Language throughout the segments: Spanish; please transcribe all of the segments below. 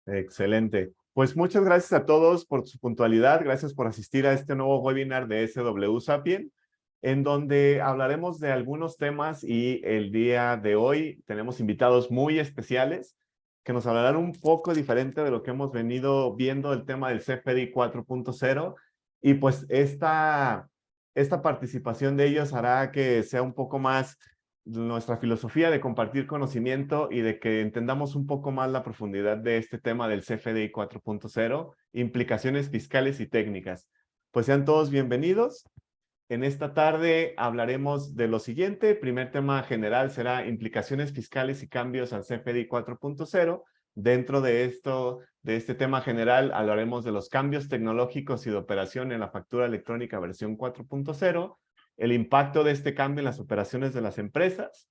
Excelente. Pues muchas gracias a todos por su puntualidad. Gracias por asistir a este nuevo webinar de SW Sapien, en donde hablaremos de algunos temas y el día de hoy tenemos invitados muy especiales que nos hablarán un poco diferente de lo que hemos venido viendo el tema del CFDI 4.0 y pues esta participación de ellos hará que sea un poco más nuestra filosofía de compartir conocimiento y de que entendamos un poco más la profundidad de este tema del CFDI 4.0, implicaciones fiscales y técnicas. Pues sean todos bienvenidos. En esta tarde hablaremos de lo siguiente. El primer tema general será implicaciones fiscales y cambios al CFDI 4.0. Dentro de este tema general hablaremos de los cambios tecnológicos y de operación en la factura electrónica versión 4.0, el impacto de este cambio en las operaciones de las empresas,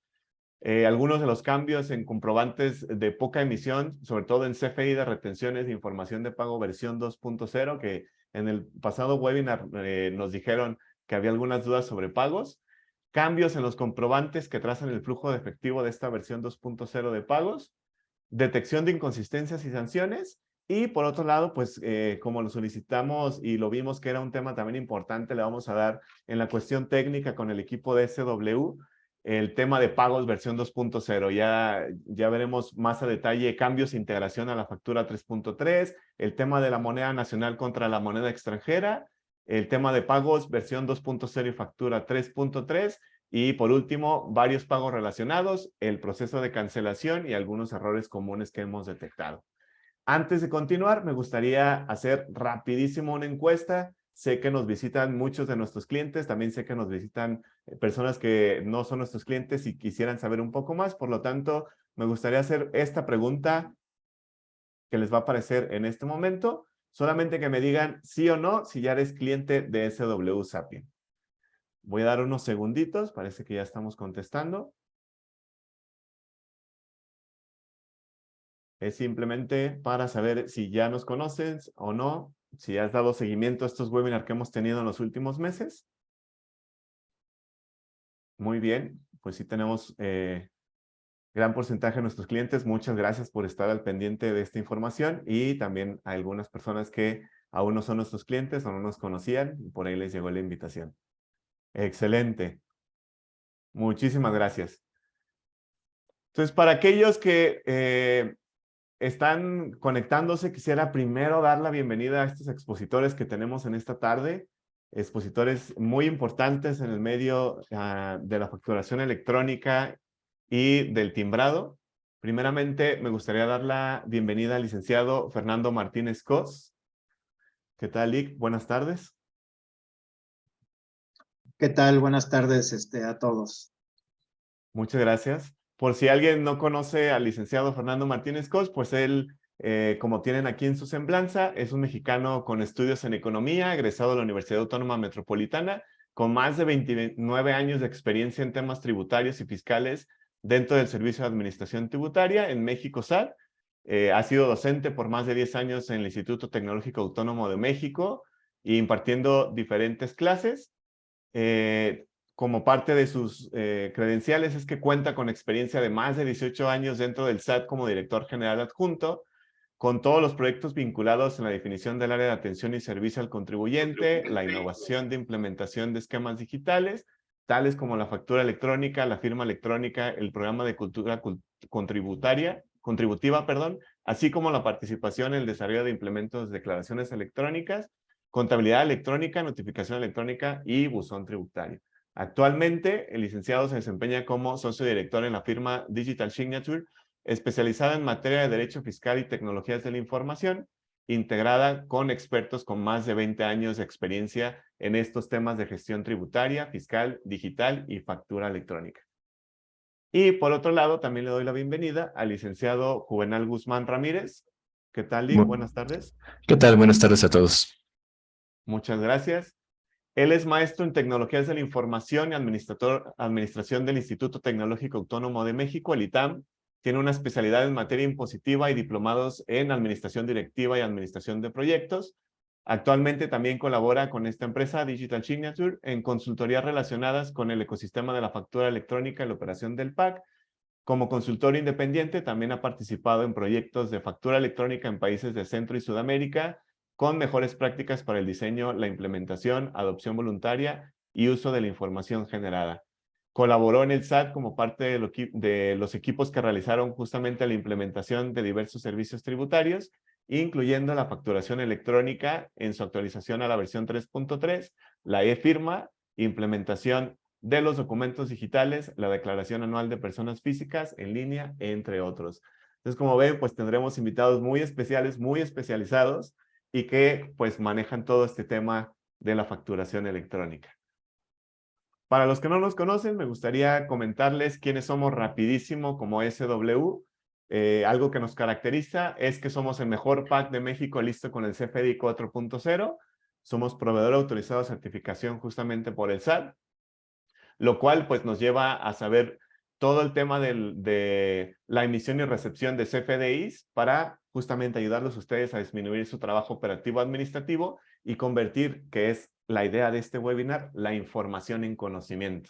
algunos de los cambios en comprobantes de poca emisión, sobre todo en CFI de retenciones de información de pago versión 2.0, que en el pasado webinar nos dijeron que había algunas dudas sobre pagos, cambios en los comprobantes que trazan el flujo de efectivo de esta versión 2.0 de pagos, detección de inconsistencias y sanciones, y por otro lado, pues como lo solicitamos y lo vimos que era un tema también importante, le vamos a dar en la cuestión técnica con el equipo de SW, el tema de pagos versión 2.0. Ya veremos más a detalle cambios e integración a la factura 3.3, el tema de la moneda nacional contra la moneda extranjera, el tema de pagos versión 2.0 y factura 3.3, y por último, varios pagos relacionados, el proceso de cancelación y algunos errores comunes que hemos detectado. Antes de continuar, me gustaría hacer rapidísimo una encuesta. Sé que nos visitan muchos de nuestros clientes, también sé que nos visitan personas que no son nuestros clientes y quisieran saber un poco más. Por lo tanto, me gustaría hacer esta pregunta que les va a aparecer en este momento. Solamente que me digan sí o no si ya eres cliente de SW Sapien. Voy a dar unos segunditos, parece que ya estamos contestando. Es simplemente para saber si ya nos conoces o no, si has dado seguimiento a estos webinars que hemos tenido en los últimos meses. Muy bien, pues sí tenemos gran porcentaje de nuestros clientes. Muchas gracias por estar al pendiente de esta información y también a algunas personas que aún no son nuestros clientes o no nos conocían y por ahí les llegó la invitación. Excelente. Muchísimas gracias. Entonces, para aquellos que están conectándose, quisiera primero dar la bienvenida a estos expositores que tenemos en esta tarde, expositores muy importantes en el medio de la facturación electrónica y del timbrado. Primeramente, me gustaría dar la bienvenida al licenciado Fernando Martínez Cos. ¿Qué tal, Lic? Buenas tardes. ¿Qué tal? Buenas tardes a todos. Muchas gracias. Por si alguien no conoce al licenciado Fernando Martínez Cos, pues él, como tienen aquí en su semblanza, es un mexicano con estudios en economía, egresado de la Universidad Autónoma Metropolitana, con más de 29 años de experiencia en temas tributarios y fiscales dentro del Servicio de Administración Tributaria en México SAT. Ha sido docente por más de 10 años en el Instituto Tecnológico Autónomo de México y impartiendo diferentes clases. Como parte de sus credenciales es que cuenta con experiencia de más de 18 años dentro del SAT como director general adjunto, con todos los proyectos vinculados en la definición del área de atención y servicio al contribuyente, la innovación de implementación de esquemas digitales, tales como la factura electrónica, la firma electrónica, el programa de cultura contributiva, así como la participación en el desarrollo de implementos de declaraciones electrónicas, contabilidad electrónica, notificación electrónica y buzón tributario. Actualmente, el licenciado se desempeña como socio director en la firma Digital Signature, especializada en materia de derecho fiscal y tecnologías de la información, integrada con expertos con más de 20 años de experiencia en estos temas de gestión tributaria, fiscal, digital y factura electrónica. Y por otro lado, también le doy la bienvenida al licenciado Juvenal Guzmán Ramírez. ¿Qué tal, Lic? Buenas tardes. ¿Qué tal? Buenas tardes a todos. Muchas gracias. Él es maestro en Tecnologías de la Información y Administración del Instituto Tecnológico Autónomo de México, el ITAM. Tiene una especialidad en materia impositiva y diplomados en Administración Directiva y Administración de Proyectos. Actualmente también colabora con esta empresa, Digital Signature, en consultorías relacionadas con el ecosistema de la factura electrónica y la operación del PAC. Como consultor independiente, también ha participado en proyectos de factura electrónica en países de Centro y Sudamérica, con mejores prácticas para el diseño, la implementación, adopción voluntaria y uso de la información generada. Colaboró en el SAT como parte de los equipos que realizaron justamente la implementación de diversos servicios tributarios, incluyendo la facturación electrónica en su actualización a la versión 3.3, la e-firma, implementación de los documentos digitales, la declaración anual de personas físicas en línea, entre otros. Entonces, como ven, pues tendremos invitados muy especiales, muy especializados y que pues manejan todo este tema de la facturación electrónica. Para los que no nos conocen, me gustaría comentarles quiénes somos rapidísimo como SW. Algo que nos caracteriza es que somos el mejor pack de México listo con el CFDI 4.0. Somos proveedor autorizado de certificación justamente por el SAT, lo cual pues nos lleva a saber todo el tema de la emisión y recepción de CFDIs para justamente ayudarlos a ustedes a disminuir su trabajo operativo administrativo y convertir, que es la idea de este webinar, la información en conocimiento.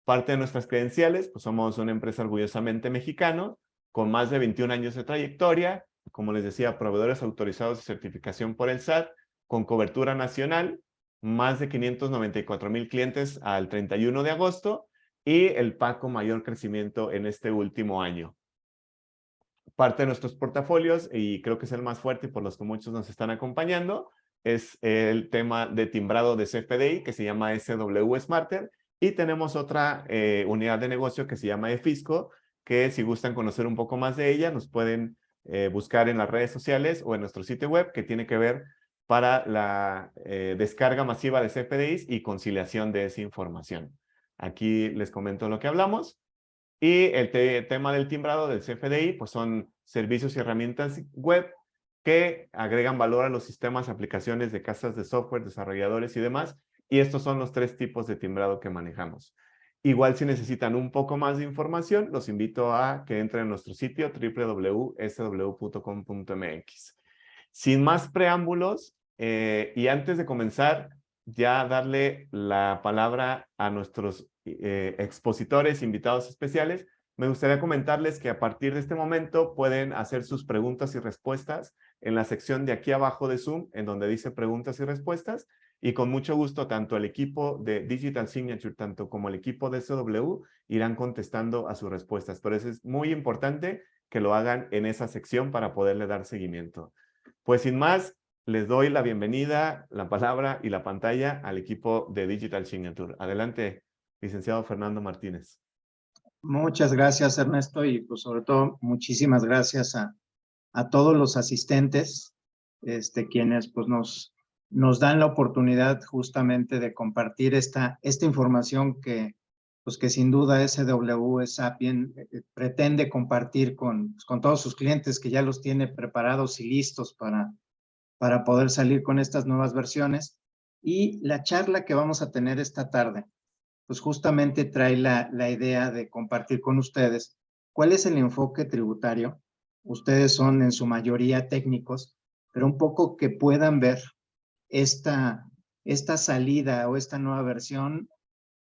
Parte de nuestras credenciales, pues somos una empresa orgullosamente mexicano, con más de 21 años de trayectoria, como les decía, proveedores autorizados de certificación por el SAT, con cobertura nacional, más de 594,000 clientes al 31 de agosto y el PAC con mayor crecimiento en este último año. Parte de nuestros portafolios, y creo que es el más fuerte y por los que muchos nos están acompañando, es el tema de timbrado de CFDI, que se llama SW Smarter, y tenemos otra unidad de negocio que se llama eFisco, que si gustan conocer un poco más de ella, nos pueden buscar en las redes sociales o en nuestro sitio web, que tiene que ver para la descarga masiva de CFDIs y conciliación de esa información. Aquí les comento lo que hablamos. Y el tema del timbrado del CFDI, pues son servicios y herramientas web que agregan valor a los sistemas, aplicaciones de casas de software, desarrolladores y demás. Y estos son los 3 tipos de timbrado que manejamos. Igual si necesitan un poco más de información, los invito a que entren a nuestro sitio www.sw.com.mx. Sin más preámbulos, y antes de comenzar, ya darle la palabra a nuestros expositores, invitados especiales, me gustaría comentarles que a partir de este momento pueden hacer sus preguntas y respuestas en la sección de aquí abajo de Zoom, en donde dice preguntas y respuestas, y con mucho gusto tanto el equipo de Digital Signature, tanto como el equipo de SW, irán contestando a sus respuestas. Por eso es muy importante que lo hagan en esa sección para poderle dar seguimiento. Pues sin más, les doy la bienvenida, la palabra y la pantalla al equipo de Digital Signature. Adelante, licenciado Fernando Martínez. Muchas gracias, Ernesto, y pues sobre todo muchísimas gracias a todos los asistentes, quienes pues nos dan la oportunidad justamente de compartir esta información que sin duda SW Sapien pretende compartir con todos sus clientes, que ya los tiene preparados y listos para poder salir con estas nuevas versiones. Y la charla que vamos a tener esta tarde, pues justamente trae la idea de compartir con ustedes cuál es el enfoque tributario. Ustedes son en su mayoría técnicos, pero un poco que puedan ver esta salida o esta nueva versión,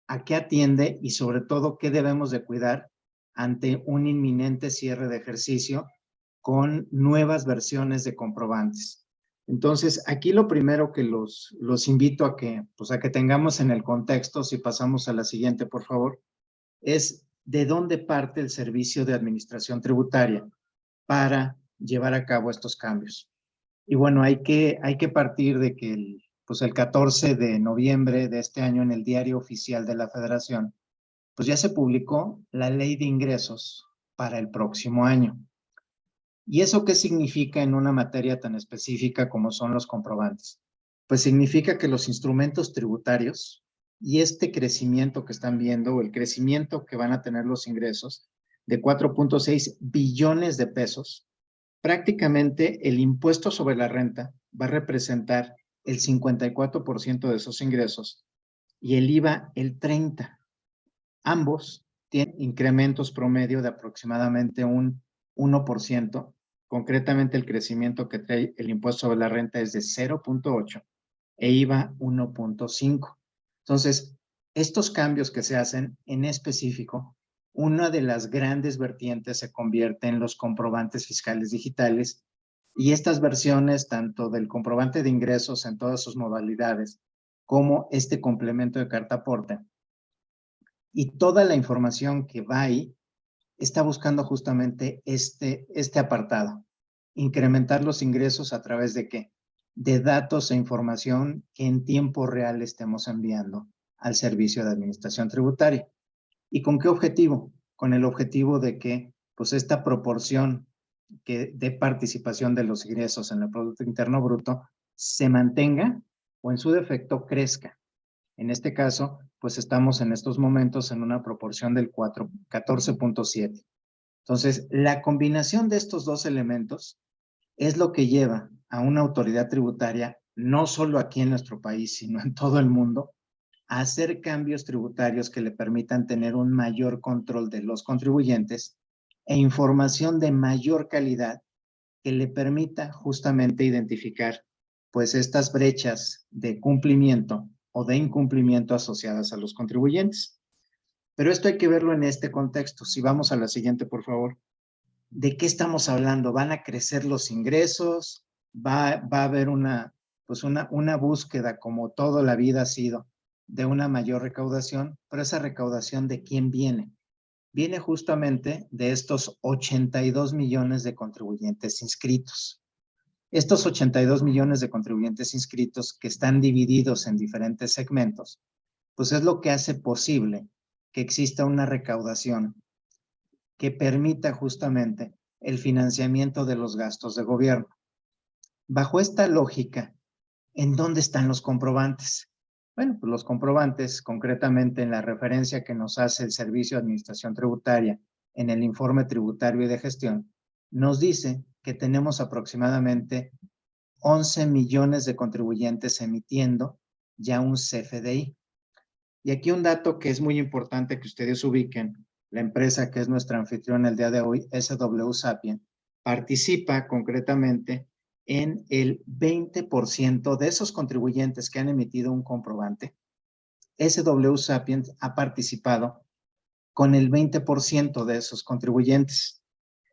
a qué atiende y sobre todo qué debemos de cuidar ante un inminente cierre de ejercicio con nuevas versiones de comprobantes. Entonces, aquí lo primero que los invito a que tengamos en el contexto, si pasamos a la siguiente, por favor, es de dónde parte el servicio de administración tributaria para llevar a cabo estos cambios. Y bueno, hay que partir de que el 14 de noviembre de este año en el Diario Oficial de la Federación, pues ya se publicó la Ley de Ingresos para el próximo año. ¿Y eso qué significa en una materia tan específica como son los comprobantes? Pues significa que los instrumentos tributarios y este crecimiento que están viendo, o el crecimiento que van a tener los ingresos de 4.6 billones de pesos, prácticamente el impuesto sobre la renta va a representar el 54% de esos ingresos y el IVA el 30%. Ambos tienen incrementos promedio de aproximadamente un 1%. Concretamente, el crecimiento que trae el impuesto sobre la renta es de 0.8 e IVA 1.5. Entonces, estos cambios que se hacen en específico una de las grandes vertientes se convierte en los comprobantes fiscales digitales, y estas versiones, tanto del comprobante de ingresos en todas sus modalidades, como este complemento de carta aporte, y toda la información que va ahí, está buscando justamente este apartado. Incrementar los ingresos a través de ¿qué? De datos e información que en tiempo real estemos enviando al servicio de administración tributaria. ¿Y con qué objetivo? Con el objetivo de que pues esta proporción de participación de los ingresos en el Producto Interno Bruto se mantenga o en su defecto crezca. En este caso, pues estamos en estos momentos en una proporción del 14.7. Entonces, la combinación de estos dos elementos es lo que lleva a una autoridad tributaria, no solo aquí en nuestro país, sino en todo el mundo, a hacer cambios tributarios que le permitan tener un mayor control de los contribuyentes e información de mayor calidad que le permita justamente identificar pues estas brechas de cumplimiento o de incumplimiento asociadas a los contribuyentes. Pero esto hay que verlo en este contexto. Si vamos a la siguiente, por favor. ¿De qué estamos hablando? ¿Van a crecer los ingresos? ¿Va a haber una búsqueda, como toda la vida ha sido, de una mayor recaudación? Pero esa recaudación, ¿de quién viene? Viene justamente de estos 82 millones de contribuyentes inscritos. Estos 82 millones de contribuyentes inscritos, que están divididos en diferentes segmentos, pues es lo que hace posible que exista una recaudación que permita justamente el financiamiento de los gastos de gobierno. Bajo esta lógica, ¿en dónde están los comprobantes? Bueno, pues los comprobantes, concretamente en la referencia que nos hace el Servicio de Administración Tributaria en el informe tributario y de gestión, nos dice que tenemos aproximadamente 11 millones de contribuyentes emitiendo ya un CFDI. Y aquí un dato que es muy importante que ustedes ubiquen: la empresa que es nuestra anfitriona el día de hoy, SW Sapient, participa concretamente en el 20% de esos contribuyentes que han emitido un comprobante. SW Sapient ha participado con el 20% de esos contribuyentes.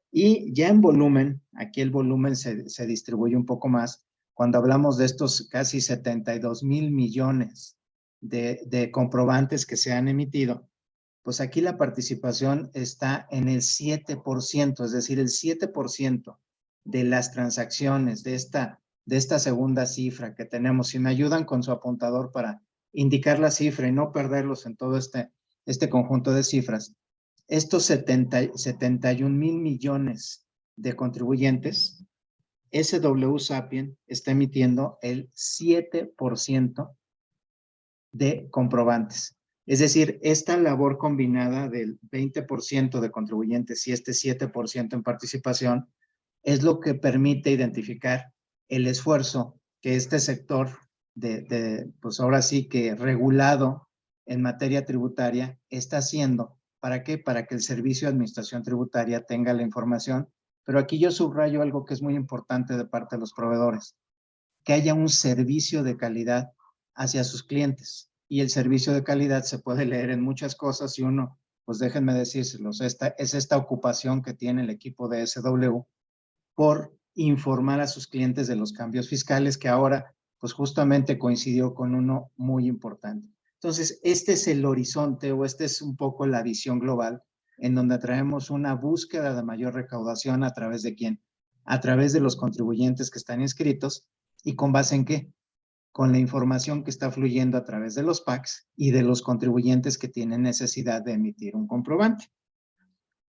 Y ya en volumen, aquí el volumen se distribuye un poco más, cuando hablamos de estos casi 72 mil millones de comprobantes que se han emitido, pues aquí la participación está en el 7%, es decir, el 7% de las transacciones de esta segunda cifra que tenemos. Si me ayudan con su apuntador para indicar la cifra y no perderlos en todo este conjunto de cifras, estos 71 mil millones de contribuyentes, SW Sapient está emitiendo el 7% de comprobantes. Es decir, esta labor combinada del 20% de contribuyentes y este 7% en participación es lo que permite identificar el esfuerzo que este sector pues ahora sí que regulado en materia tributaria está haciendo. ¿Para qué? Para que el Servicio de Administración Tributaria tenga la información. Pero aquí yo subrayo algo que es muy importante de parte de los proveedores: que haya un servicio de calidad hacia sus clientes. Y el servicio de calidad se puede leer en muchas cosas, y uno, pues déjenme decírselos, es esta ocupación que tiene el equipo de SW por informar a sus clientes de los cambios fiscales, que ahora pues justamente coincidió con uno muy importante. Entonces, este es el horizonte, o esta es un poco la visión global, en donde traemos una búsqueda de mayor recaudación. ¿A través de quién? A través de los contribuyentes que están inscritos. ¿Y con base en qué? Con la información que está fluyendo a través de los PACs y de los contribuyentes que tienen necesidad de emitir un comprobante.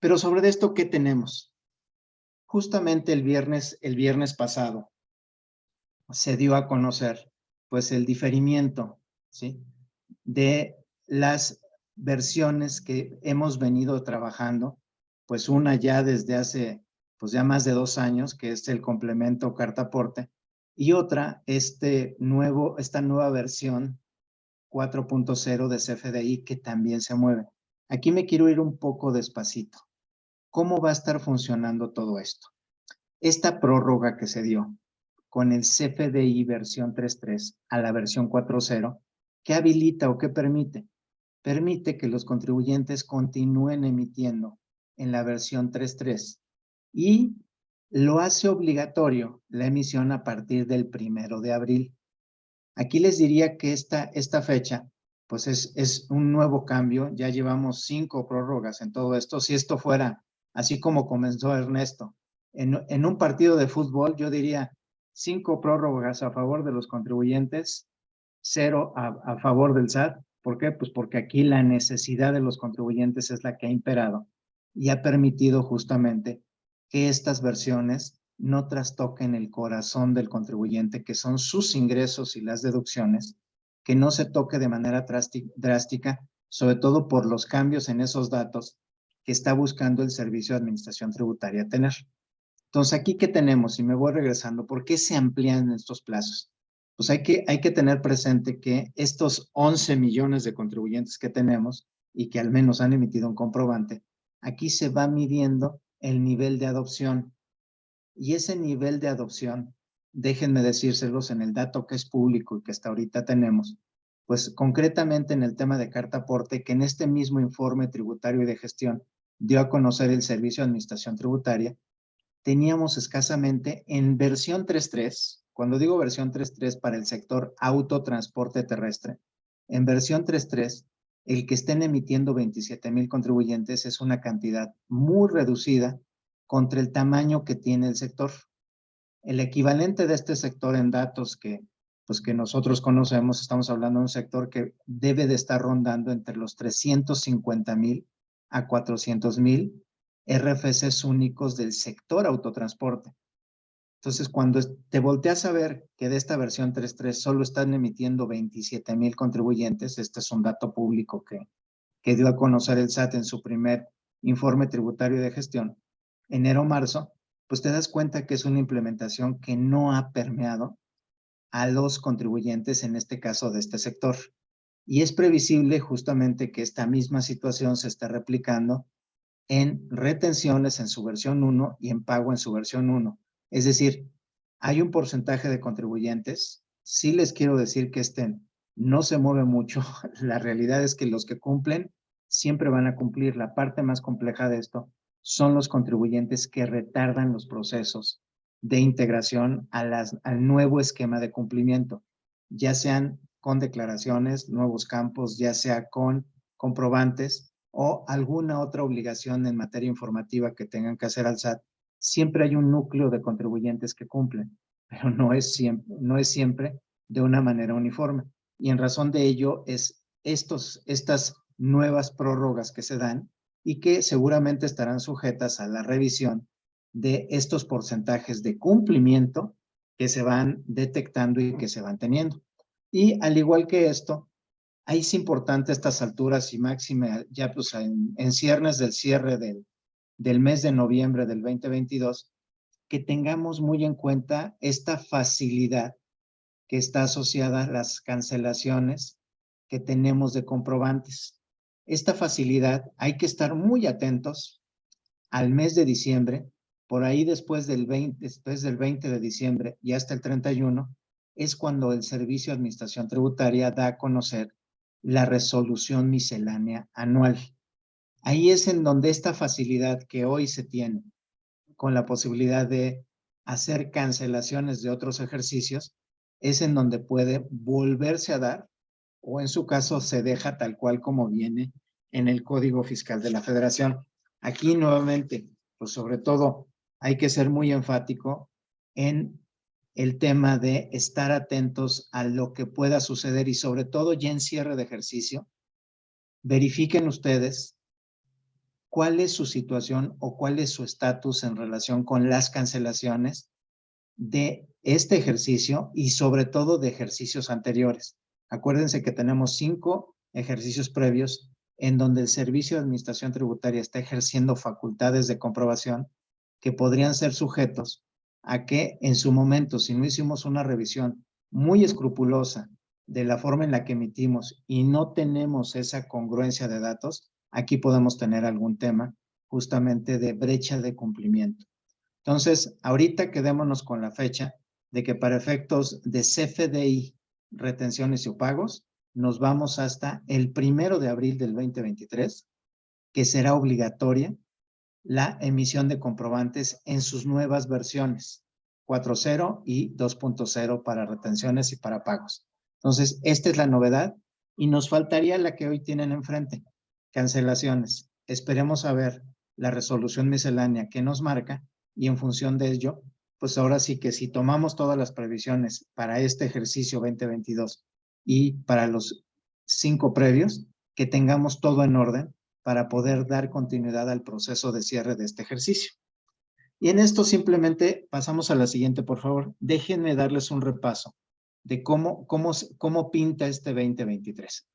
Pero sobre esto, ¿qué tenemos? Justamente el viernes pasado se dio a conocer pues el diferimiento, ¿sí?, de las versiones que hemos venido trabajando, pues una ya desde hace pues ya más de 2 años, que es el complemento carta aporte, y otra, esta nueva versión 4.0 de CFDI, que también se mueve. Aquí me quiero ir un poco despacito. ¿Cómo va a estar funcionando todo esto? Esta prórroga que se dio con el CFDI versión 3.3 a la versión 4.0, ¿qué habilita o qué permite? permite que los contribuyentes continúen emitiendo en la versión 3.3 y lo hace obligatorio la emisión a partir del 1 de abril. Aquí les diría que esta fecha pues es un nuevo cambio. Ya llevamos 5 prórrogas en todo esto. Si esto fuera así como comenzó Ernesto, en un partido de fútbol, yo diría 5 prórrogas a favor de los contribuyentes, 0 a favor del SAT. ¿Por qué? Pues porque aquí la necesidad de los contribuyentes es la que ha imperado y ha permitido justamente que estas versiones no trastoquen el corazón del contribuyente, que son sus ingresos y las deducciones, que no se toque de manera drástica, sobre todo por los cambios en esos datos que está buscando el Servicio de Administración Tributaria tener. Entonces, aquí, ¿qué tenemos? Y me voy regresando. ¿Por qué se amplían estos plazos? Pues hay que tener presente que estos 11 millones de contribuyentes que tenemos y que al menos han emitido un comprobante, aquí se va midiendo el nivel de adopción. Y ese nivel de adopción, déjenme decírselos en el dato que es público y que hasta ahorita tenemos, pues concretamente en el tema de carta aporte, que en este mismo informe tributario y de gestión dio a conocer el Servicio de Administración Tributaria, teníamos escasamente en versión 3.3, cuando digo versión 3.3 para el sector autotransporte terrestre, en versión 3.3, el que estén emitiendo 27,000 contribuyentes es una cantidad muy reducida contra el tamaño que tiene el sector. El equivalente de este sector en datos que nosotros conocemos, estamos hablando de un sector que debe de estar rondando entre los 350,000 a 400,000 RFCs únicos del sector autotransporte. Entonces, cuando te volteas a ver que de esta versión 3.3 solo están emitiendo 27,000 contribuyentes, este es un dato público que dio a conocer el SAT en su primer informe tributario de gestión, enero-marzo, pues te das cuenta que es una implementación que no ha permeado a los contribuyentes, en este caso de este sector. Y es previsible justamente que esta misma situación se esté replicando en retenciones en su versión 1 y en pago en su versión 1. Es decir, hay un porcentaje de contribuyentes, sí les quiero decir que no se mueve mucho, la realidad es que los que cumplen siempre van a cumplir. La parte más compleja de esto son los contribuyentes que retardan los procesos de integración al nuevo esquema de cumplimiento, ya sean con declaraciones, nuevos campos, ya sea con comprobantes o alguna otra obligación en materia informativa que tengan que hacer al SAT. Siempre hay un núcleo de contribuyentes que cumplen, pero no es siempre de una manera uniforme. Y en razón de ello es estas nuevas prórrogas que se dan y que seguramente estarán sujetas a la revisión de estos porcentajes de cumplimiento que se van detectando y que se van teniendo. Y al igual que esto, ahí es importante a estas alturas y máxime ya pues en ciernes del cierre del mes de noviembre del 2022, que tengamos muy en cuenta esta facilidad que está asociada a las cancelaciones que tenemos de comprobantes. Esta facilidad hay que estar muy atentos al mes de diciembre, por ahí después del 20 de diciembre y hasta el 31, es cuando el Servicio de Administración Tributaria da a conocer la resolución miscelánea anual. Ahí es en donde esta facilidad que hoy se tiene con la posibilidad de hacer cancelaciones de otros ejercicios, es en donde puede volverse a dar, o en su caso se deja tal cual como viene en el Código Fiscal de la Federación. Aquí nuevamente, pues sobre todo hay que ser muy enfático en el tema de estar atentos a lo que pueda suceder y sobre todo ya en cierre de ejercicio, verifiquen ustedes cuál es su situación o cuál es su estatus en relación con las cancelaciones de este ejercicio y sobre todo de ejercicios anteriores. Acuérdense que tenemos 5 ejercicios previos en donde el Servicio de Administración Tributaria está ejerciendo facultades de comprobación que podrían ser sujetos a que en su momento, si no hicimos una revisión muy escrupulosa de la forma en la que emitimos y no tenemos esa congruencia de datos, aquí podemos tener algún tema justamente de brecha de cumplimiento. Entonces, ahorita quedémonos con la fecha de que para efectos de CFDI, retenciones y pagos, nos vamos hasta el 1 de abril del 2023, que será obligatoria la emisión de comprobantes en sus nuevas versiones, 4.0 y 2.0 para retenciones y para pagos. Entonces, esta es la novedad y nos faltaría la que hoy tienen enfrente, cancelaciones. Esperemos a ver la resolución miscelánea que nos marca y en función de ello, pues ahora sí que si tomamos todas las previsiones para este ejercicio 2022 y para los 5 previos, que tengamos todo en orden para poder dar continuidad al proceso de cierre de este ejercicio. Y en esto simplemente pasamos a la siguiente, por favor. Déjenme darles un repaso de cómo pinta este 2023.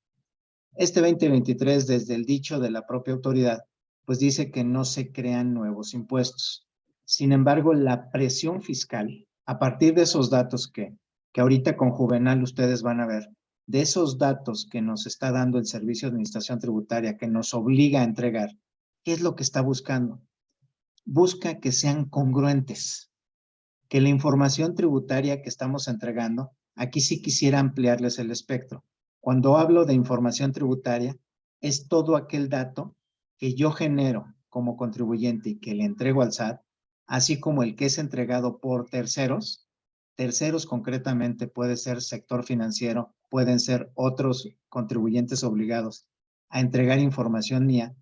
Este 2023, desde el dicho de la propia autoridad, pues dice que no se crean nuevos impuestos. Sin embargo, la presión fiscal, a partir de esos datos que ahorita con Juvenal ustedes van a ver, de esos datos que nos está dando el Servicio de Administración Tributaria, que nos obliga a entregar, ¿qué es lo que está buscando? Busca que sean congruentes, que la información tributaria que estamos entregando, aquí sí quisiera ampliarles el espectro. Cuando hablo de información tributaria, es todo aquel dato que yo genero como contribuyente y que le entrego al SAT, así como el que es entregado por terceros. Terceros concretamente puede ser sector financiero, pueden ser otros contribuyentes obligados a entregar información mía,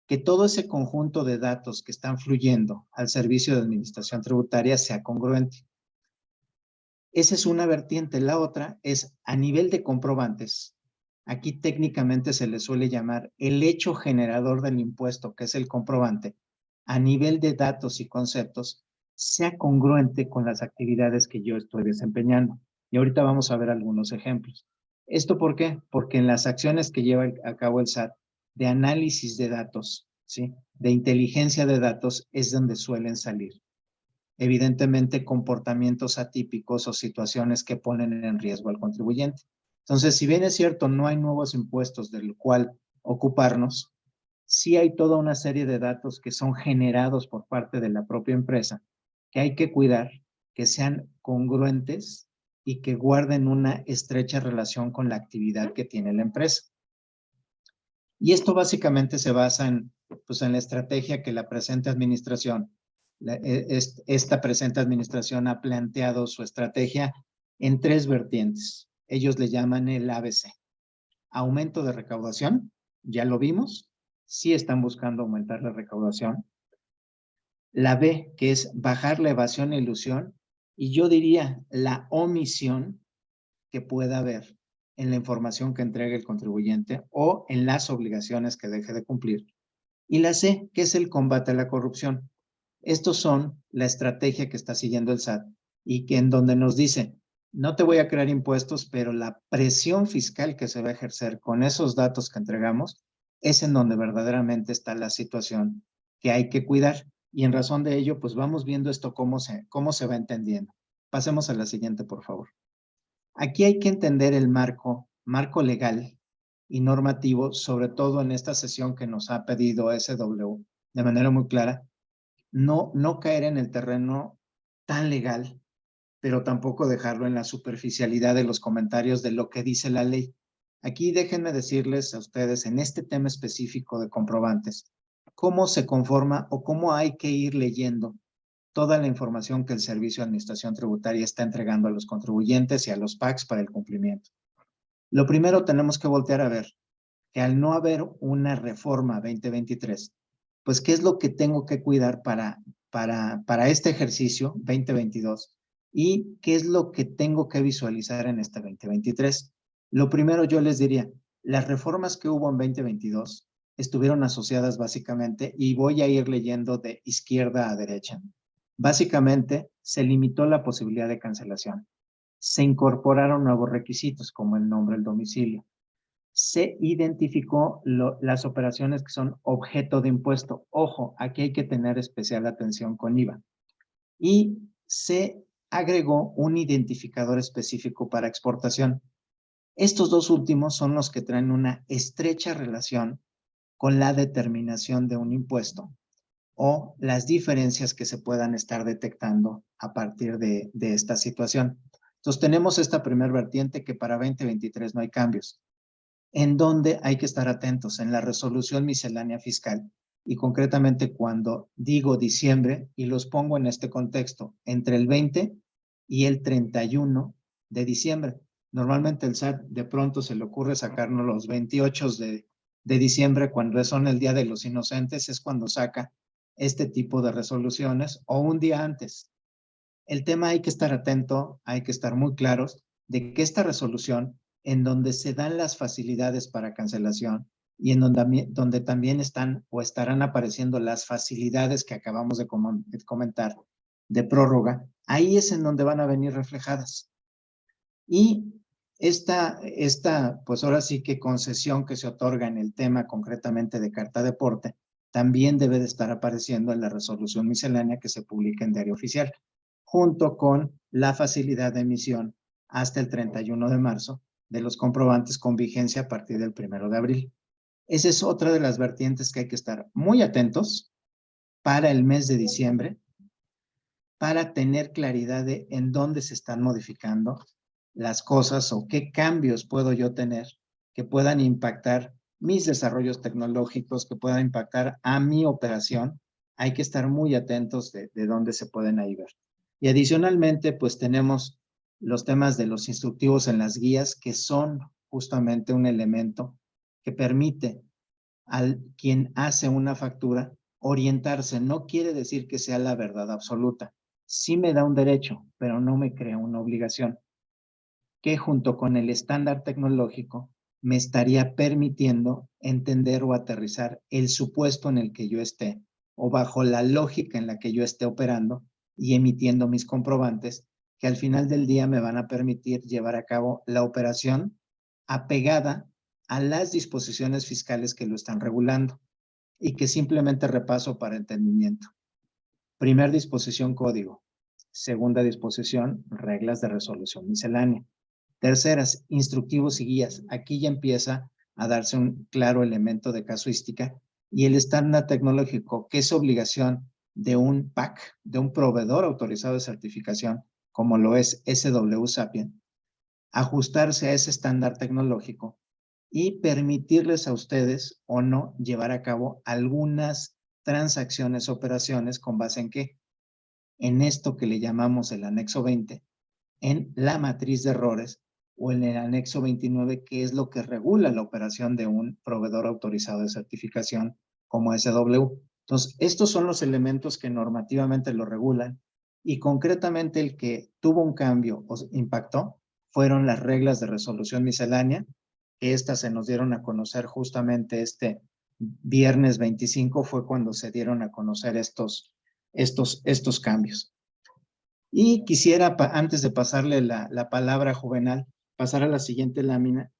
que todo ese conjunto de datos que están fluyendo al Servicio de Administración Tributaria sea congruente. Esa es una vertiente. La otra es a nivel de comprobantes. Aquí técnicamente se le suele llamar el hecho generador del impuesto, que es el comprobante, a nivel de datos y conceptos, sea congruente con las actividades que yo estoy desempeñando. Y ahorita vamos a ver algunos ejemplos. ¿Esto por qué? Porque en las acciones que lleva a cabo el SAT de análisis de datos, ¿sí?, de inteligencia de datos, es donde suelen salir evidentemente comportamientos atípicos o situaciones que ponen en riesgo al contribuyente. Entonces, si bien es cierto, no hay nuevos impuestos del cual ocuparnos, sí hay toda una serie de datos que son generados por parte de la propia empresa, que hay que cuidar, que sean congruentes y que guarden una estrecha relación con la actividad que tiene la empresa. Y esto básicamente se basa en la estrategia que la presente administración, esta presente administración ha planteado su estrategia en 3 vertientes. Ellos le llaman el ABC. Aumento de recaudación, ya lo vimos, sí están buscando aumentar la recaudación. La B, que es bajar la evasión e ilusión, y yo diría la omisión que pueda haber en la información que entregue el contribuyente o en las obligaciones que deje de cumplir. Y la C, que es el combate a la corrupción. Estos son la estrategia que está siguiendo el SAT y que en donde nos dice, no te voy a crear impuestos, pero la presión fiscal que se va a ejercer con esos datos que entregamos es en donde verdaderamente está la situación que hay que cuidar. Y en razón de ello, pues vamos viendo esto cómo se va entendiendo. Pasemos a la siguiente, por favor. Aquí hay que entender el marco legal y normativo, sobre todo en esta sesión que nos ha pedido SW de manera muy clara, no caer en el terreno tan legal, pero tampoco dejarlo en la superficialidad de los comentarios de lo que dice la ley. Aquí déjenme decirles a ustedes en este tema específico de comprobantes, cómo se conforma o cómo hay que ir leyendo toda la información que el Servicio de Administración Tributaria está entregando a los contribuyentes y a los PACs para el cumplimiento. Lo primero tenemos que voltear a ver que al no haber una reforma 2023, pues qué es lo que tengo que cuidar para este ejercicio 2022 y qué es lo que tengo que visualizar en este 2023. Lo primero yo les diría, las reformas que hubo en 2022 estuvieron asociadas básicamente, y voy a ir leyendo de izquierda a derecha. Básicamente, se limitó la posibilidad de cancelación. Se incorporaron nuevos requisitos, como el nombre, el domicilio. Se identificó las operaciones que son objeto de impuesto. Ojo, aquí hay que tener especial atención con IVA. Y se agregó un identificador específico para exportación. Estos 2 últimos son los que traen una estrecha relación con la determinación de un impuesto o las diferencias que se puedan estar detectando a partir de esta situación. Entonces tenemos esta primera vertiente que para 2023 no hay cambios. en donde hay que estar atentos en la resolución miscelánea fiscal y concretamente cuando digo diciembre y los pongo en este contexto, entre el 20 y el 31 de diciembre. Normalmente el SAT de pronto se le ocurre sacarnos los 28 de diciembre cuando son el Día de los Inocentes, es cuando saca este tipo de resoluciones o un día antes. El tema hay que estar atento, hay que estar muy claros de que esta resolución, en donde se dan las facilidades para cancelación y en donde también están o estarán apareciendo las facilidades que acabamos de comentar de prórroga, ahí es en donde van a venir reflejadas. Y esta, pues ahora sí que concesión que se otorga en el tema concretamente de carta de porte, también debe de estar apareciendo en la resolución miscelánea que se publica en Diario Oficial, junto con la facilidad de emisión hasta el 31 de marzo de los comprobantes con vigencia a partir del 1 de abril. Esa es otra de las vertientes que hay que estar muy atentos para el mes de diciembre, para tener claridad de en dónde se están modificando las cosas o qué cambios puedo yo tener que puedan impactar mis desarrollos tecnológicos, que puedan impactar a mi operación. Hay que estar muy atentos de dónde se pueden ahí ver. Y adicionalmente, pues tenemos los temas de los instructivos en las guías, que son justamente un elemento que permite al quien hace una factura orientarse. No quiere decir que sea la verdad absoluta. Sí me da un derecho, pero no me crea una obligación, que junto con el estándar tecnológico me estaría permitiendo entender o aterrizar el supuesto en el que yo esté o bajo la lógica en la que yo esté operando y emitiendo mis comprobantes, que al final del día me van a permitir llevar a cabo la operación apegada a las disposiciones fiscales que lo están regulando y que simplemente repaso para entendimiento. Primera disposición, código. Segunda disposición, reglas de resolución miscelánea. Terceras, instructivos y guías. Aquí ya empieza a darse un claro elemento de casuística y el estándar tecnológico, que es obligación de un PAC, de un proveedor autorizado de certificación, como lo es SW Sapien, ajustarse a ese estándar tecnológico y permitirles a ustedes o no llevar a cabo algunas transacciones, operaciones, ¿con base en qué? En esto que le llamamos el anexo 20, en la matriz de errores o en el anexo 29, que es lo que regula la operación de un proveedor autorizado de certificación como SW. Entonces, estos son los elementos que normativamente lo regulan y concretamente el que tuvo un cambio o impactó fueron las reglas de resolución miscelánea, que estas se nos dieron a conocer justamente este viernes 25, fue cuando se dieron a conocer estos cambios. Y quisiera, antes de pasarle la palabra a Juvenal, pasar a la siguiente lámina.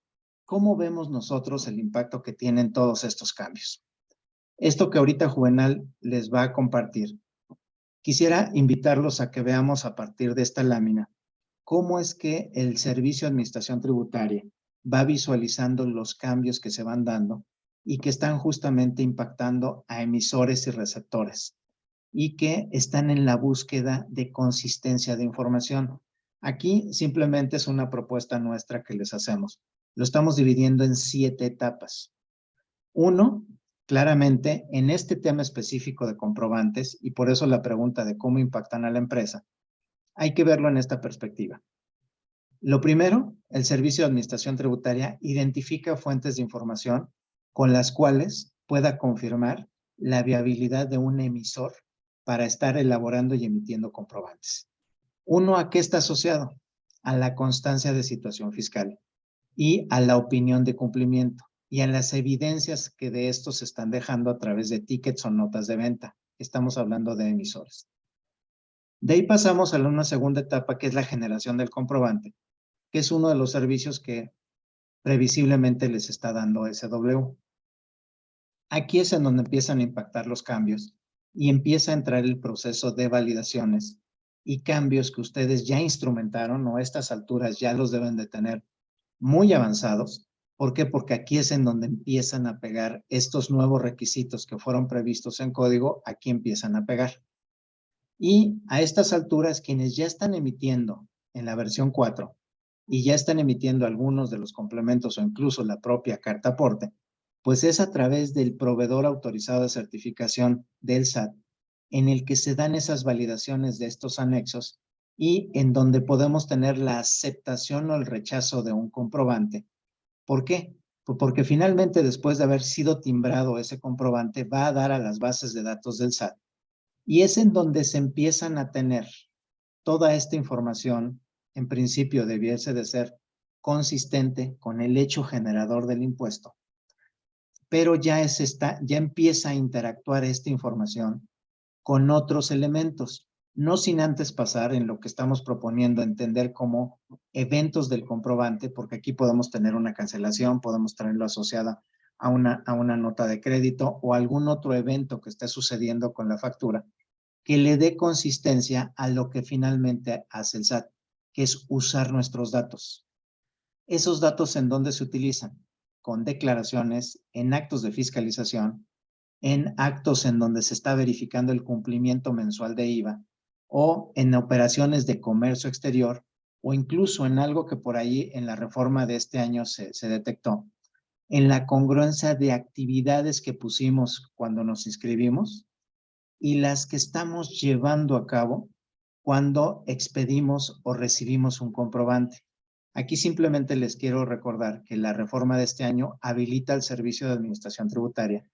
¿Cómo vemos nosotros el impacto que tienen todos estos cambios? Esto que ahorita Juvenal les va a compartir, quisiera invitarlos a que veamos a partir de esta lámina cómo es que el Servicio de Administración Tributaria va visualizando los cambios que se van dando y que están justamente impactando a emisores y receptores, y que están en la búsqueda de consistencia de información. Aquí simplemente es una propuesta nuestra que les hacemos. Lo estamos dividiendo en 7 etapas. 1, claramente, en este tema específico de comprobantes, y por eso la pregunta de cómo impactan a la empresa, hay que verlo en esta perspectiva. Lo primero, el Servicio de Administración Tributaria identifica fuentes de información con las cuales pueda confirmar la viabilidad de un emisor para estar elaborando y emitiendo comprobantes. Uno, ¿a qué está asociado? A la constancia de situación fiscal y a la opinión de cumplimiento y a las evidencias que de estos se están dejando a través de tickets o notas de venta. Estamos hablando de emisores. De ahí pasamos a una segunda etapa, que es la generación del comprobante, que es uno de los servicios que previsiblemente les está dando SW. Aquí es en donde empiezan a impactar los cambios y empieza a entrar el proceso de validaciones y cambios que ustedes ya instrumentaron o a estas alturas ya los deben de tener muy avanzados. ¿Por qué? Porque aquí es en donde empiezan a pegar estos nuevos requisitos que fueron previstos en código, aquí empiezan a pegar. Y a estas alturas, quienes ya están emitiendo en la versión 4 y ya están emitiendo algunos de los complementos o incluso la propia carta aporte, pues es a través del proveedor autorizado de certificación del SAT en el que se dan esas validaciones de estos anexos y en donde podemos tener la aceptación o el rechazo de un comprobante. ¿Por qué? Pues porque finalmente después de haber sido timbrado ese comprobante va a dar a las bases de datos del SAT y es en donde se empiezan a tener toda esta información. En principio debiese de ser consistente con el hecho generador del impuesto, pero ya empieza a interactuar esta información con otros elementos, no sin antes pasar en lo que estamos proponiendo entender como eventos del comprobante, porque aquí podemos tener una cancelación, podemos tenerlo asociada a una nota de crédito o algún otro evento que esté sucediendo con la factura, que le dé consistencia a lo que finalmente hace el SAT, que es usar nuestros datos. ¿Esos datos en dónde se utilizan? Con declaraciones, en actos de fiscalización, en actos en donde se está verificando el cumplimiento mensual de IVA o en operaciones de comercio exterior o incluso en algo que por ahí en la reforma de este año se detectó, en la congruencia de actividades que pusimos cuando nos inscribimos y las que estamos llevando a cabo cuando expedimos o recibimos un comprobante. Aquí simplemente les quiero recordar que la reforma de este año habilita el Servicio de Administración Tributaria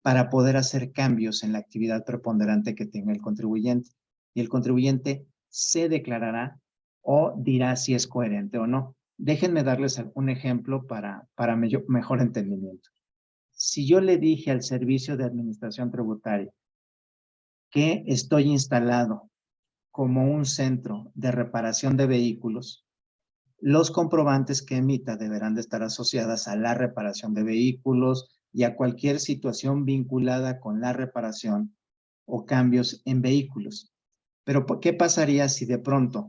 para poder hacer cambios en la actividad preponderante que tenga el contribuyente. Y el contribuyente se declarará o dirá si es coherente o no. Déjenme darles un ejemplo para mejor entendimiento. Si yo le dije al Servicio de Administración Tributaria que estoy instalado como un centro de reparación de vehículos, los comprobantes que emita deberán de estar asociadas a la reparación de vehículos y a cualquier situación vinculada con la reparación o cambios en vehículos. Pero ¿qué pasaría si de pronto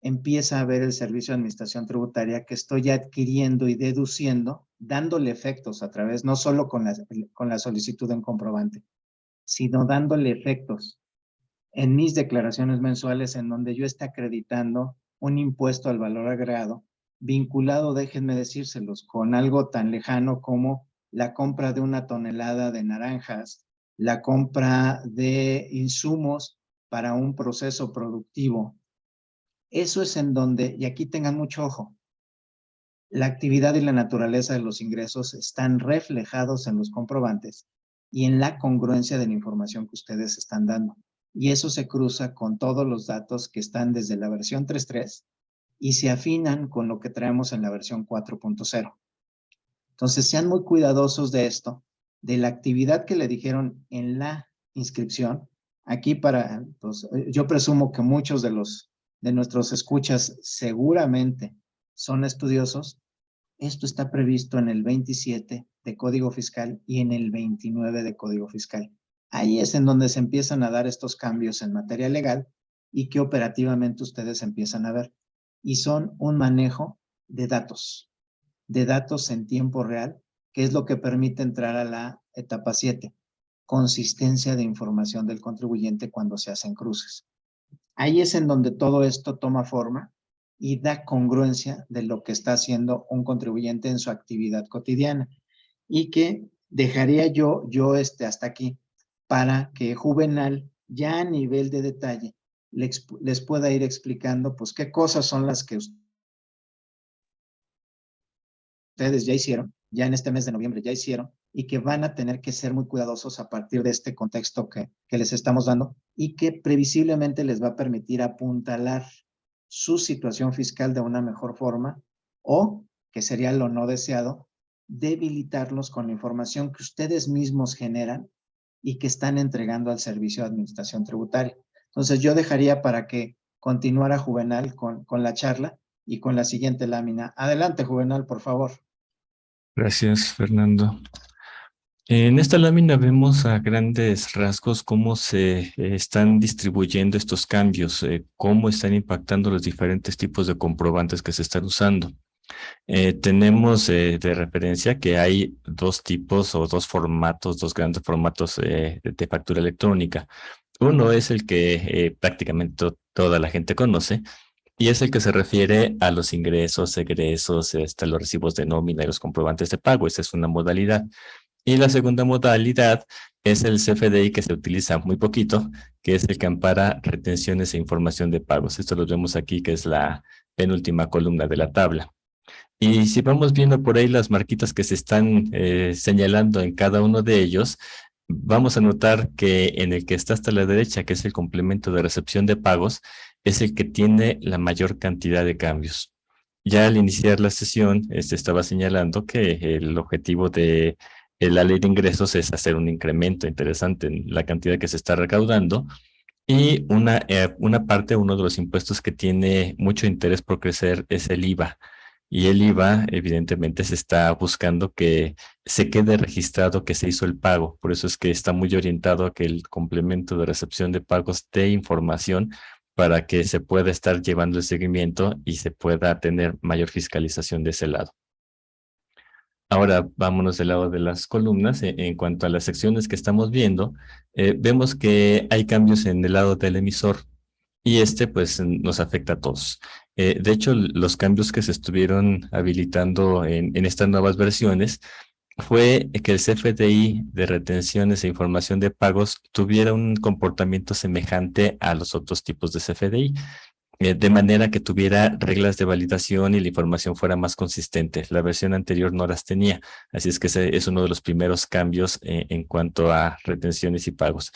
empieza a ver el Servicio de Administración Tributaria que estoy adquiriendo y deduciendo, dándole efectos a través, no solo con la solicitud en comprobante, sino dándole efectos en mis declaraciones mensuales en donde yo esté acreditando un impuesto al valor agregado vinculado, déjenme decírselos, con algo tan lejano como la compra de una tonelada de naranjas, la compra de insumos para un proceso productivo. Eso es en donde, y aquí tengan mucho ojo, la actividad y la naturaleza de los ingresos están reflejados en los comprobantes y en la congruencia de la información que ustedes están dando. Y eso se cruza con todos los datos que están desde la versión 3.3 y se afinan con lo que traemos en la versión 4.0. Entonces, sean muy cuidadosos de esto, de la actividad que le dijeron en la inscripción. Aquí pues, yo presumo que muchos de nuestros escuchas seguramente son estudiosos. Esto está previsto en el 27 de Código Fiscal y en el 29 de Código Fiscal. Ahí es en donde se empiezan a dar estos cambios en materia legal y que operativamente ustedes empiezan a ver. Y son un manejo de datos en tiempo real, que es lo que permite entrar a la etapa 7, consistencia de información del contribuyente cuando se hacen cruces. Ahí es en donde todo esto toma forma y da congruencia de lo que está haciendo un contribuyente en su actividad cotidiana y que dejaría yo hasta aquí para que Juvenal ya a nivel de detalle les pueda ir explicando pues qué cosas son las que ustedes ya hicieron, ya en este mes de noviembre ya hicieron y que van a tener que ser muy cuidadosos a partir de este contexto que les estamos dando y que previsiblemente les va a permitir apuntalar su situación fiscal de una mejor forma o, que sería lo no deseado, debilitarlos con la información que ustedes mismos generan y que están entregando al Servicio de Administración Tributaria. Entonces yo dejaría para que continuara Juvenal con la charla y con la siguiente lámina. Adelante, Juvenal, por favor. Gracias, Fernando. En esta lámina vemos a grandes rasgos cómo se están distribuyendo estos cambios, cómo están impactando los diferentes tipos de comprobantes que se están usando. Tenemos de referencia que hay dos tipos o dos formatos, dos grandes formatos de factura electrónica. Uno es el que prácticamente toda la gente conoce, y es el que se refiere a los ingresos, egresos, los recibos de nómina y los comprobantes de pago. Esa es una modalidad. Y la segunda modalidad es el CFDI, que se utiliza muy poquito, que es el que ampara retenciones e información de pagos. Esto lo vemos aquí, que es la penúltima columna de la tabla. Y si vamos viendo por ahí las marquitas que se están señalando en cada uno de ellos, vamos a notar que en el que está hasta la derecha, que es el complemento de recepción de pagos, es el que tiene la mayor cantidad de cambios. Ya al iniciar la sesión, estaba señalando que el objetivo de la ley de ingresos es hacer un incremento interesante en la cantidad que se está recaudando, y una parte, uno de los impuestos que tiene mucho interés por crecer es el IVA. Y el IVA, evidentemente, se está buscando que se quede registrado que se hizo el pago. Por eso es que está muy orientado a que el complemento de recepción de pagos dé información para que se pueda estar llevando el seguimiento y se pueda tener mayor fiscalización de ese lado. Ahora vámonos del lado de las columnas. En cuanto a las secciones que estamos viendo, vemos que hay cambios en el lado del emisor, y pues nos afecta a todos. De hecho, los cambios que se estuvieron habilitando en estas nuevas versiones fue que el CFDI de retenciones e información de pagos tuviera un comportamiento semejante a los otros tipos de CFDI. De manera que tuviera reglas de validación y la información fuera más consistente. La versión anterior no las tenía, así es que ese es uno de los primeros cambios en cuanto a retenciones y pagos.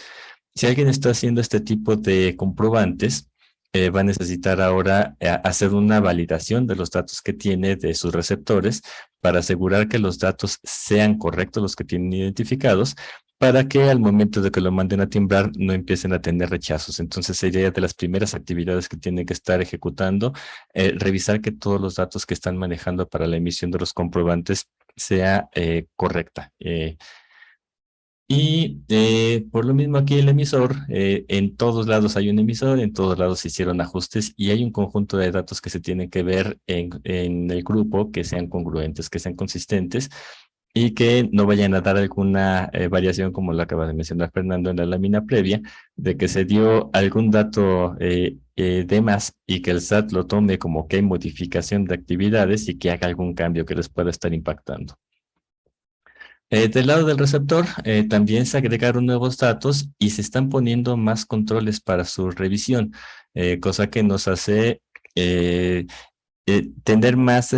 Si alguien está haciendo este tipo de comprobantes, va a necesitar ahora hacer una validación de los datos que tiene de sus receptores para asegurar que los datos sean correctos, los que tienen identificados, para que al momento de que lo manden a timbrar no empiecen a tener rechazos. Entonces sería de las primeras actividades que tienen que estar ejecutando, revisar que todos los datos que están manejando para la emisión de los comprobantes sea correcta. Por lo mismo aquí el emisor, en todos lados hay un emisor, en todos lados se hicieron ajustes y hay un conjunto de datos que se tienen que ver en el grupo, que sean congruentes, que sean consistentes y que no vayan a dar alguna variación, como lo acaba de mencionar Fernando en la lámina previa, de que se dio algún dato de más y que el SAT lo tome como que hay modificación de actividades y que haga algún cambio que les pueda estar impactando. Del lado del receptor, también se agregaron nuevos datos y se están poniendo más controles para su revisión, cosa que nos hace tener más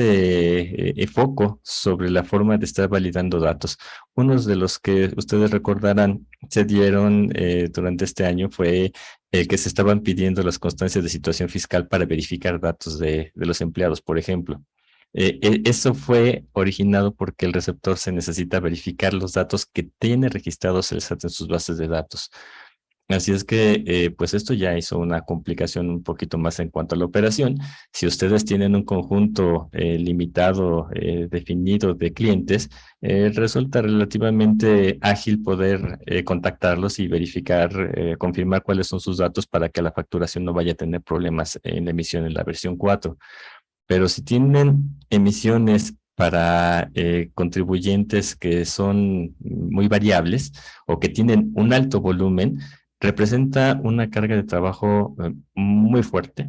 foco sobre la forma de estar validando datos. Unos de los que ustedes recordarán se dieron durante este año fue que se estaban pidiendo las constancias de situación fiscal para verificar datos de los empleados, por ejemplo. Eso fue originado porque el receptor se necesita verificar los datos que tiene registrados el SAT en sus bases de datos. Así es que, pues esto ya hizo una complicación un poquito más en cuanto a la operación. Si ustedes tienen un conjunto limitado, definido de clientes, resulta relativamente ágil poder contactarlos y verificar, confirmar cuáles son sus datos para que la facturación no vaya a tener problemas en la emisión en la versión 4. Pero si tienen emisiones para contribuyentes que son muy variables o que tienen un alto volumen, representa una carga de trabajo muy fuerte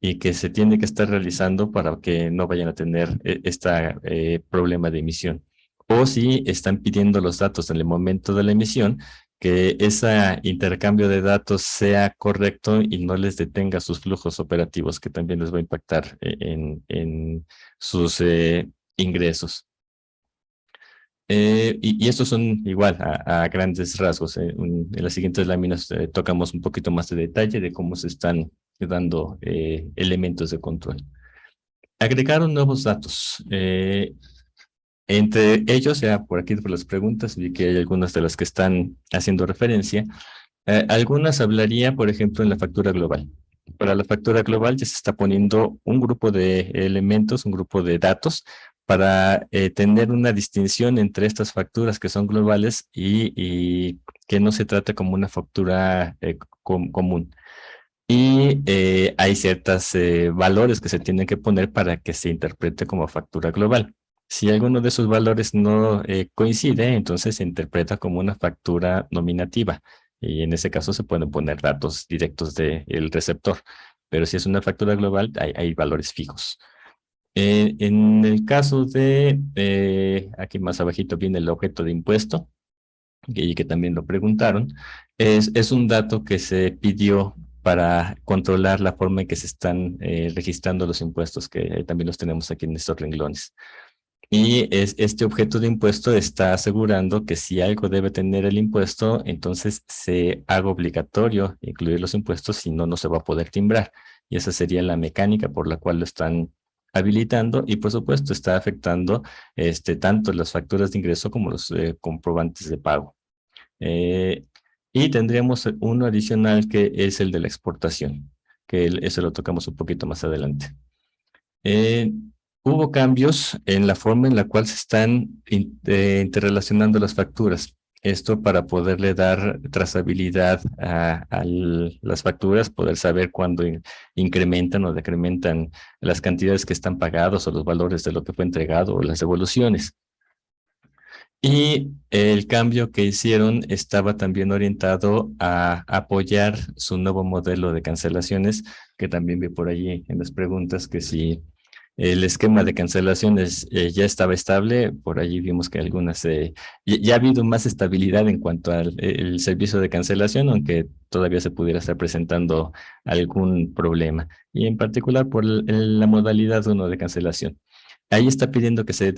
y que se tiene que estar realizando para que no vayan a tener este problema de emisión. O si están pidiendo los datos en el momento de la emisión, que ese intercambio de datos sea correcto y no les detenga sus flujos operativos, que también les va a impactar en sus ingresos. Y estos son igual a grandes rasgos. En las siguientes láminas tocamos un poquito más de detalle de cómo se están dando elementos de control. Agregaron nuevos datos. Entre ellos, ya por aquí por las preguntas, vi que hay algunas de las que están haciendo referencia. Algunas hablaría, por ejemplo, en la factura global. Para la factura global ya se está poniendo un grupo de elementos, un grupo de datos para tener una distinción entre estas facturas que son globales y que no se trata como una factura común. Y hay ciertos valores que se tienen que poner para que se interprete como factura global. Si alguno de esos valores no coincide, entonces se interpreta como una factura nominativa. Y en ese caso se pueden poner datos directos del receptor. pero si es una factura global, hay valores fijos. En el caso de, aquí más abajito viene el objeto de impuesto, que también lo preguntaron, es un dato que se pidió para controlar la forma en que se están registrando los impuestos, que también los tenemos aquí en estos renglones. Y este objeto de impuesto está asegurando que si algo debe tener el impuesto, entonces se haga obligatorio incluir los impuestos, si no, no se va a poder timbrar. Y esa sería la mecánica por la cual lo están habilitando y por supuesto está afectando tanto las facturas de ingreso como los comprobantes de pago. Y tendríamos uno adicional que es el de la exportación, que eso lo tocamos un poquito más adelante. Hubo cambios en la forma en la cual se están interrelacionando las facturas. Esto para poderle dar trazabilidad a las facturas, poder saber cuándo incrementan o decrementan las cantidades que están pagadas o los valores de lo que fue entregado o las devoluciones. Y el cambio que hicieron estaba también orientado a apoyar su nuevo modelo de cancelaciones, que también vi por allí en las preguntas que si el esquema de cancelaciones ya estaba estable. Por allí vimos que algunas, ya ha habido más estabilidad en cuanto al el servicio de cancelación, aunque todavía se pudiera estar presentando algún problema, y en particular por la modalidad 1 de cancelación. Ahí está pidiendo que se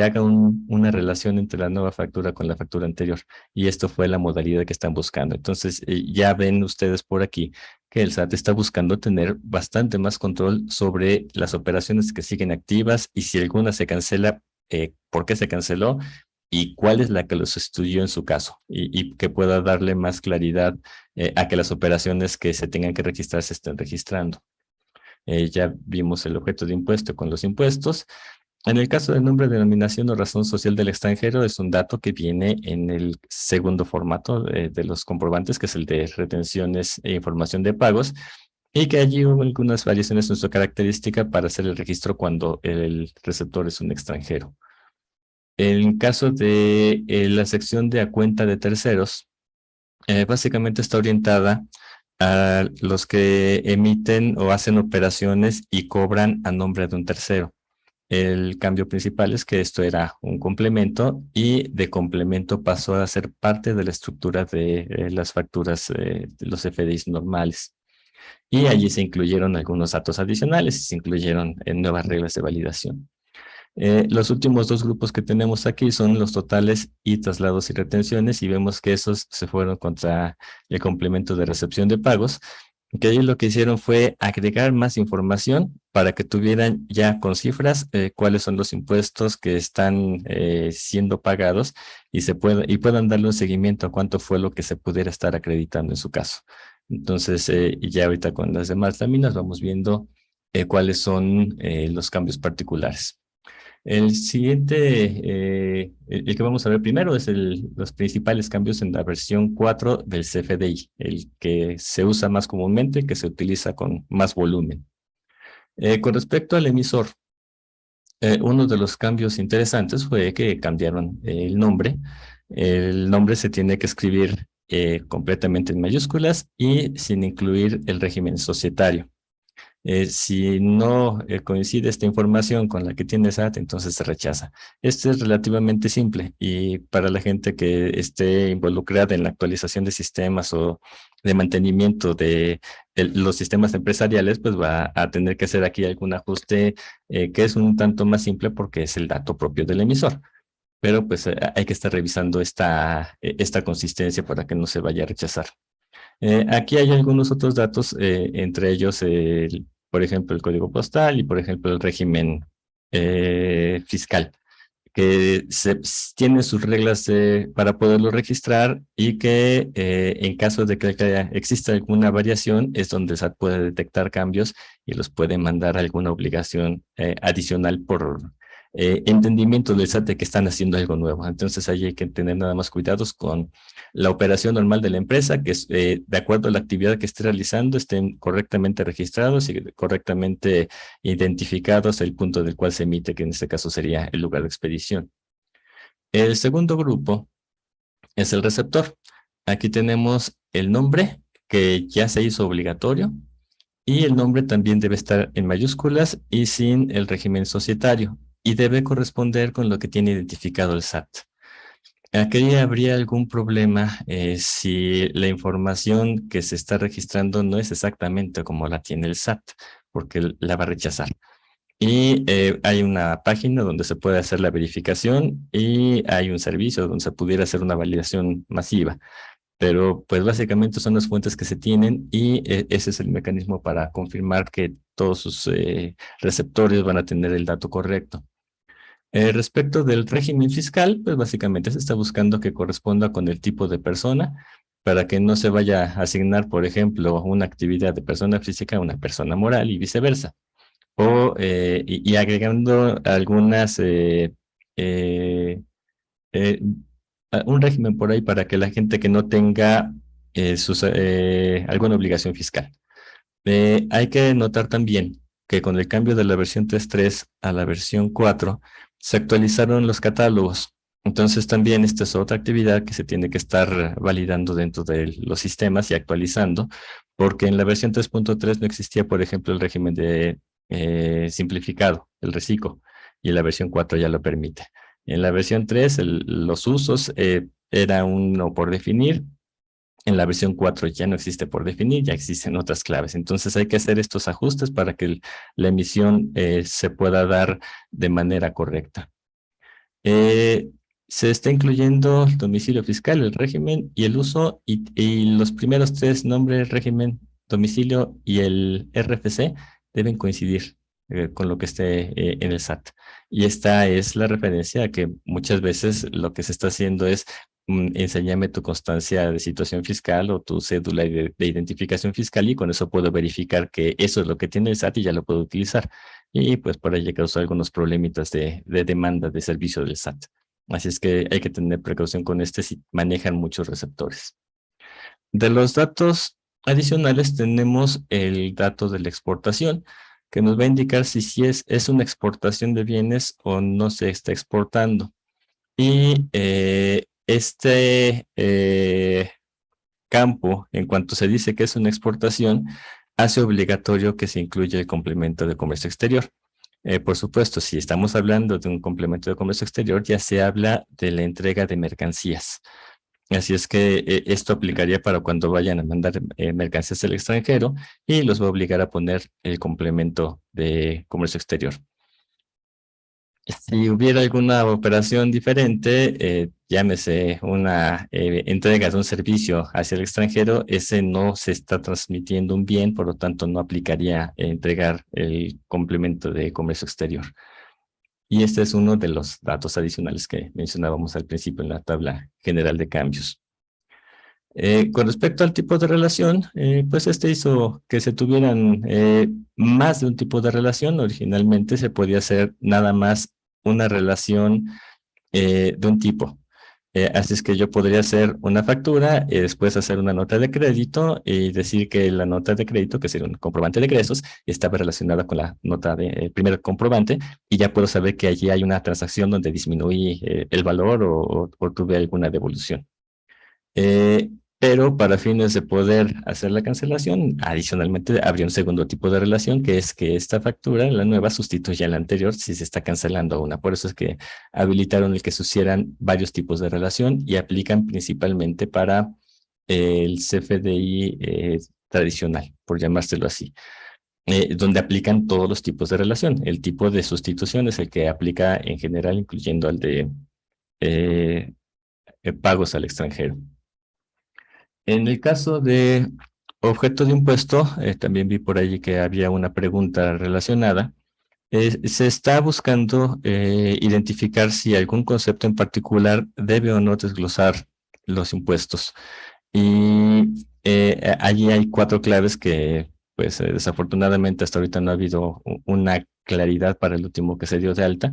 haga una relación entre la nueva factura con la factura anterior, y esto fue la modalidad que están buscando. Entonces, ya ven ustedes por aquí que el SAT está buscando tener bastante más control sobre las operaciones que siguen activas y si alguna se cancela, por qué se canceló y cuál es la que los estudió en su caso, y que pueda darle más claridad a que las operaciones que se tengan que registrar se estén registrando. Ya vimos el objeto de impuesto con los impuestos. En el caso del nombre, denominación o razón social del extranjero, es un dato que viene en el segundo formato de los comprobantes, que es el de retenciones e información de pagos, y que allí hubo algunas variaciones en su característica para hacer el registro cuando el receptor es un extranjero. En caso de la sección de a cuenta de terceros, básicamente está orientada a los que emiten o hacen operaciones y cobran a nombre de un tercero. El cambio principal es que esto era un complemento y de complemento pasó a ser parte de la estructura de las facturas de los FDIs normales. Y allí se incluyeron algunos datos adicionales y se incluyeron nuevas reglas de validación. Los últimos dos grupos que tenemos aquí son los totales y traslados y retenciones, y vemos que esos se fueron contra el complemento de recepción de pagos, que ellos lo que hicieron fue agregar más información para que tuvieran ya con cifras cuáles son los impuestos que están siendo pagados y puedan darle un seguimiento a cuánto fue lo que se pudiera estar acreditando en su caso. Entonces, ya ahorita con las demás láminas vamos viendo cuáles son los cambios particulares. El siguiente, el que vamos a ver primero es los principales cambios en la versión 4 del CFDI, el que se usa más comúnmente, que se utiliza con más volumen. Con respecto al emisor, uno de los cambios interesantes fue que cambiaron el nombre. El nombre se tiene que escribir completamente en mayúsculas y sin incluir el régimen societario. Si no coincide esta información con la que tiene SAT, entonces se rechaza. Esto es relativamente simple, y para la gente que esté involucrada en la actualización de sistemas o de mantenimiento de los sistemas empresariales, pues va a tener que hacer aquí algún ajuste que es un tanto más simple porque es el dato propio del emisor. Pero pues hay que estar revisando esta consistencia para que no se vaya a rechazar. Aquí hay algunos otros datos, entre ellos, por ejemplo, el código postal y, por ejemplo, el régimen fiscal, que tiene sus reglas para poderlo registrar, y que en caso de que exista alguna variación es donde SAT puede detectar cambios y los puede mandar a alguna obligación adicional por entendimiento del SAT de que están haciendo algo nuevo. Entonces ahí hay que tener nada más cuidados con la operación normal de la empresa, que es de acuerdo a la actividad que esté realizando, estén correctamente registrados y correctamente identificados el punto del cual se emite, que en este caso sería el lugar de expedición. El segundo grupo es el receptor. Aquí tenemos el nombre, que ya se hizo obligatorio, y el nombre también debe estar en mayúsculas y sin el régimen societario, y debe corresponder con lo que tiene identificado el SAT. Aquí habría algún problema si la información que se está registrando no es exactamente como la tiene el SAT, porque la va a rechazar. Y hay una página donde se puede hacer la verificación y hay un servicio donde se pudiera hacer una validación masiva. Pero pues básicamente son las fuentes que se tienen y ese es el mecanismo para confirmar que todos sus receptores van a tener el dato correcto. Respecto del régimen fiscal, pues básicamente se está buscando que corresponda con el tipo de persona para que no se vaya a asignar, por ejemplo, una actividad de persona física a una persona moral y viceversa. O, y agregando algunas, eh, un régimen por ahí para que la gente que no tenga alguna obligación fiscal. Hay que notar también que con el cambio de la versión 3.3 a la versión 4, se actualizaron los catálogos. Entonces también esta es otra actividad que se tiene que estar validando dentro de los sistemas y actualizando, porque en la versión 3.3 no existía, por ejemplo, el régimen de simplificado, el reciclo, y en la versión 4 ya lo permite. En la versión 3, los usos era uno por definir. En la versión 4 ya no existe por definir, ya existen otras claves. Entonces hay que hacer estos ajustes para que la emisión se pueda dar de manera correcta. Se está incluyendo el domicilio fiscal, el régimen y el uso, y los primeros tres nombres, régimen, domicilio y el RFC deben coincidir con lo que esté en el SAT. Y esta es la referencia a que muchas veces lo que se está haciendo es enséñame tu constancia de situación fiscal o tu cédula de identificación fiscal y con eso puedo verificar que eso es lo que tiene el SAT y ya lo puedo utilizar. Y pues por ahí causó algunos problemitas de demanda de servicio del SAT. Así es que hay que tener precaución con si manejan muchos receptores. De los datos adicionales tenemos el dato de la exportación, que nos va a indicar si es una exportación de bienes o no se está exportando. Y este campo, en cuanto se dice que es una exportación, hace obligatorio que se incluya el complemento de comercio exterior. Por supuesto, si estamos hablando de un complemento de comercio exterior, ya se habla de la entrega de mercancías. Así es que esto aplicaría para cuando vayan a mandar mercancías al extranjero y los va a obligar a poner el complemento de comercio exterior. Si hubiera alguna operación diferente, llámese una entrega de un servicio hacia el extranjero, ese no se está transmitiendo un bien, por lo tanto no aplicaría entregar el complemento de comercio exterior. Y este es uno de los datos adicionales que mencionábamos al principio en la tabla general de cambios. Con respecto al tipo de relación, pues este hizo que se tuvieran más de un tipo de relación. Originalmente se podía hacer nada más una relación de un tipo. Así es que yo podría hacer una factura y después hacer una nota de crédito y decir que la nota de crédito, que sería un comprobante de egresos, estaba relacionada con la nota de primer comprobante y ya puedo saber que allí hay una transacción donde disminuí el valor o tuve alguna devolución. Pero para fines de poder hacer la cancelación, adicionalmente habría un segundo tipo de relación, que es que esta factura, la nueva, sustituye a la anterior si se está cancelando una. Por eso es que habilitaron el que se hicieran varios tipos de relación y aplican principalmente para el CFDI tradicional, por llamárselo así, donde aplican todos los tipos de relación. El tipo de sustitución es el que aplica en general, incluyendo al de pagos al extranjero. En el caso de objeto de impuesto, también vi por allí que había una pregunta relacionada. Se está buscando identificar si algún concepto en particular debe o no desglosar los impuestos. Y allí hay 4 claves que, pues desafortunadamente hasta ahorita no ha habido una claridad para el último que se dio de alta.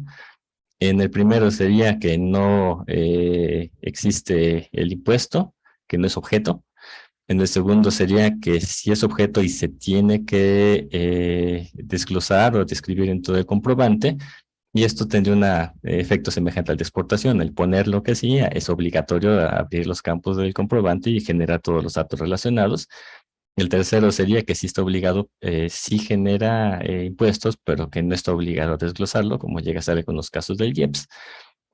En el primero sería que no existe el impuesto, que no es objeto. En el segundo sería que si es objeto y se tiene que desglosar o describir en todo el comprobante, y esto tendría un efecto semejante al de exportación. El poner lo que sí es obligatorio abrir los campos del comprobante y generar todos los datos relacionados. El tercero sería que sí está obligado, sí genera impuestos, pero que no está obligado a desglosarlo, como llega a ser en los casos del IEPS.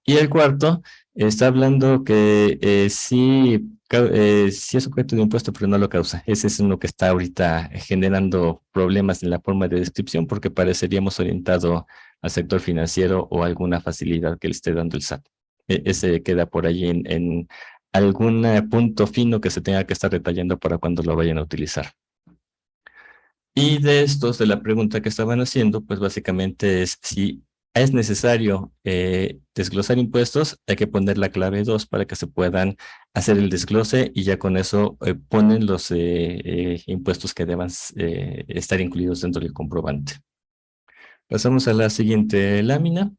Y el cuarto está hablando que sí es objeto de impuesto, pero no lo causa. Ese es uno que está ahorita generando problemas en la forma de descripción, porque pareceríamos orientado al sector financiero o alguna facilidad que le esté dando el SAT. Ese queda por allí en algún punto fino que se tenga que estar detallando para cuando lo vayan a utilizar. Y de estos, de la pregunta que estaban haciendo, pues básicamente es si es necesario desglosar impuestos, hay que poner la clave 2 para que se puedan hacer el desglose y ya con eso ponen los impuestos que deban estar incluidos dentro del comprobante. Pasamos a la siguiente lámina.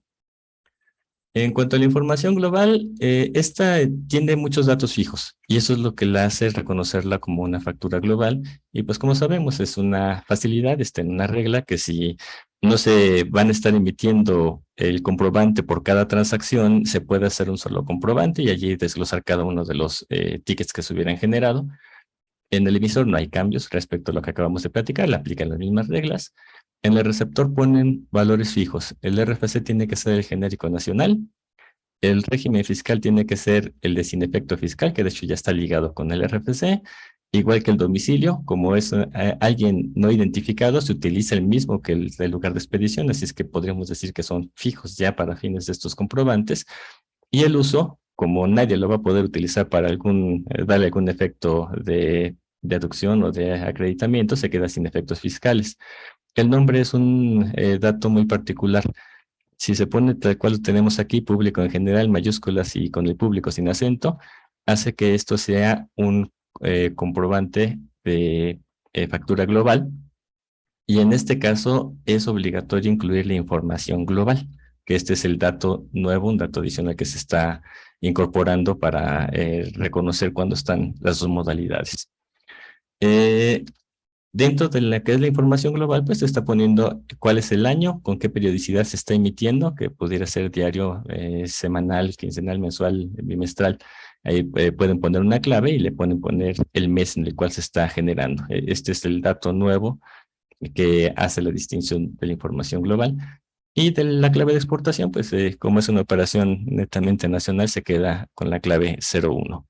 En cuanto a la información global, esta tiene muchos datos fijos y eso es lo que la hace reconocerla como una factura global. Y pues como sabemos, es una facilidad, está en una regla que si no se van a estar emitiendo el comprobante por cada transacción, se puede hacer un solo comprobante y allí desglosar cada uno de los tickets que se hubieran generado. En el emisor no hay cambios respecto a lo que acabamos de platicar, le aplican las mismas reglas. En el receptor ponen valores fijos. El RFC tiene que ser el genérico nacional. El régimen fiscal tiene que ser el de sin efecto fiscal, que de hecho ya está ligado con el RFC. Igual que el domicilio, como es alguien no identificado, se utiliza el mismo que el del lugar de expedición, así es que podríamos decir que son fijos ya para fines de estos comprobantes. Y el uso, como nadie lo va a poder utilizar para darle algún efecto de deducción o de acreditamiento, se queda sin efectos fiscales. El nombre es un dato muy particular. Si se pone tal cual lo tenemos aquí, público en general, mayúsculas y con el público sin acento, hace que esto sea un comprobante de factura global. Y en este caso es obligatorio incluir la información global, que este es el dato nuevo, un dato adicional que se está incorporando para reconocer cuándo están las dos modalidades. Dentro de la que es la información global, pues se está poniendo cuál es el año, con qué periodicidad se está emitiendo, que pudiera ser diario, semanal, quincenal, mensual, bimestral. Ahí pueden poner una clave y le pueden poner el mes en el cual se está generando. Este es el dato nuevo que hace la distinción de la información global. Y de la clave de exportación, pues como es una operación netamente nacional, se queda con la clave 01.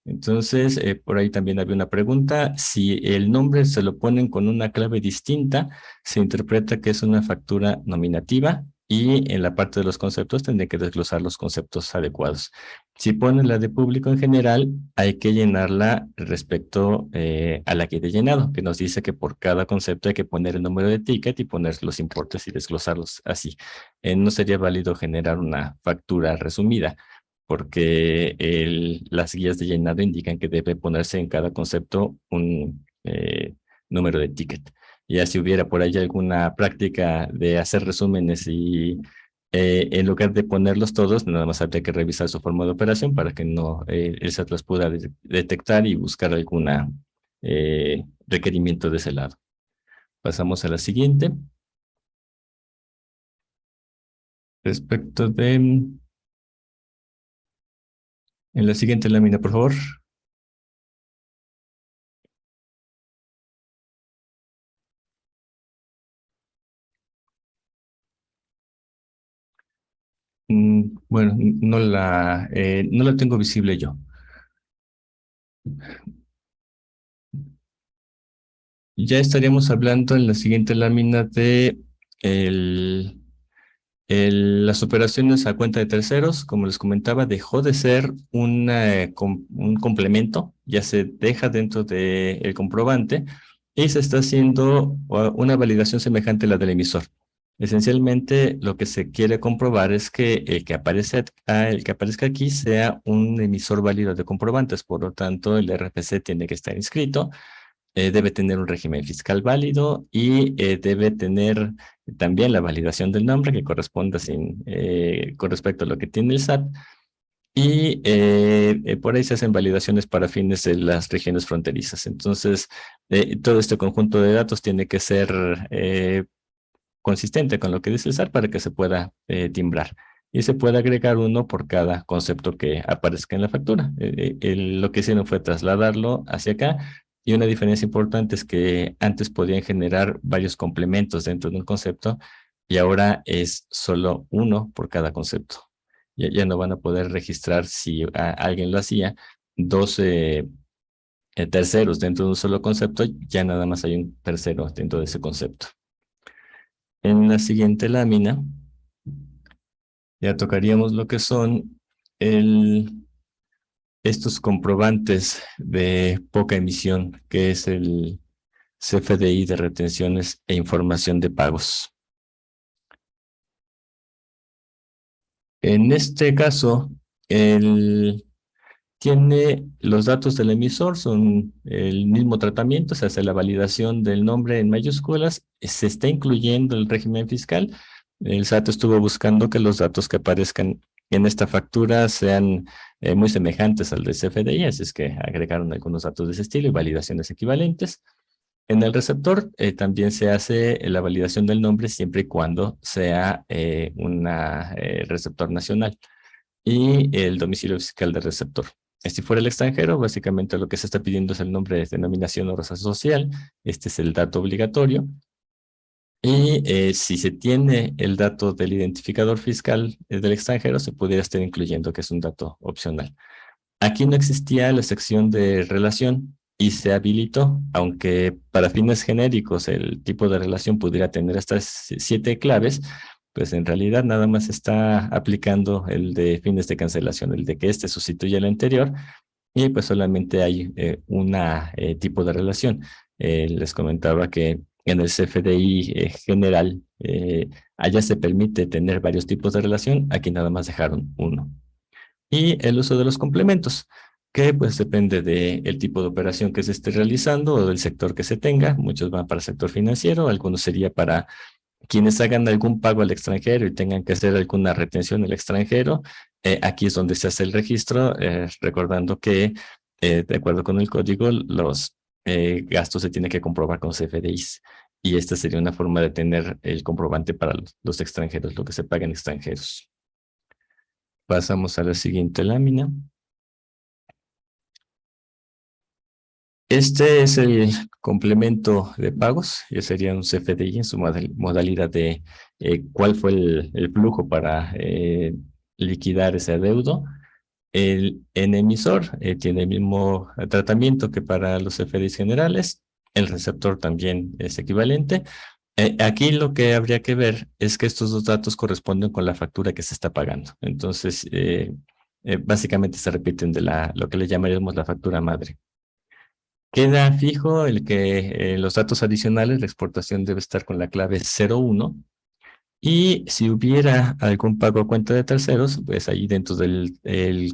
Entonces, por ahí también había una pregunta. Si el nombre se lo ponen con una clave distinta, se interpreta que es una factura nominativa y en la parte de los conceptos tendré que desglosar los conceptos adecuados. Si ponen la de público en general, hay que llenarla respecto a la que he llenado, que nos dice que por cada concepto hay que poner el número de ticket y poner los importes y desglosarlos así. No sería válido generar una factura resumida porque las guías de llenado indican que debe ponerse en cada concepto un número de ticket. Ya si hubiera por ahí alguna práctica de hacer resúmenes y en lugar de ponerlos todos, nada más habría que revisar su forma de operación para que no el SAT los pueda detectar y buscar alguna requerimiento de ese lado. Pasamos a la siguiente. Respecto de... En la siguiente lámina, por favor. Bueno, no la tengo visible yo. Ya estaríamos hablando en la siguiente lámina de el, las operaciones a cuenta de terceros. Como les comentaba, dejó de ser un complemento, ya se deja dentro del comprobante y se está haciendo una validación semejante a la del emisor. Esencialmente, lo que se quiere comprobar es que el que aparezca aquí sea un emisor válido de comprobantes. Por lo tanto, el RFC tiene que estar inscrito, debe tener un régimen fiscal válido y debe tener también la validación del nombre que corresponda con respecto a lo que tiene el SAT. Y por ahí se hacen validaciones para fines de las regiones fronterizas. Entonces, todo este conjunto de datos tiene que ser consistente con lo que dice el SAT para que se pueda timbrar. Y se puede agregar uno por cada concepto que aparezca en la factura. Lo que hicieron fue trasladarlo hacia acá Y una diferencia importante es que antes podían generar varios complementos dentro de un concepto y ahora es solo uno por cada concepto. Ya no van a poder registrar, si alguien lo hacía, 12 terceros dentro de un solo concepto, ya nada más hay un tercero dentro de ese concepto. En la siguiente lámina ya tocaríamos lo que son estos comprobantes de poca emisión, que es el CFDI de retenciones e información de pagos. En este caso, tiene los datos del emisor, son el mismo tratamiento, se hace la validación del nombre en mayúsculas, se está incluyendo el régimen fiscal. El SAT estuvo buscando que los datos que aparezcan en esta factura sean muy semejantes al de CFDI, así es que agregaron algunos datos de ese estilo y validaciones equivalentes. En el receptor también se hace la validación del nombre siempre y cuando sea un receptor nacional y el domicilio fiscal del receptor. Si fuera el extranjero, básicamente lo que se está pidiendo es el nombre de denominación o razón social. Este es el dato obligatorio. Y si se tiene el dato del identificador fiscal del extranjero, se pudiera estar incluyendo que es un dato opcional. Aquí no existía la sección de relación y se habilitó, aunque para fines genéricos el tipo de relación pudiera tener hasta 7 claves, pues en realidad nada más está aplicando el de fines de cancelación, el de que este sustituye al anterior, y pues solamente hay un tipo de relación. Les comentaba que en el CFDI general allá se permite tener varios tipos de relación, aquí nada más dejaron uno. Y el uso de los complementos, que pues depende del tipo de operación que se esté realizando o del sector que se tenga. Muchos van para el sector financiero, algunos sería para quienes hagan algún pago al extranjero y tengan que hacer alguna retención al extranjero. Aquí es donde se hace el registro, recordando que de acuerdo con el código, los gastos se tienen que comprobar con CFDIs. Y esta sería una forma de tener el comprobante para los extranjeros, lo que se paga en extranjeros. Pasamos a la siguiente lámina. Este es el complemento de pagos, ya sería un CFDI en su modalidad de cuál fue el flujo para liquidar ese adeudo. En emisor tiene el mismo tratamiento que para los CFDIs generales. El receptor también es equivalente. Aquí lo que habría que ver es que estos dos datos corresponden con la factura que se está pagando. Entonces, básicamente se repiten de lo que le llamaríamos la factura madre. Queda fijo el que los datos adicionales, la exportación debe estar con la clave 01. Y si hubiera algún pago a cuenta de terceros, pues ahí dentro del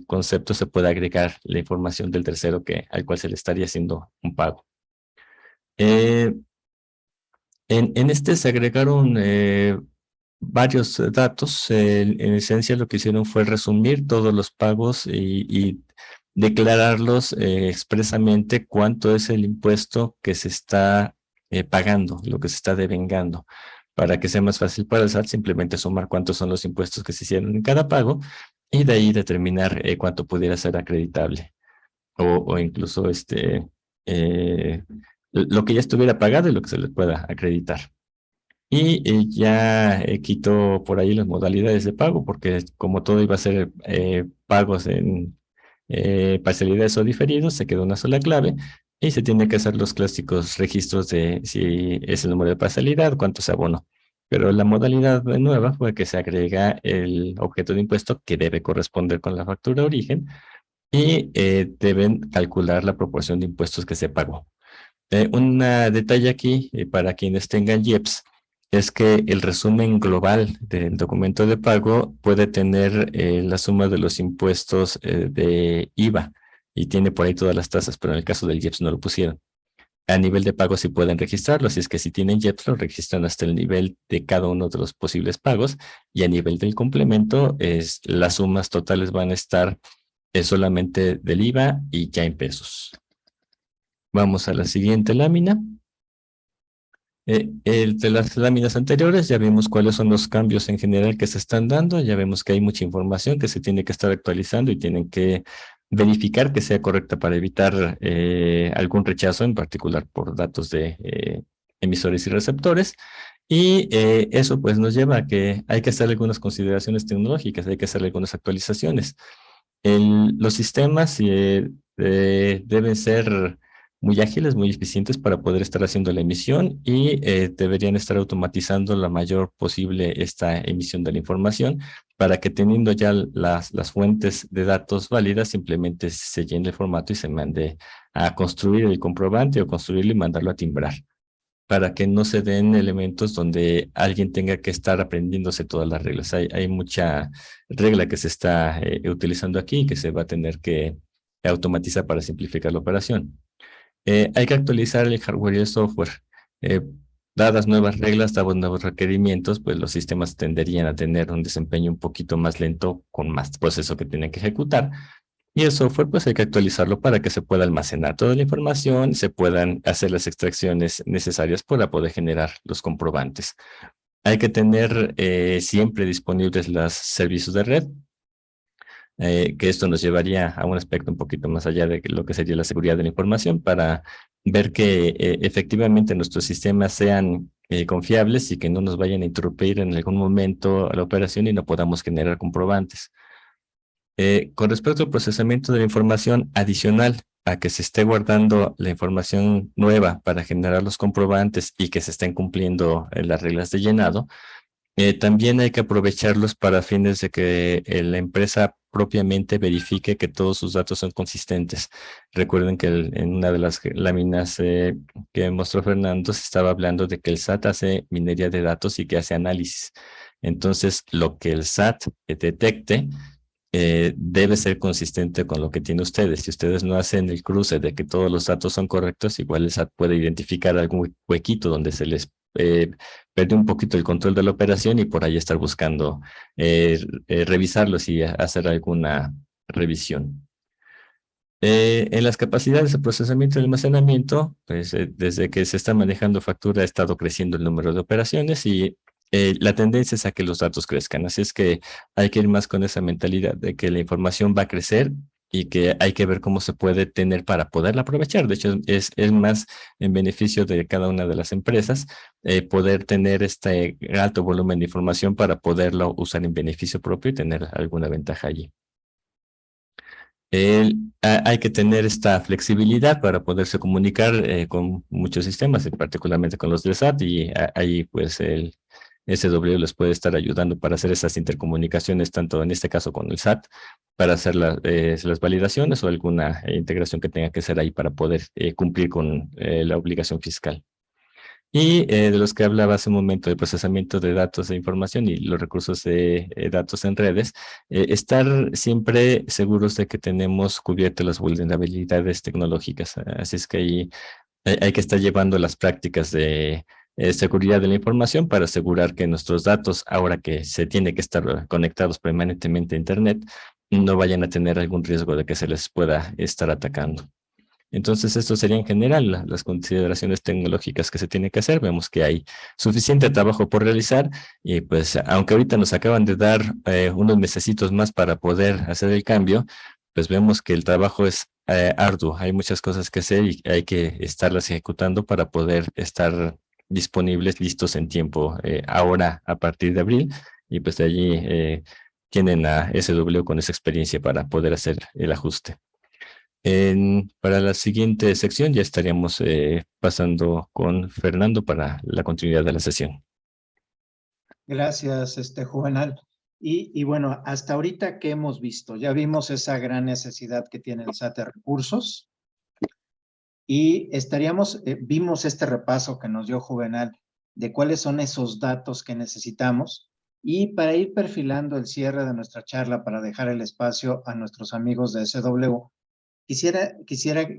concepto se puede agregar la información del tercero al cual se le estaría haciendo un pago. En este se agregaron varios datos. En esencia lo que hicieron fue resumir todos los pagos y declararlos expresamente cuánto es el impuesto que se está pagando, lo que se está devengando. Para que sea más fácil para el SAT, simplemente sumar cuántos son los impuestos que se hicieron en cada pago y de ahí determinar cuánto pudiera ser acreditable. O incluso lo que ya estuviera pagado y lo que se le pueda acreditar. Y ya quito por ahí las modalidades de pago, porque como todo iba a ser pagos en parcialidades o diferidos, se quedó una sola clave y se tiene que hacer los clásicos registros de si es el número de parcialidad, cuánto se abonó. Pero la modalidad nueva fue que se agrega el objeto de impuesto que debe corresponder con la factura origen y deben calcular la proporción de impuestos que se pagó. Un detalle aquí para quienes tengan IEPS es que el resumen global del documento de pago puede tener la suma de los impuestos de IVA y tiene por ahí todas las tasas, pero en el caso del IEPS no lo pusieron. A nivel de pago sí pueden registrarlo, así es que si tienen IEPS lo registran hasta el nivel de cada uno de los posibles pagos y a nivel del complemento las sumas totales van a estar solamente del IVA y ya en pesos. Vamos a la siguiente lámina. De las láminas anteriores ya vimos cuáles son los cambios en general que se están dando, ya vemos que hay mucha información que se tiene que estar actualizando y tienen que verificar que sea correcta para evitar algún rechazo, en particular por datos de emisores y receptores. Y eso pues nos lleva a que hay que hacer algunas consideraciones tecnológicas, hay que hacer algunas actualizaciones. Los sistemas deben ser muy ágiles, muy eficientes para poder estar haciendo la emisión y deberían estar automatizando la mayor posible esta emisión de la información para que teniendo ya las fuentes de datos válidas, simplemente se llene el formato y se mande a construir el comprobante o construirlo y mandarlo a timbrar, para que no se den elementos donde alguien tenga que estar aprendiéndose todas las reglas. Hay mucha regla que se está utilizando aquí y que se va a tener que automatizar para simplificar la operación. Hay que actualizar el hardware y el software. Eh, Dadas nuevas reglas, dados nuevos requerimientos, pues los sistemas tenderían a tener un desempeño un poquito más lento con más proceso que tienen que ejecutar. Y el software, pues hay que actualizarlo para que se pueda almacenar toda la información, se puedan hacer las extracciones necesarias para poder generar los comprobantes. Hay que tener siempre disponibles los servicios de red, que esto nos llevaría a un aspecto un poquito más allá de lo que sería la seguridad de la información para ver que efectivamente nuestros sistemas sean confiables y que no nos vayan a interrumpir en algún momento la operación y no podamos generar comprobantes. Con respecto al procesamiento de la información adicional a que se esté guardando la información nueva para generar los comprobantes y que se estén cumpliendo las reglas de llenado, también hay que aprovecharlos para fines de que la empresa propiamente verifique que todos sus datos son consistentes. Recuerden que en una de las láminas que mostró Fernando se estaba hablando de que el SAT hace minería de datos y que hace análisis. Entonces, lo que el SAT detecte debe ser consistente con lo que tiene ustedes. Si ustedes no hacen el cruce de que todos los datos son correctos, igual el SAT puede identificar algún huequito donde se les perdió un poquito el control de la operación y por ahí estar buscando revisarlos y hacer alguna revisión. En las capacidades de procesamiento y almacenamiento, pues desde que se está manejando factura ha estado creciendo el número de operaciones y la tendencia es a que los datos crezcan. Así es que hay que ir más con esa mentalidad de que la información va a crecer y que hay que ver cómo se puede tener para poderla aprovechar. De hecho, es más en beneficio de cada una de las empresas poder tener este alto volumen de información para poderlo usar en beneficio propio y tener alguna ventaja allí. Hay que tener esta flexibilidad para poderse comunicar con muchos sistemas, y particularmente con los del SAT, y ahí pues el SW les puede estar ayudando para hacer esas intercomunicaciones, tanto en este caso con el SAT, para hacer las validaciones o alguna integración que tenga que hacer ahí para poder cumplir con la obligación fiscal. Y de los que hablaba hace un momento de procesamiento de datos e información y los recursos de datos en redes, estar siempre seguros de que tenemos cubiertas las vulnerabilidades tecnológicas. Así es que ahí hay que estar llevando las prácticas de seguridad de la información para asegurar que nuestros datos, ahora que se tiene que estar conectados permanentemente a Internet, no vayan a tener algún riesgo de que se les pueda estar atacando. Entonces, esto sería en general las consideraciones tecnológicas que se tiene que hacer. Vemos que hay suficiente trabajo por realizar y pues aunque ahorita nos acaban de dar unos mesecitos más para poder hacer el cambio, pues vemos que el trabajo es arduo. Hay muchas cosas que hacer y hay que estarlas ejecutando para poder estar disponibles, listos en tiempo ahora a partir de abril y pues de allí tienen a SW con esa experiencia para poder hacer el ajuste. Para la siguiente sección ya estaríamos pasando con Fernando para la continuidad de la sesión. Gracias, Juvenal. Y bueno, hasta ahorita, ¿qué hemos visto? Ya vimos esa gran necesidad que tiene el SAT de recursos y vimos este repaso que nos dio Juvenal de cuáles son esos datos que necesitamos. Y para ir perfilando el cierre de nuestra charla, para dejar el espacio a nuestros amigos de SW, quisiera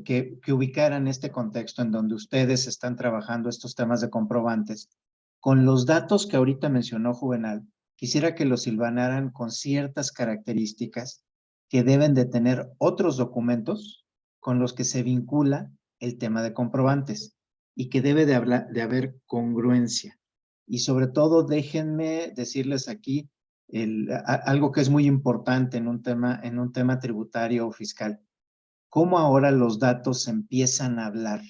que ubicaran este contexto en donde ustedes están trabajando estos temas de comprobantes. Con los datos que ahorita mencionó Juvenal, quisiera que los hilvanaran con ciertas características que deben de tener otros documentos con los que se vincula el tema de comprobantes y que debe de haber congruencia. Y sobre todo, déjenme decirles aquí algo que es muy importante en un tema tributario o fiscal. Cómo ahora los datos empiezan a hablar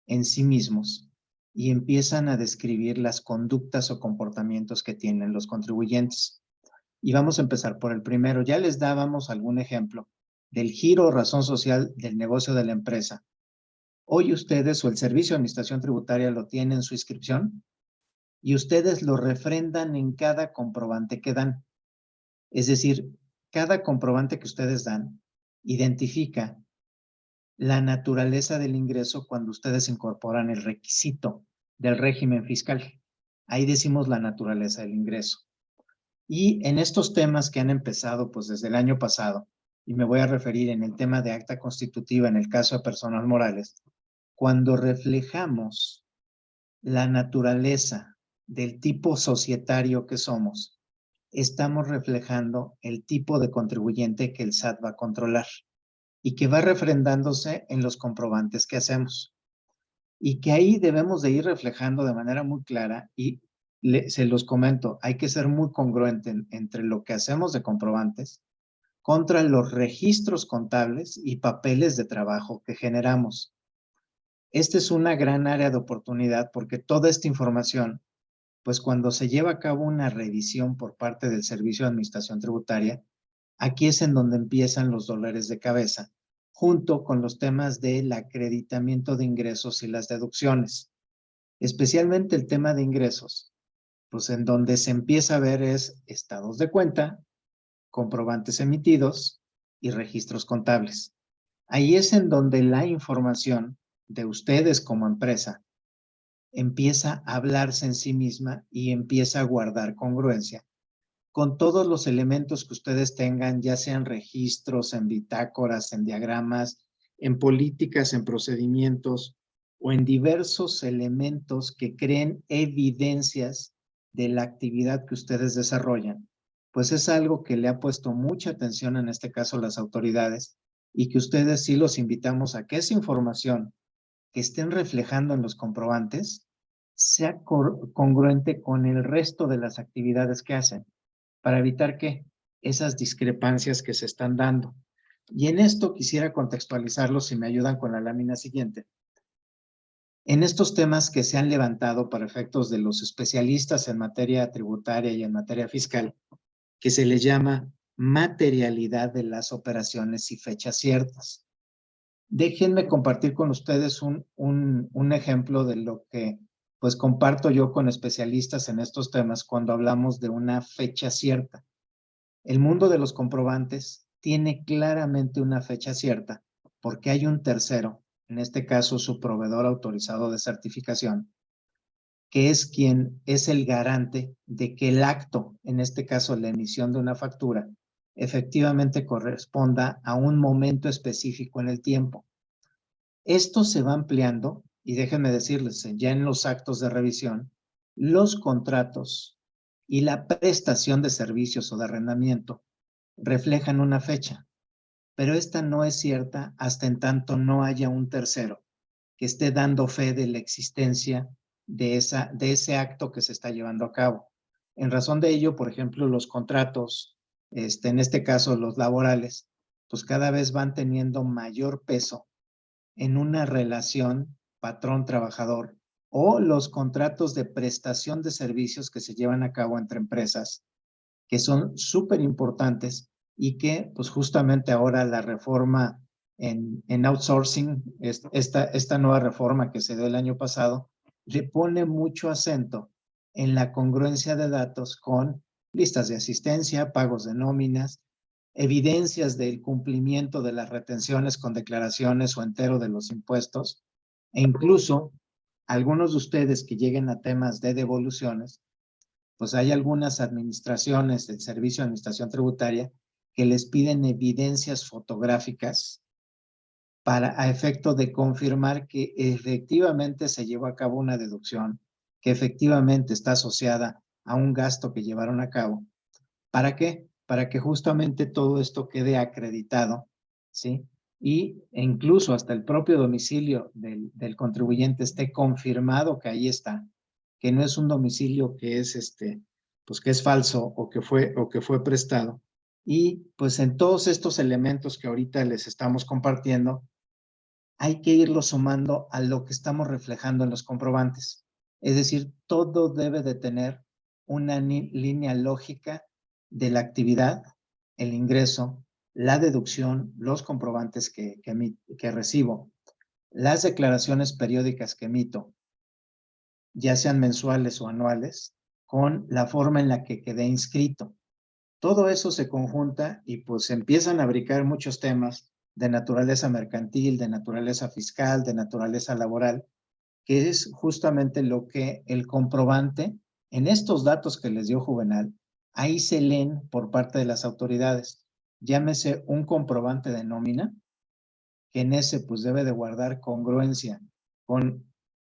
en sí mismos y empiezan a describir las conductas o comportamientos que tienen los contribuyentes. Y vamos a empezar por el primero. Ya les dábamos algún ejemplo del giro o razón social del negocio de la empresa. Hoy ustedes o el Servicio de Administración Tributaria lo tienen en su inscripción y ustedes lo refrendan en cada comprobante que dan. Es decir, cada comprobante que ustedes dan identifica la naturaleza del ingreso cuando ustedes incorporan el requisito del régimen fiscal. Ahí decimos la naturaleza del ingreso. Y en estos temas que han empezado pues desde el año pasado, y me voy a referir en el tema de acta constitutiva en el caso de personas morales, cuando reflejamos la naturaleza del tipo societario que somos, estamos reflejando el tipo de contribuyente que el SAT va a controlar y que va refrendándose en los comprobantes que hacemos. Y que ahí debemos de ir reflejando de manera muy clara y se los comento, hay que ser muy congruente entre lo que hacemos de comprobantes contra los registros contables y papeles de trabajo que generamos. Esta es una gran área de oportunidad porque toda esta información, pues cuando se lleva a cabo una revisión por parte del Servicio de Administración Tributaria, aquí es en donde empiezan los dolores de cabeza, junto con los temas del acreditamiento de ingresos y las deducciones. Especialmente el tema de ingresos, pues en donde se empieza a ver es estados de cuenta, comprobantes emitidos y registros contables. Ahí es en donde la información de ustedes como empresa empieza a hablarse en sí misma y empieza a guardar congruencia con todos los elementos que ustedes tengan, ya sean registros, en bitácoras, en diagramas, en políticas, en procedimientos o en diversos elementos que creen evidencias de la actividad que ustedes desarrollan. Pues es algo que le ha puesto mucha atención en este caso las autoridades y que ustedes sí los invitamos a que esa información que estén reflejando en los comprobantes sea congruente con el resto de las actividades que hacen, para evitar que esas discrepancias que se están dando. Y en esto quisiera contextualizarlo, si me ayudan con la lámina siguiente. En estos temas que se han levantado para efectos de los especialistas en materia tributaria y en materia fiscal, que se les llama materialidad de las operaciones y fechas ciertas. Déjenme compartir con ustedes un ejemplo de lo que pues comparto yo con especialistas en estos temas cuando hablamos de una fecha cierta. El mundo de los comprobantes tiene claramente una fecha cierta porque hay un tercero, en este caso su proveedor autorizado de certificación, que es quien es el garante de que el acto, en este caso la emisión de una factura, efectivamente corresponda a un momento específico en el tiempo. Esto se va ampliando y déjenme decirles, ya en los actos de revisión, los contratos y la prestación de servicios o de arrendamiento reflejan una fecha, pero esta no es cierta hasta en tanto no haya un tercero que esté dando fe de la existencia de ese acto que se está llevando a cabo. En razón de ello, por ejemplo, los contratos, en este caso los laborales, pues cada vez van teniendo mayor peso en una relación patrón-trabajador o los contratos de prestación de servicios que se llevan a cabo entre empresas, que son súper importantes y que pues justamente ahora la reforma en outsourcing, esta nueva reforma que se dio el año pasado, le pone mucho acento en la congruencia de datos con listas de asistencia, pagos de nóminas, evidencias del cumplimiento de las retenciones con declaraciones o entero de los impuestos, e incluso algunos de ustedes que lleguen a temas de devoluciones, pues hay algunas administraciones del Servicio de Administración Tributaria que les piden evidencias fotográficas a efecto de confirmar que efectivamente se llevó a cabo una deducción, que efectivamente está asociada a un gasto que llevaron a cabo. ¿Para qué? Para que justamente todo esto quede acreditado, ¿sí? E incluso hasta el propio domicilio del contribuyente esté confirmado que ahí está, que no es un domicilio que es pues que es falso o que fue prestado. Y pues en todos estos elementos que ahorita les estamos compartiendo, hay que irlo sumando a lo que estamos reflejando en los comprobantes. Es decir, todo debe de tener una línea lógica de la actividad, el ingreso, la deducción, los comprobantes que recibo, las declaraciones periódicas que emito, ya sean mensuales o anuales, con la forma en la que quedé inscrito. Todo eso se conjunta y pues empiezan a brincar muchos temas de naturaleza mercantil, de naturaleza fiscal, de naturaleza laboral, que es justamente lo que el comprobante, en estos datos que les dio Juvenal, ahí se leen por parte de las autoridades. Llámese un comprobante de nómina, que en ese pues debe de guardar congruencia con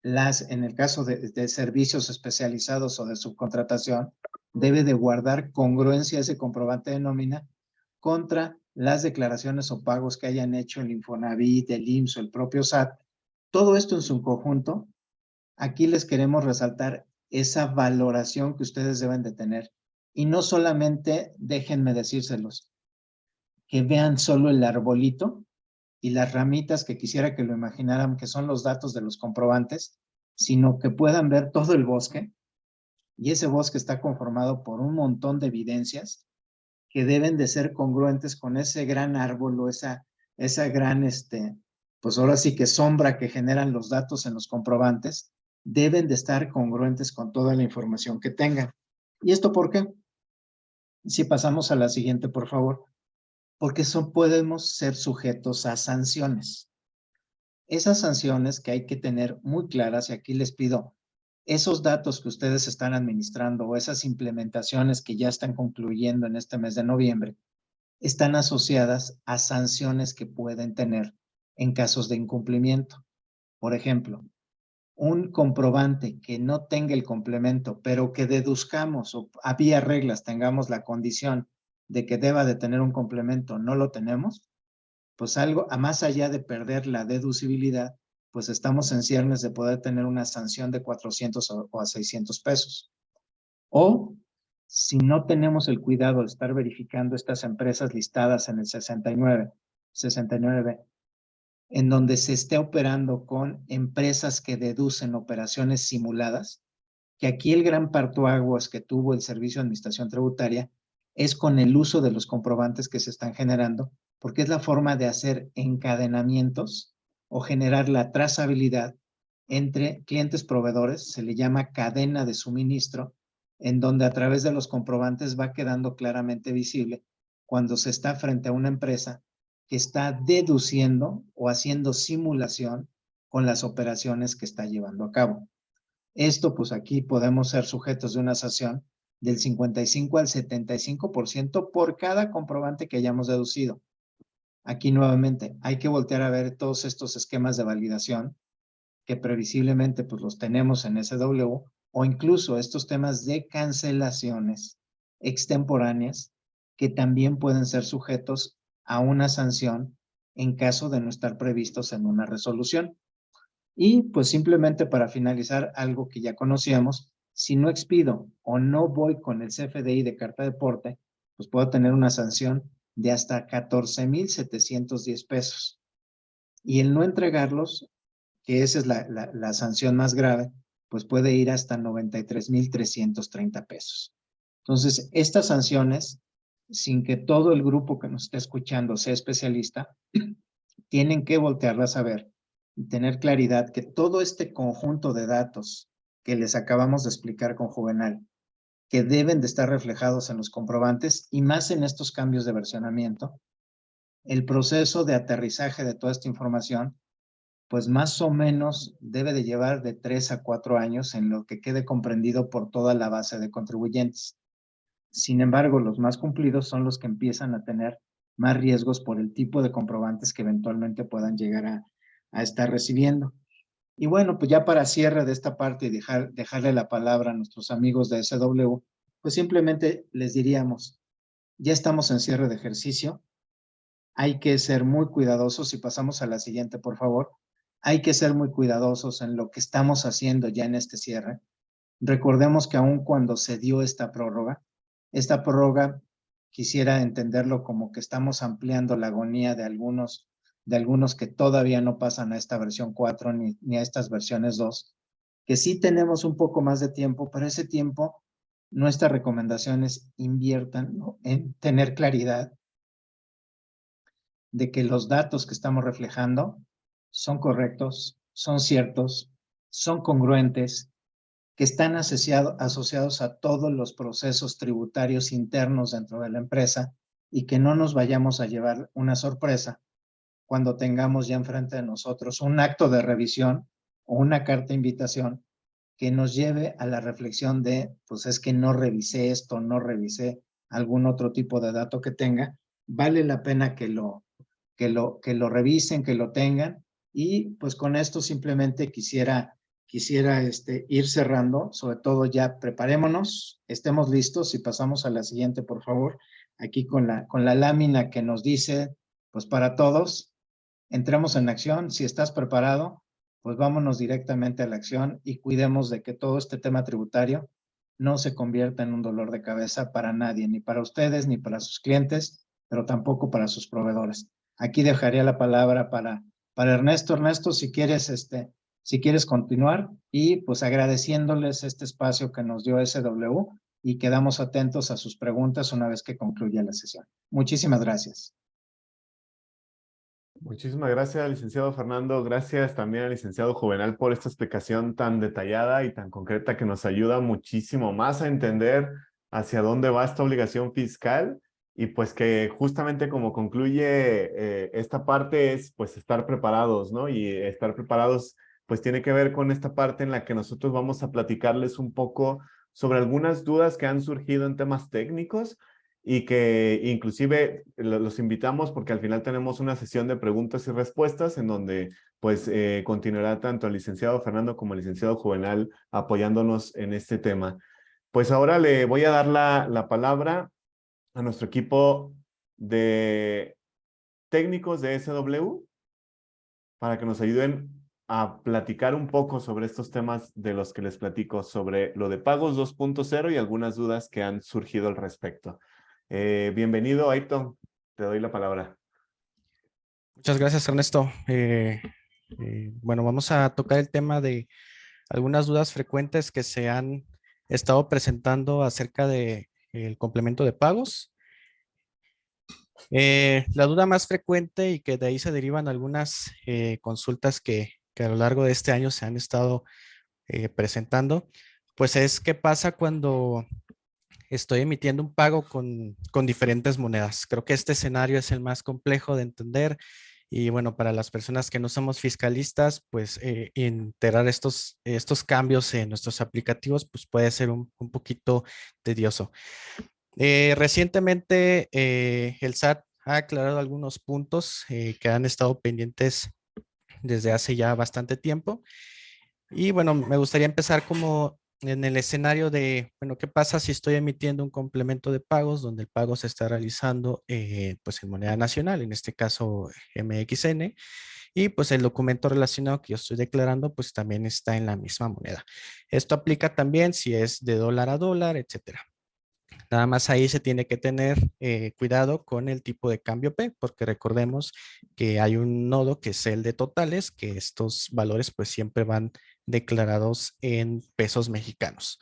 en el caso de servicios especializados o de subcontratación, debe de guardar congruencia ese comprobante de nómina contra las declaraciones o pagos que hayan hecho el Infonavit, el IMSS o el propio SAT. Todo esto en su conjunto, aquí les queremos resaltar esa valoración que ustedes deben de tener. Y no solamente, déjenme decírselos, que vean solo el arbolito y las ramitas que quisiera que lo imaginaran, que son los datos de los comprobantes, sino que puedan ver todo el bosque, y ese bosque está conformado por un montón de evidencias que deben de ser congruentes con ese gran árbol o esa gran, pues ahora sí que sombra que generan los datos en los comprobantes, deben de estar congruentes con toda la información que tengan. ¿Y esto por qué? Si pasamos a la siguiente, por favor. Porque podemos ser sujetos a sanciones. Esas sanciones que hay que tener muy claras, y aquí les pido, esos datos que ustedes están administrando o esas implementaciones que ya están concluyendo en este mes de noviembre, están asociadas a sanciones que pueden tener en casos de incumplimiento. Por ejemplo, un comprobante que no tenga el complemento, pero que deduzcamos o había reglas, tengamos la condición de que deba de tener un complemento, no lo tenemos, pues algo, a más allá de perder la deducibilidad, pues estamos en ciernes de poder tener una sanción de 400 o a 600 pesos. O si no tenemos el cuidado de estar verificando estas empresas listadas en el 69B, en donde se esté operando con empresas que deducen operaciones simuladas, que aquí el gran parteaguas que tuvo el Servicio de Administración Tributaria es con el uso de los comprobantes que se están generando, porque es la forma de hacer encadenamientos o generar la trazabilidad entre clientes proveedores, se le llama cadena de suministro, en donde a través de los comprobantes va quedando claramente visible cuando se está frente a una empresa que está deduciendo o haciendo simulación con las operaciones que está llevando a cabo. Esto, pues aquí podemos ser sujetos de una sanción del 55 al 75% por cada comprobante que hayamos deducido. Aquí nuevamente hay que voltear a ver todos estos esquemas de validación que previsiblemente pues los tenemos en SW, o incluso estos temas de cancelaciones extemporáneas que también pueden ser sujetos a una sanción en caso de no estar previstos en una resolución. Y pues simplemente para finalizar, algo que ya conocíamos, si no expido o no voy con el CFDI de carta de porte, pues puedo tener una sanción de hasta 14,710 pesos. Y el no entregarlos, que esa es la sanción más grave, pues puede ir hasta 93,330 pesos. Entonces, estas sanciones, sin que todo el grupo que nos está escuchando sea especialista, tienen que voltearlas a ver y tener claridad que todo este conjunto de datos que les acabamos de explicar con Juvenal, que deben de estar reflejados en los comprobantes y más en estos cambios de versionamiento, el proceso de aterrizaje de toda esta información, pues más o menos debe de llevar de 3 a 4 años en lo que quede comprendido por toda la base de contribuyentes. Sin embargo, los más cumplidos son los que empiezan a tener más riesgos por el tipo de comprobantes que eventualmente puedan llegar a estar recibiendo. Y bueno, pues ya para cierre de esta parte y dejarle la palabra a nuestros amigos de SW, pues simplemente les diríamos, ya estamos en cierre de ejercicio, hay que ser muy cuidadosos, si pasamos a la siguiente, por favor, hay que ser muy cuidadosos en lo que estamos haciendo ya en este cierre, Recordemos que aun cuando se dio esta prórroga quisiera entenderlo como que estamos ampliando la agonía de algunos que todavía no pasan a esta versión 4 ni a estas versiones 2, que sí tenemos un poco más de tiempo, pero ese tiempo nuestra recomendación es inviertan, ¿no?, en tener claridad de que los datos que estamos reflejando son correctos, son ciertos, son congruentes, que están asociados a todos los procesos tributarios internos dentro de la empresa y que no nos vayamos a llevar una sorpresa cuando tengamos ya enfrente de nosotros un acto de revisión o una carta de invitación que nos lleve a la reflexión de, pues es que no revisé esto, no revisé algún otro tipo de dato que tenga. Vale la pena que lo revisen, que lo tengan, y pues con esto simplemente quisiera ir cerrando. Sobre todo ya preparémonos, estemos listos y pasamos a la siguiente, por favor, aquí con la lámina que nos dice, pues para todos, entremos en acción. Si estás preparado, pues vámonos directamente a la acción y cuidemos de que todo este tema tributario no se convierta en un dolor de cabeza para nadie, ni para ustedes, ni para sus clientes, pero tampoco para sus proveedores. Aquí dejaría la palabra para Ernesto. Ernesto, si quieres continuar, y pues agradeciéndoles este espacio que nos dio SW, y quedamos atentos a sus preguntas una vez que concluya la sesión. Muchísimas gracias. Muchísimas gracias, licenciado Fernando. Gracias también al licenciado Juvenal por esta explicación tan detallada y tan concreta que nos ayuda muchísimo más a entender hacia dónde va esta obligación fiscal, y pues que justamente como concluye esta parte es pues estar preparados, ¿no? Y estar preparados pues tiene que ver con esta parte en la que nosotros vamos a platicarles un poco sobre algunas dudas que han surgido en temas técnicos, y que inclusive los invitamos porque al final tenemos una sesión de preguntas y respuestas en donde pues continuará tanto el licenciado Fernando como el licenciado Juvenal apoyándonos en este tema. Pues ahora le voy a dar la palabra a nuestro equipo de técnicos de SW para que nos ayuden a platicar un poco sobre estos temas de los que les platico, sobre lo de pagos 2.0 y algunas dudas que han surgido al respecto. Bienvenido, Ayrton. Te doy la palabra. Muchas gracias, Ernesto. Bueno, vamos a tocar el tema de algunas dudas frecuentes que se han estado presentando acerca de el complemento de pagos. La duda más frecuente, y que de ahí se derivan algunas consultas que a lo largo de este año se han estado presentando, pues es qué pasa cuando estoy emitiendo un pago con diferentes monedas. Creo que este escenario es el más complejo de entender, y bueno, para las personas que no somos fiscalistas, pues integrar estos cambios en nuestros aplicativos pues puede ser un poquito tedioso. Recientemente el SAT ha aclarado algunos puntos que han estado pendientes desde hace ya bastante tiempo. Y bueno, me gustaría empezar como en el escenario de, bueno, ¿qué pasa si estoy emitiendo un complemento de pagos donde el pago se está realizando pues en moneda nacional, en este caso MXN, y pues el documento relacionado que yo estoy declarando pues también está en la misma moneda? Esto aplica también si es de dólar a dólar, etcétera. Nada más ahí se tiene que tener cuidado con el tipo de cambio P, porque recordemos que hay un nodo que es el de totales, que estos valores pues siempre van declarados en pesos mexicanos.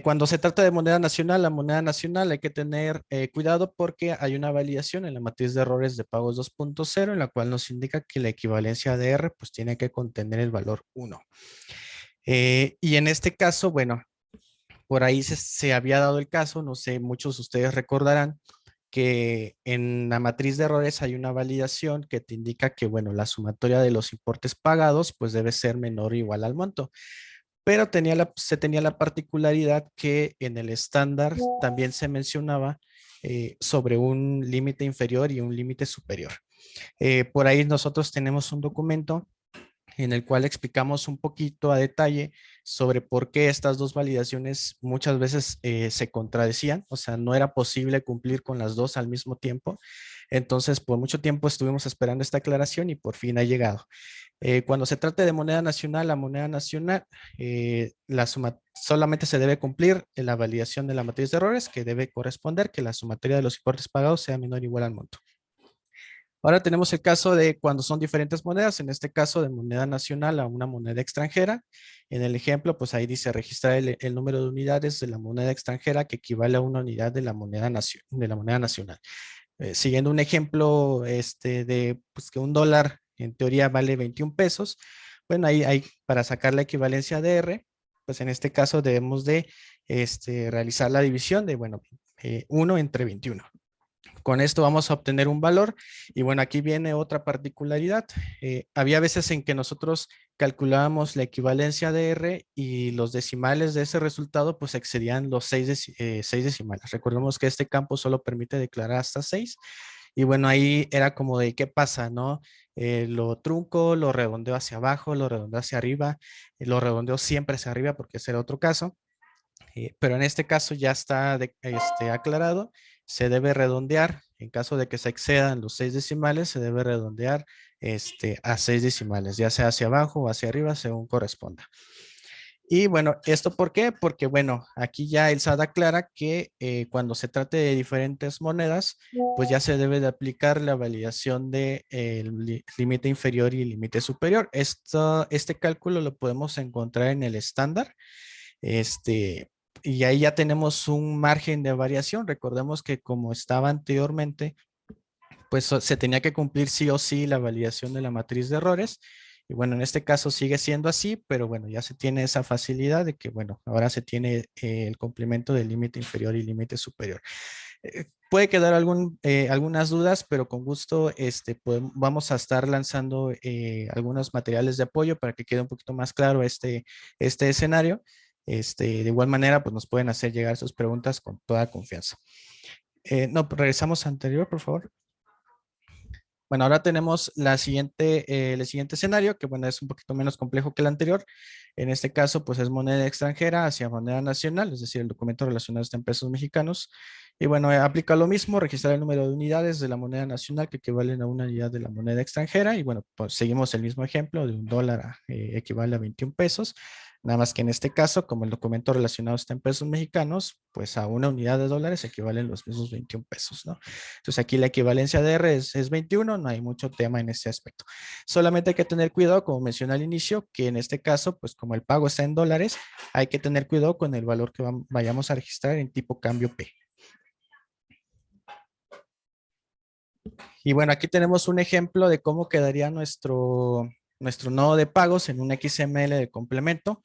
Cuando se trata de moneda nacional, la moneda nacional hay que tener cuidado porque hay una validación en la matriz de errores de pagos 2.0 en la cual nos indica que la equivalencia de R pues tiene que contener el valor 1. Y en este caso, bueno, por ahí se había dado el caso, no sé, muchos de ustedes recordarán que en la matriz de errores hay una validación que te indica que, bueno, la sumatoria de los importes pagados pues debe ser menor o igual al monto. Pero se tenía la particularidad que en el estándar también se mencionaba sobre un límite inferior y un límite superior. Por ahí nosotros tenemos un documento en el cual explicamos un poquito a detalle sobre por qué estas dos validaciones muchas veces se contradecían, o sea, no era posible cumplir con las dos al mismo tiempo. Entonces, por mucho tiempo estuvimos esperando esta aclaración y por fin ha llegado. Cuando se trate de moneda nacional, la moneda nacional, solamente se debe cumplir la validación de la matriz de errores, que debe corresponder que la sumatoria de los importes pagados sea menor o igual al monto. Ahora tenemos el caso de cuando son diferentes monedas, en este caso de moneda nacional a una moneda extranjera. En el ejemplo, pues ahí dice registrar el número de unidades de la moneda extranjera que equivale a una unidad de la moneda, nacional. Siguiendo un ejemplo de pues, que un dólar en teoría vale 21 pesos. Bueno, ahí para sacar la equivalencia de R, pues en este caso debemos de realizar la división de, bueno, 1 entre 21. Con esto vamos a obtener un valor y bueno, aquí viene otra particularidad. Había veces en que nosotros calculábamos la equivalencia de R y los decimales de ese resultado pues excedían los 6 decimales. Recordemos que este campo solo permite declarar hasta 6 y bueno, ahí era como de qué pasa, ¿no? Lo trunco, lo redondeo hacia abajo, lo redondeo hacia arriba, lo redondeo siempre hacia arriba porque ese era otro caso. Pero en este caso ya está aclarado, se debe redondear, en caso de que se excedan los 6 decimales, se debe redondear a 6 decimales, ya sea hacia abajo o hacia arriba, según corresponda. Y bueno, ¿esto por qué? Porque bueno, aquí ya el SAT aclara que cuando se trate de diferentes monedas, pues ya se debe de aplicar la validación del límite inferior y límite superior. Este cálculo lo podemos encontrar en el estándar. Y ahí ya tenemos un margen de variación. Recordemos que como estaba anteriormente, pues se tenía que cumplir sí o sí la validación de la matriz de errores. Y bueno, en este caso sigue siendo así, pero bueno, ya se tiene esa facilidad de que, bueno, ahora se tiene el complemento del límite inferior y límite superior. Puede quedar algunas dudas, pero con gusto vamos a estar lanzando algunos materiales de apoyo para que quede un poquito más claro este escenario. De igual manera, pues nos pueden hacer llegar sus preguntas con toda confianza. No, regresamos anterior, por favor. Bueno, ahora tenemos el siguiente escenario, que bueno, es un poquito menos complejo que el anterior. En este caso, pues es moneda extranjera hacia moneda nacional, es decir, el documento relacionado está en pesos mexicanos. Y bueno, aplica lo mismo, registrar el número de unidades de la moneda nacional que equivalen a una unidad de la moneda extranjera. Y bueno, pues seguimos el mismo ejemplo de un dólar equivale a 21 pesos. Nada más que en este caso, como el documento relacionado está en pesos mexicanos, pues a una unidad de dólares equivalen los mismos 21 pesos, ¿no? Entonces aquí la equivalencia de R es 21, no hay mucho tema en ese aspecto. Solamente hay que tener cuidado, como mencioné al inicio, que en este caso, pues como el pago está en dólares, hay que tener cuidado con el valor que vayamos a registrar en tipo cambio P. Y bueno, aquí tenemos un ejemplo de cómo quedaría nuestro nodo de pagos en un XML de complemento.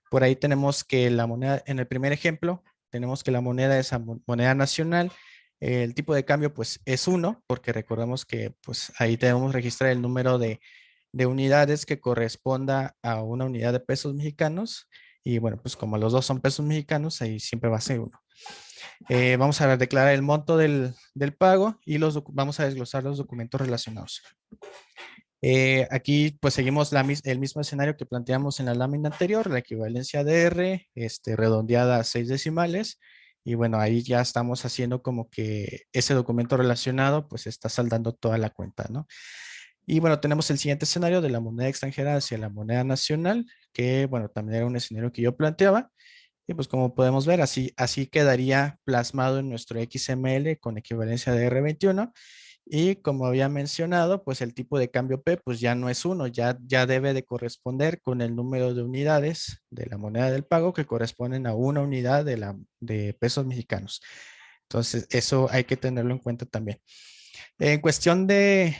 Por ahí tenemos que la moneda, en el primer ejemplo, tenemos que la moneda es moneda nacional. El tipo de cambio pues es 1, porque recordemos que pues ahí debemos registrar el número de unidades que corresponda a una unidad de pesos mexicanos. Y bueno, pues como los dos son pesos mexicanos, ahí siempre va a ser 1. Vamos a declarar el monto del pago y vamos a desglosar los documentos relacionados. Aquí pues seguimos el mismo escenario que planteamos en la lámina anterior, la equivalencia de R, redondeada a 6 decimales. Y bueno, ahí ya estamos haciendo como que ese documento relacionado pues está saldando toda la cuenta, ¿no? Y bueno, tenemos el siguiente escenario de la moneda extranjera hacia la moneda nacional, que bueno, también era un escenario que yo planteaba. Y pues como podemos ver, así quedaría plasmado en nuestro XML con equivalencia de R21. Y como había mencionado, pues el tipo de cambio P pues ya no es 1, ya debe de corresponder con el número de unidades de la moneda del pago que corresponden a una unidad de pesos mexicanos. Entonces, eso hay que tenerlo en cuenta también. En cuestión de,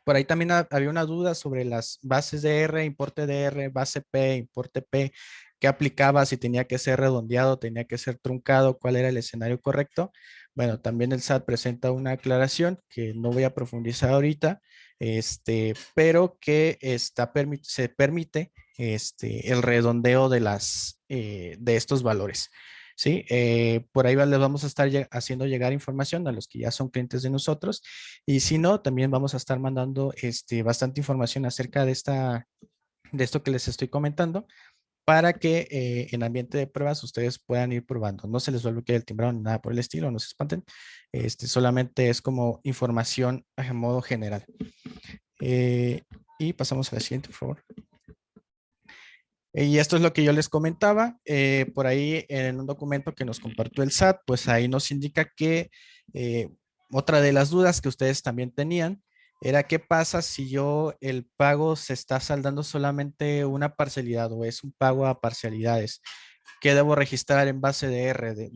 por ahí también había una duda sobre las bases de R, importe de R, base P, importe P, qué aplicaba, si tenía que ser redondeado, tenía que ser truncado, cuál era el escenario correcto. Bueno, también el SAT presenta una aclaración que no voy a profundizar ahorita, pero que se permite el redondeo de estos valores. ¿Sí? Por ahí les vamos a estar haciendo llegar información a los que ya son clientes de nosotros y si no, también vamos a estar mandando bastante información acerca de esto que les estoy comentando para que en ambiente de pruebas ustedes puedan ir probando. No se les va a bloquear el timbrado ni nada por el estilo, no se espanten. Solamente es como información a modo general. Y pasamos a la siguiente, por favor. Y esto es lo que yo les comentaba. Por ahí en un documento que nos compartió el SAT, pues ahí nos indica que otra de las dudas que ustedes también tenían era qué pasa si yo el pago se está saldando solamente una parcialidad o es un pago a parcialidades. ¿Qué debo registrar en base de R?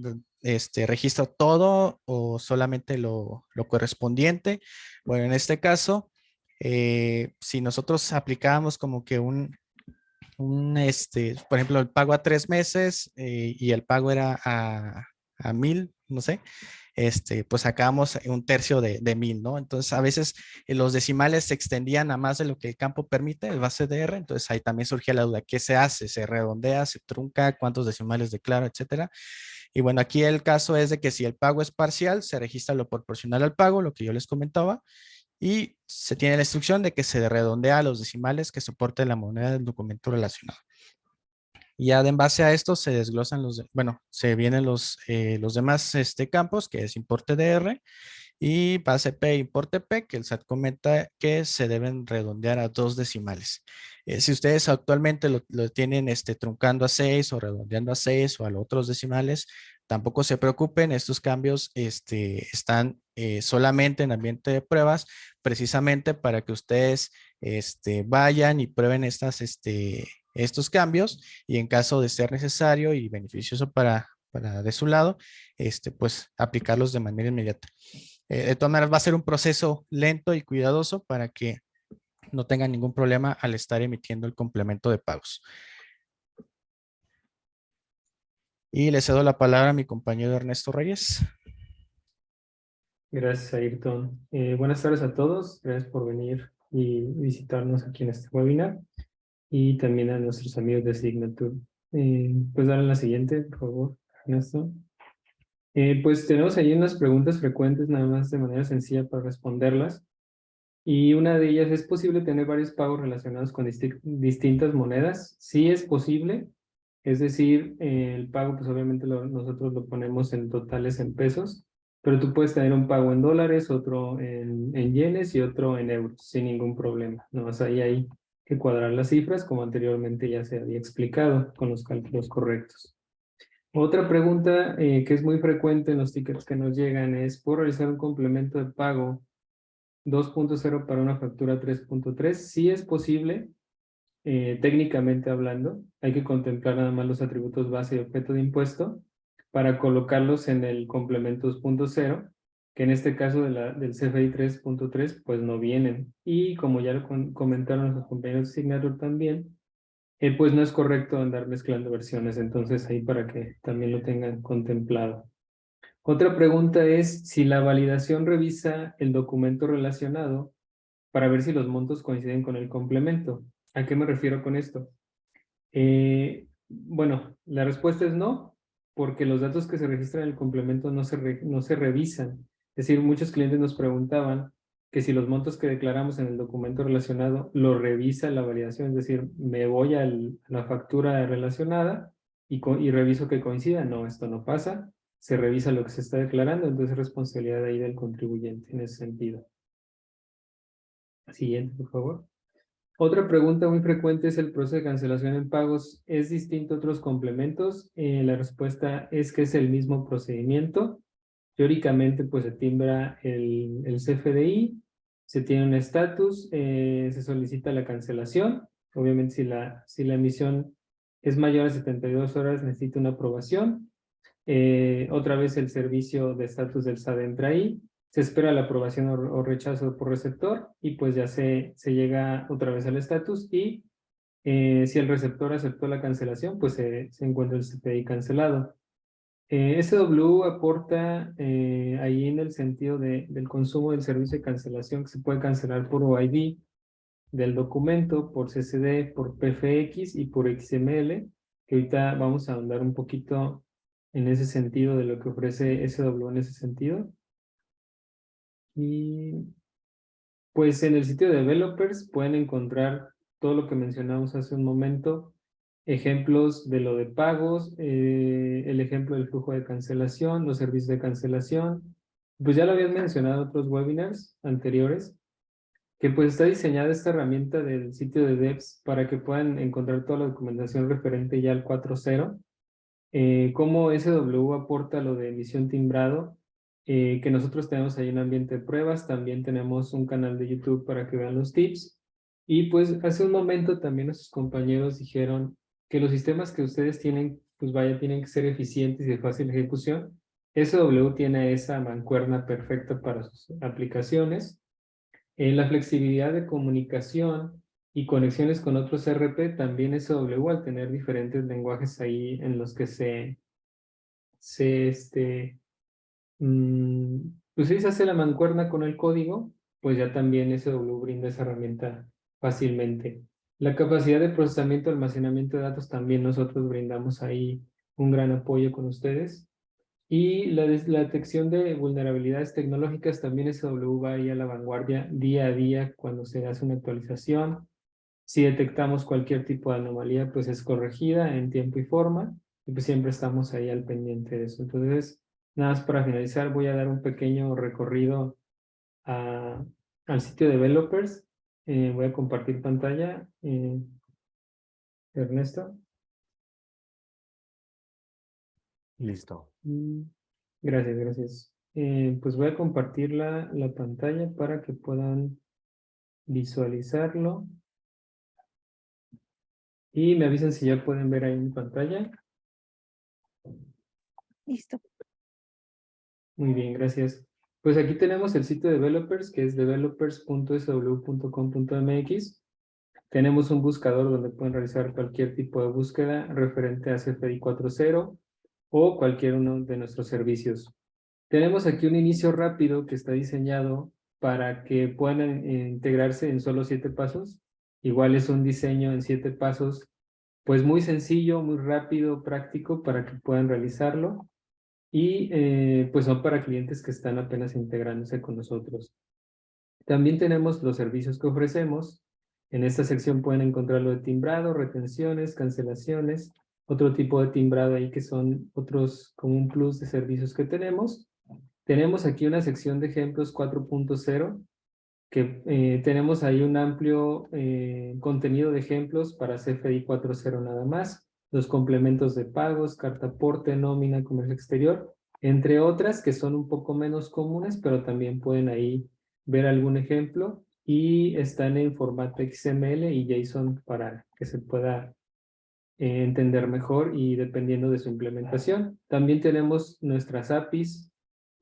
¿Registro todo o solamente lo correspondiente? Bueno, en este caso, si nosotros aplicábamos como que por ejemplo, el pago a 3 meses y el pago era a 1000, no sé, pues sacamos un tercio de 1000, ¿no? Entonces, a veces los decimales se extendían a más de lo que el campo permite, el base de R, entonces ahí también surgía la duda, ¿qué se hace? ¿Se redondea? ¿Se trunca? ¿Cuántos decimales declaro? Etcétera. Y bueno, aquí el caso es de que si el pago es parcial, se registra lo proporcional al pago, lo que yo les comentaba, y se tiene la instrucción de que se redondea a los decimales que soporte la moneda del documento relacionado. Y ya en base a esto se desglosan se vienen los demás campos, que es importe DR y base P, importe P, que el SAT comenta que se deben redondear a 2 decimales. Si ustedes actualmente lo tienen truncando a 6 o redondeando a 6 o a los otros decimales, tampoco se preocupen, estos cambios están solamente en ambiente de pruebas, precisamente para que ustedes vayan y prueben estos cambios y en caso de ser necesario y beneficioso para de su lado, pues aplicarlos de manera inmediata. De todas maneras, va a ser un proceso lento y cuidadoso para que no tengan ningún problema al estar emitiendo el complemento de pagos. Y le cedo la palabra a mi compañero Ernesto Reyes. Gracias, Ayrton. Buenas tardes a todos. Gracias por venir y visitarnos aquí en este webinar. Y también a nuestros amigos de Signature. Pues dale la siguiente, por favor, Ernesto. Pues tenemos ahí unas preguntas frecuentes, nada más de manera sencilla para responderlas. Y una de ellas, ¿es posible tener varios pagos relacionados con distintas monedas? Sí es posible. Es decir, el pago, pues obviamente nosotros lo ponemos en totales en pesos, pero tú puedes tener un pago en dólares, otro en yenes y otro en euros, sin ningún problema. No más ahí hay que cuadrar las cifras, como anteriormente ya se había explicado, con los cálculos correctos. Otra pregunta que es muy frecuente en los tickets que nos llegan es, ¿puedo realizar un complemento de pago 2.0 para una factura 3.3? Sí es posible. Técnicamente hablando, hay que contemplar nada más los atributos base y objeto de impuesto para colocarlos en el complemento 2.0, que en este caso del CFDI 3.3 pues no vienen. Y como ya lo comentaron nuestros compañeros de Signature también, pues no es correcto andar mezclando versiones, entonces ahí para que también lo tengan contemplado. Otra pregunta es si la validación revisa el documento relacionado para ver si los montos coinciden con el complemento. ¿A qué me refiero con esto? Bueno, la respuesta es no, porque los datos que se registran en el complemento no se revisan. Es decir, muchos clientes nos preguntaban que si los montos que declaramos en el documento relacionado lo revisa la validación, es decir, me voy a la factura relacionada y reviso que coincida. No, esto no pasa. Se revisa lo que se está declarando, entonces es responsabilidad ahí del contribuyente en ese sentido. Siguiente, por favor. Otra pregunta muy frecuente es el proceso de cancelación en pagos. ¿Es distinto a otros complementos? La respuesta es que es el mismo procedimiento. Teóricamente, pues se timbra el CFDI, se tiene un estatus, se solicita la cancelación. Obviamente, si la emisión es mayor a 72 horas, necesita una aprobación. Otra vez el servicio de estatus del SAT entra ahí. Se espera la aprobación o rechazo por receptor y pues ya se llega otra vez al estatus y si el receptor aceptó la cancelación, pues se encuentra el CFDI cancelado. SW aporta ahí en el sentido del consumo del servicio de cancelación que se puede cancelar por OID del documento, por CCD, por PFX y por XML, que ahorita vamos a ahondar un poquito en ese sentido de lo que ofrece SW en ese sentido. Y pues en el sitio de developers pueden encontrar todo lo que mencionamos hace un momento, ejemplos de lo de pagos, el ejemplo del flujo de cancelación, los servicios de cancelación. Pues ya lo habían mencionado en otros webinars anteriores, que pues está diseñada esta herramienta del sitio de Devs para que puedan encontrar toda la documentación referente ya al 4.0. Cómo SW aporta lo de emisión timbrado, que nosotros tenemos ahí un ambiente de pruebas, también tenemos un canal de YouTube para que vean los tips. Y pues hace un momento también nuestros compañeros dijeron que los sistemas que ustedes tienen, pues vaya, tienen que ser eficientes y de fácil ejecución. SW tiene esa mancuerna perfecta para sus aplicaciones. La flexibilidad de comunicación y conexiones con otros RP también es SW al tener diferentes lenguajes ahí en los que pues sí se hace la mancuerna con el código, pues ya también SW brinda esa herramienta fácilmente. La capacidad de procesamiento y almacenamiento de datos también nosotros brindamos ahí un gran apoyo con ustedes. Y la detección de vulnerabilidades tecnológicas también SW va ahí a la vanguardia día a día cuando se hace una actualización. Si detectamos cualquier tipo de anomalía, pues es corregida en tiempo y forma. Y pues siempre estamos ahí al pendiente de eso. Entonces, nada más para finalizar, voy a dar un pequeño recorrido al sitio de developers. Voy a compartir pantalla. Ernesto. Listo. Gracias, gracias. Pues voy a compartir la pantalla para que puedan visualizarlo. Y me avisan si ya pueden ver ahí en pantalla. Listo. Muy bien, gracias. Pues aquí tenemos el sitio de developers, que es developers.sw.com.mx. Tenemos un buscador donde pueden realizar cualquier tipo de búsqueda referente a CFDI 4.0 o cualquier uno de nuestros servicios. Tenemos aquí un inicio rápido que está diseñado para que puedan integrarse en solo 7 pasos. Igual es un diseño en 7 pasos, pues muy sencillo, muy rápido, práctico para que puedan realizarlo. Y pues son para clientes que están apenas integrándose con nosotros. También tenemos los servicios que ofrecemos. En esta sección pueden encontrar lo de timbrado, retenciones, cancelaciones, otro tipo de timbrado ahí que son otros como un plus de servicios que tenemos. Tenemos aquí una sección de ejemplos 4.0 que tenemos ahí un amplio contenido de ejemplos para CFDI 4.0 nada más, los complementos de pagos, carta aporte, nómina, comercio exterior, entre otras que son un poco menos comunes, pero también pueden ahí ver algún ejemplo y están en formato XML y JSON para que se pueda entender mejor y dependiendo de su implementación. También tenemos nuestras APIs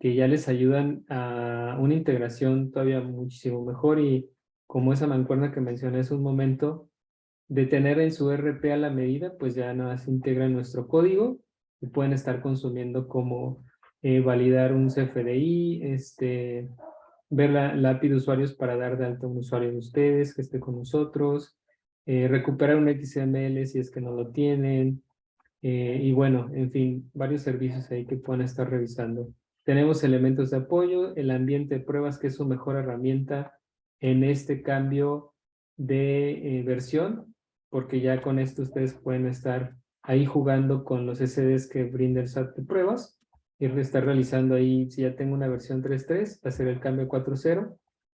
que ya les ayudan a una integración todavía muchísimo mejor y como esa mancuerna que mencioné hace un momento, de tener en su RP a la medida, pues ya nada se integra en nuestro código y pueden estar consumiendo como validar un CFDI, ver la API de usuarios para dar de alta a un usuario de ustedes que esté con nosotros, recuperar un XML si es que no lo tienen, y bueno, en fin, varios servicios ahí que puedan estar revisando. Tenemos elementos de apoyo, el ambiente de pruebas que es su mejor herramienta en este cambio de versión, porque ya con esto ustedes pueden estar ahí jugando con los SDs que brinda el SAT de pruebas y estar realizando ahí, si ya tengo una versión 3.3, hacer el cambio a 4.0.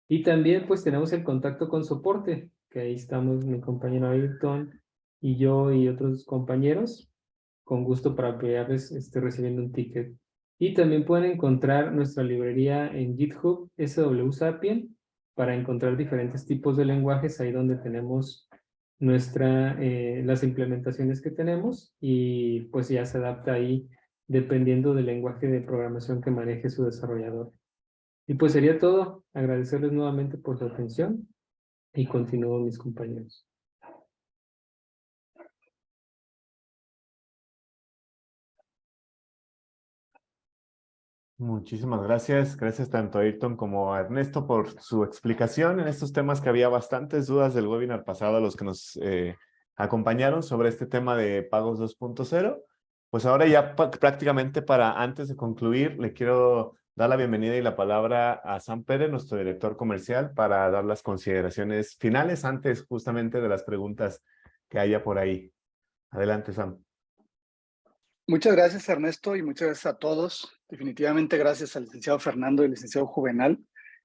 Y también pues tenemos el contacto con soporte, que ahí estamos mi compañero Ayrton y yo y otros compañeros con gusto para apoyarles recibiendo un ticket. Y también pueden encontrar nuestra librería en GitHub SW Sapien para encontrar diferentes tipos de lenguajes ahí donde tenemos las implementaciones que tenemos y pues ya se adapta ahí dependiendo del lenguaje de programación que maneje su desarrollador. Y pues sería todo. Agradecerles nuevamente por su atención y continúo mis compañeros. Muchísimas gracias. Gracias tanto a Ayrton como a Ernesto por su explicación en estos temas que había bastantes dudas del webinar pasado a los que nos acompañaron sobre este tema de pagos 2.0. Pues ahora ya prácticamente para antes de concluir, le quiero dar la bienvenida y la palabra a Sam Pérez, nuestro director comercial, para dar las consideraciones finales antes justamente de las preguntas que haya por ahí. Adelante, Sam. Muchas gracias, Ernesto, y muchas gracias a todos. Definitivamente gracias al licenciado Fernando y al licenciado Juvenal.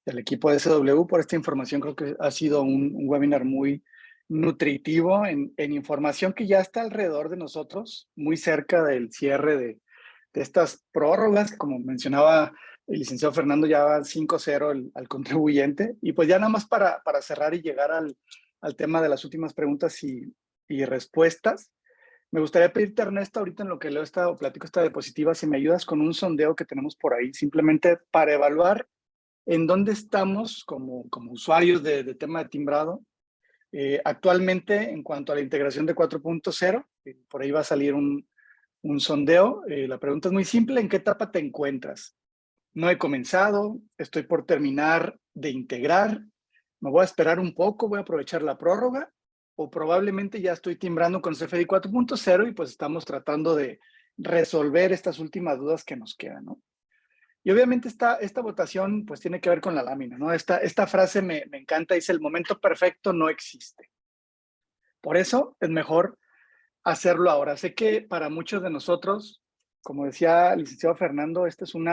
al equipo de SW por esta información. Creo que ha sido un webinar muy nutritivo en información que ya está alrededor de nosotros, muy cerca del cierre de estas prórrogas, que como mencionaba el licenciado Fernando, ya va 5-0 al contribuyente. Y pues ya nada más para cerrar y llegar al tema de las últimas preguntas y respuestas, me gustaría pedirte, Ernesto, ahorita en lo que leo platico esta diapositiva, si me ayudas con un sondeo que tenemos por ahí, simplemente para evaluar en dónde estamos como usuarios de tema de timbrado. Actualmente, en cuanto a la integración de 4.0, por ahí va a salir un sondeo. La pregunta es muy simple: ¿en qué etapa te encuentras? No he comenzado, estoy por terminar de integrar, me voy a esperar un poco, voy a aprovechar la prórroga, o probablemente ya estoy timbrando con CFDI 4.0 y pues estamos tratando de resolver estas últimas dudas que nos quedan, ¿no? Y obviamente esta votación pues tiene que ver con la lámina, ¿no? Esta frase me encanta, dice: el momento perfecto no existe. Por eso es mejor hacerlo ahora. Sé que para muchos de nosotros, como decía el licenciado Fernando, este es un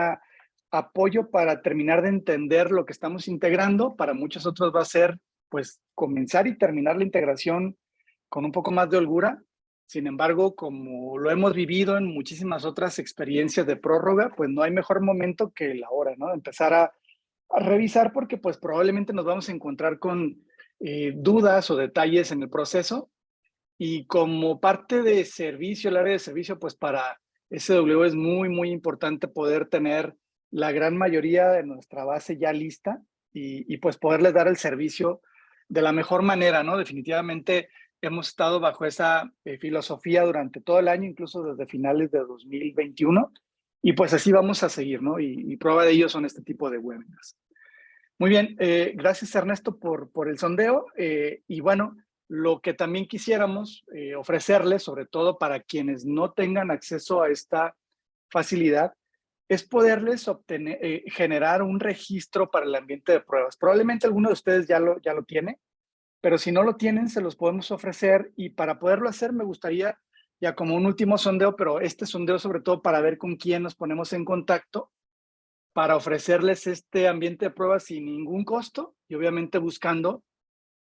apoyo para terminar de entender lo que estamos integrando. Para muchos otros va a ser pues comenzar y terminar la integración con un poco más de holgura. Sin embargo, como lo hemos vivido en muchísimas otras experiencias de prórroga, pues no hay mejor momento que la hora, ¿no? Empezar a revisar, porque pues probablemente nos vamos a encontrar con dudas o detalles en el proceso. Y como parte de servicio, el área de servicio, pues para SW es muy, muy importante poder tener la gran mayoría de nuestra base ya lista y pues poderles dar el servicio de la mejor manera, ¿no? Definitivamente hemos estado bajo esa filosofía durante todo el año, incluso desde finales de 2021, y pues así vamos a seguir, ¿no? Y prueba de ello son este tipo de webinars. Muy bien, gracias Ernesto por el sondeo. Y bueno, lo que también quisiéramos ofrecerles, sobre todo para quienes no tengan acceso a esta facilidad, es poderles generar un registro para el ambiente de pruebas. Probablemente alguno de ustedes ya lo tiene, pero si no lo tienen, se los podemos ofrecer. Y para poderlo hacer, me gustaría, ya como un último sondeo, pero este sondeo sobre todo para ver con quién nos ponemos en contacto, para ofrecerles este ambiente de pruebas sin ningún costo y obviamente buscando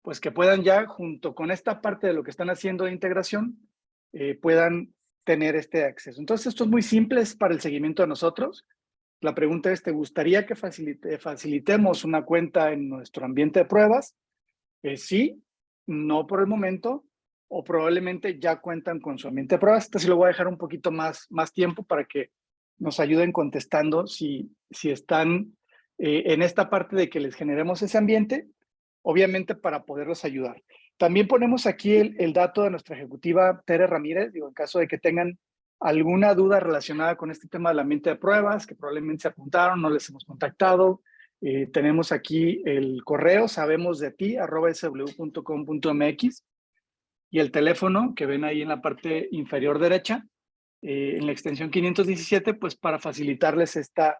pues que puedan ya, junto con esta parte de lo que están haciendo de integración, puedan tener este acceso. Entonces, esto es muy simple, es para el seguimiento de nosotros. La pregunta es: ¿te gustaría que facilitemos una cuenta en nuestro ambiente de pruebas? Sí, no por el momento, o probablemente ya cuentan con su ambiente de pruebas. Esto sí lo voy a dejar un poquito más tiempo para que nos ayuden contestando si están en esta parte de que les generemos ese ambiente, obviamente para poderlos ayudar. También ponemos aquí el dato de nuestra ejecutiva Tere Ramírez, digo, en caso de que tengan alguna duda relacionada con este tema del ambiente de pruebas, que probablemente se apuntaron, no les hemos contactado. Tenemos aquí el correo sabemosdeti@sw.com.mx y el teléfono que ven ahí en la parte inferior derecha, en la extensión 517, pues para facilitarles esta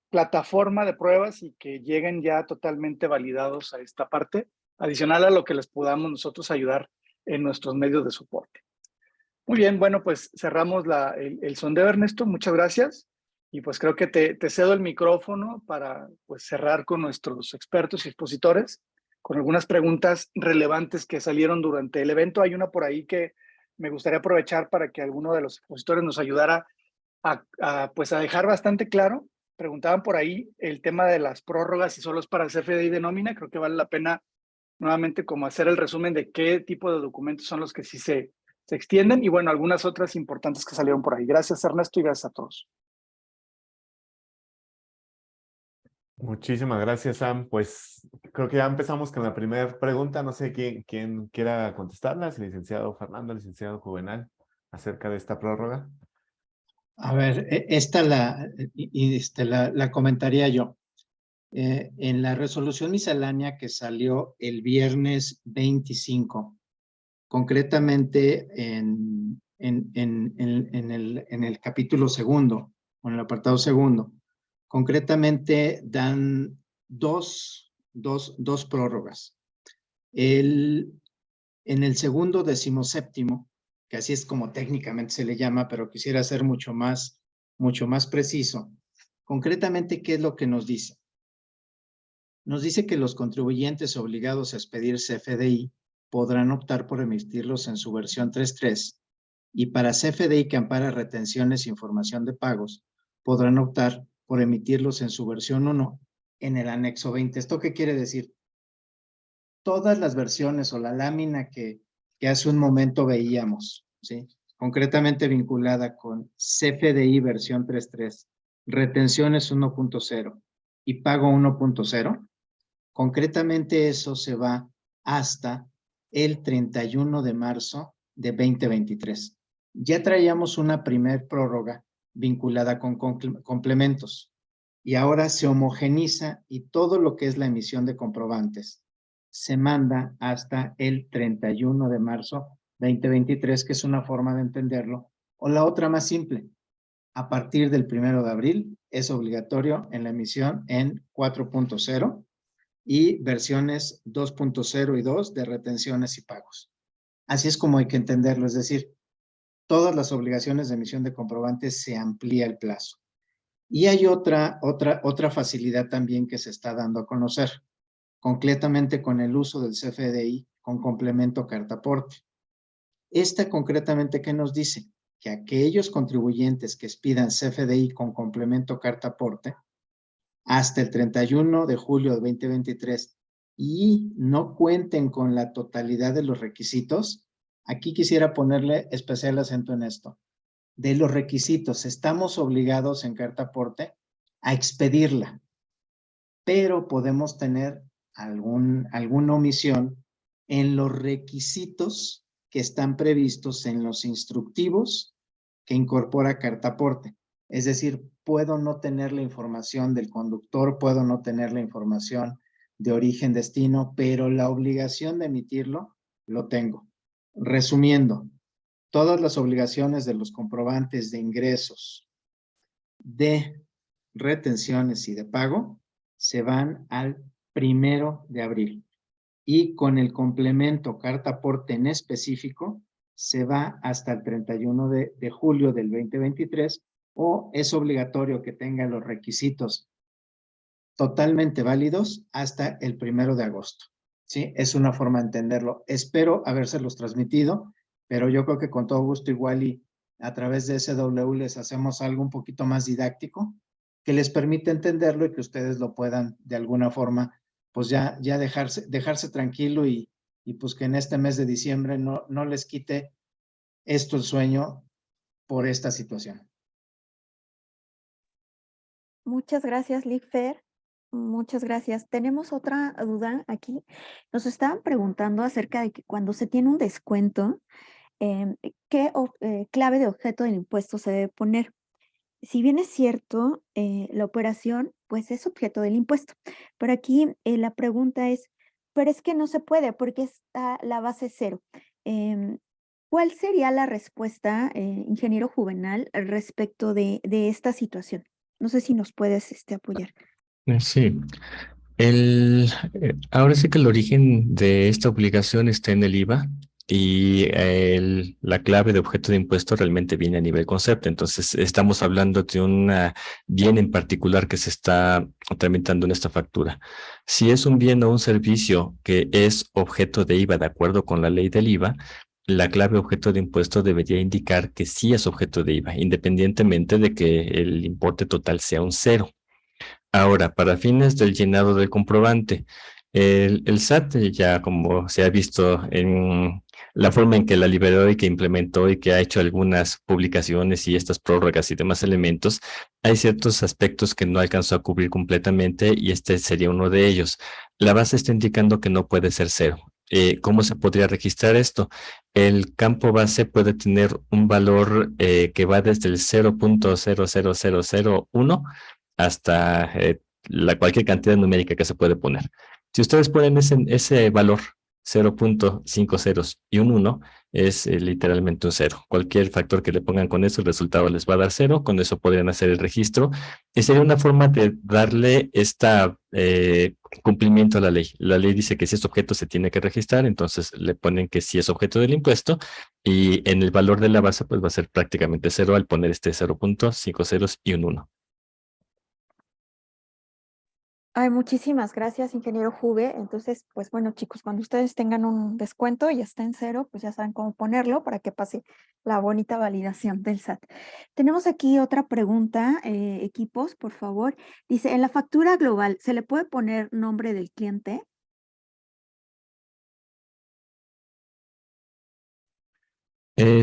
plataforma de pruebas y que lleguen ya totalmente validados a esta parte, adicional a lo que les podamos nosotros ayudar en nuestros medios de soporte. Muy bien, bueno, pues cerramos el sondeo, Ernesto. Muchas gracias. Y pues creo que te cedo el micrófono para pues cerrar con nuestros expertos y expositores, con algunas preguntas relevantes que salieron durante el evento. Hay una por ahí que me gustaría aprovechar para que alguno de los expositores nos ayudara pues a dejar bastante claro. Preguntaban por ahí el tema de las prórrogas y solo es para el CFDI de nómina. Creo que vale la pena nuevamente como hacer el resumen de qué tipo de documentos son los que sí se extienden y bueno, algunas otras importantes que salieron por ahí. Gracias Ernesto y gracias a todos. Muchísimas gracias, Sam. Pues creo que ya empezamos con la primera pregunta. No sé quién quiera contestarla, si el licenciado Fernando, el licenciado Juvenal, acerca de esta prórroga. A ver, esta la comentaría yo. En la resolución miscelánea que salió el viernes 25, concretamente en el capítulo segundo, o en el apartado segundo, concretamente dan dos prórrogas. En el segundo 17º, que así es como técnicamente se le llama, pero quisiera ser mucho más preciso. Concretamente, ¿qué es lo que nos dice? nos dice que los contribuyentes obligados a expedir CFDI podrán optar por emitirlos en su versión 3.3 y para CFDI que ampara retenciones e información de pagos, podrán optar por emitirlos en su versión 1 en el anexo 20. ¿Esto qué quiere decir? Todas las versiones o la lámina que hace un momento veíamos, ¿sí? Concretamente vinculada con CFDI versión 3.3, retenciones 1.0 y pago 1.0, concretamente eso se va hasta el 31 de marzo de 2023. Ya traíamos una primer prórroga vinculada con complementos y ahora se homogeniza y todo lo que es la emisión de comprobantes se manda hasta el 31 de marzo 2023, que es una forma de entenderlo. O la otra más simple, a partir del 1 de abril es obligatorio en la emisión en 4.0 y versiones 2.0 y 2 de retenciones y pagos. Así es como hay que entenderlo, es decir, todas las obligaciones de emisión de comprobantes se amplía el plazo. Y hay otra facilidad también que se está dando a conocer, concretamente con el uso del CFDI con complemento carta aporte. Esta concretamente, ¿qué nos dice? Que aquellos contribuyentes que expidan CFDI con complemento carta aporte hasta el 31 de julio de 2023 y no cuenten con la totalidad de los requisitos, aquí quisiera ponerle especial acento en esto. De los requisitos, estamos obligados en carta aporte a expedirla, pero podemos tener alguna omisión en los requisitos que están previstos en los instructivos que incorpora carta aporte. Es decir, puedo no tener la información del conductor, puedo no tener la información de origen-destino, pero la obligación de emitirlo lo tengo. Resumiendo, todas las obligaciones de los comprobantes de ingresos, de retenciones y de pago se van al 1 de abril. Y con el complemento carta aporte en específico se va hasta el 31 de julio del 2023 o es obligatorio que tenga los requisitos totalmente válidos hasta el 1 de agosto. ¿Sí? Es una forma de entenderlo. Espero habérselos transmitido, pero yo creo que con todo gusto igual y a través de SW les hacemos algo un poquito más didáctico que les permite entenderlo y que ustedes lo puedan de alguna forma pues ya dejarse tranquilo y pues que en este mes de diciembre no les quite esto el sueño por esta situación. Muchas gracias, Ligfer. Muchas gracias. Tenemos otra duda aquí. Nos estaban preguntando acerca de que cuando se tiene un descuento, ¿qué clave de objeto del impuesto se debe poner? Si bien es cierto, la operación pues es objeto del impuesto, pero aquí la pregunta es, pero es que no se puede porque está la base cero. ¿Cuál sería la respuesta, ingeniero Juvenal, respecto de esta situación? No sé si nos puedes apoyar. Sí, ahora sí que el origen de esta obligación está en el IVA y la clave de objeto de impuesto realmente viene a nivel concepto. Entonces, estamos hablando de un bien en particular que se está tramitando en esta factura. Si es un bien o un servicio que es objeto de IVA de acuerdo con la ley del IVA, la clave objeto de impuesto debería indicar que sí es objeto de IVA, independientemente de que el importe total sea un 0. Ahora, para fines del llenado del comprobante, el SAT ya como se ha visto en la forma en que la liberó y que implementó y que ha hecho algunas publicaciones y estas prórrogas y demás elementos, hay ciertos aspectos que no alcanzó a cubrir completamente y este sería uno de ellos. La base está indicando que no puede ser 0. ¿Cómo se podría registrar esto? El campo base puede tener un valor que va desde el 0.00001 hasta cualquier cantidad numérica que se puede poner. Si ustedes ponen ese valor, 0.5 ceros y un 1, es literalmente un 0. Cualquier factor que le pongan con eso, el resultado les va a dar 0. Con eso podrían hacer el registro. Y sería una forma de darle cumplimiento a la ley. La ley dice que si es objeto se tiene que registrar, entonces le ponen que sí es objeto del impuesto y en el valor de la base pues va a ser prácticamente 0 al poner 0.5 ceros y un 1. Ay, muchísimas gracias, ingeniero Juve. Entonces, pues bueno, chicos, cuando ustedes tengan un descuento y está en cero, pues ya saben cómo ponerlo para que pase la bonita validación del SAT. Tenemos aquí otra pregunta, equipos, por favor. Dice, en la factura global, ¿se le puede poner nombre del cliente?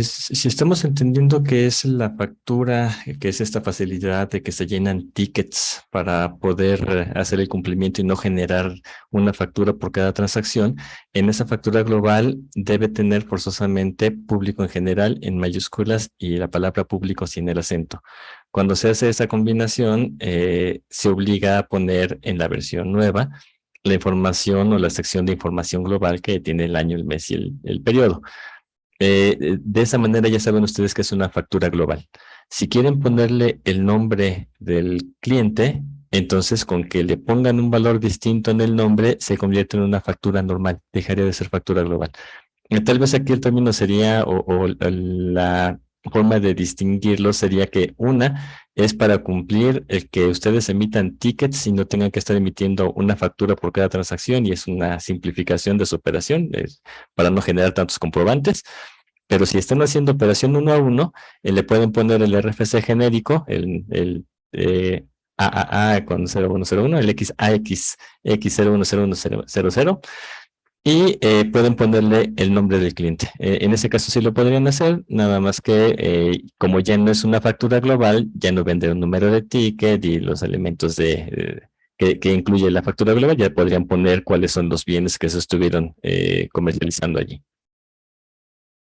Si estamos entendiendo que es la factura, que es esta facilidad de que se llenan tickets para poder hacer el cumplimiento y no generar una factura por cada transacción, en esa factura global debe tener forzosamente público en general en mayúsculas y la palabra público sin el acento. Cuando se hace esa combinación, se obliga a poner en la versión nueva la información o la sección de información global que tiene el año, el mes y el periodo. De esa manera ya saben ustedes que es una factura global. Si quieren ponerle el nombre del cliente, entonces con que le pongan un valor distinto en el nombre, se convierte en una factura normal, dejaría de ser factura global. Tal vez aquí el término sería, o la forma de distinguirlo sería que una es para cumplir el que ustedes emitan tickets y no tengan que estar emitiendo una factura por cada transacción, y es una simplificación de su operación para no generar tantos comprobantes. Pero si están haciendo operación uno a uno, le pueden poner el RFC genérico, el AAA con 0101, el XAX X010100, y pueden ponerle el nombre del cliente. En ese caso sí lo podrían hacer, nada más que como ya no es una factura global, ya no vende un número de ticket y los elementos que incluye la factura global, ya podrían poner cuáles son los bienes que se estuvieron comercializando allí.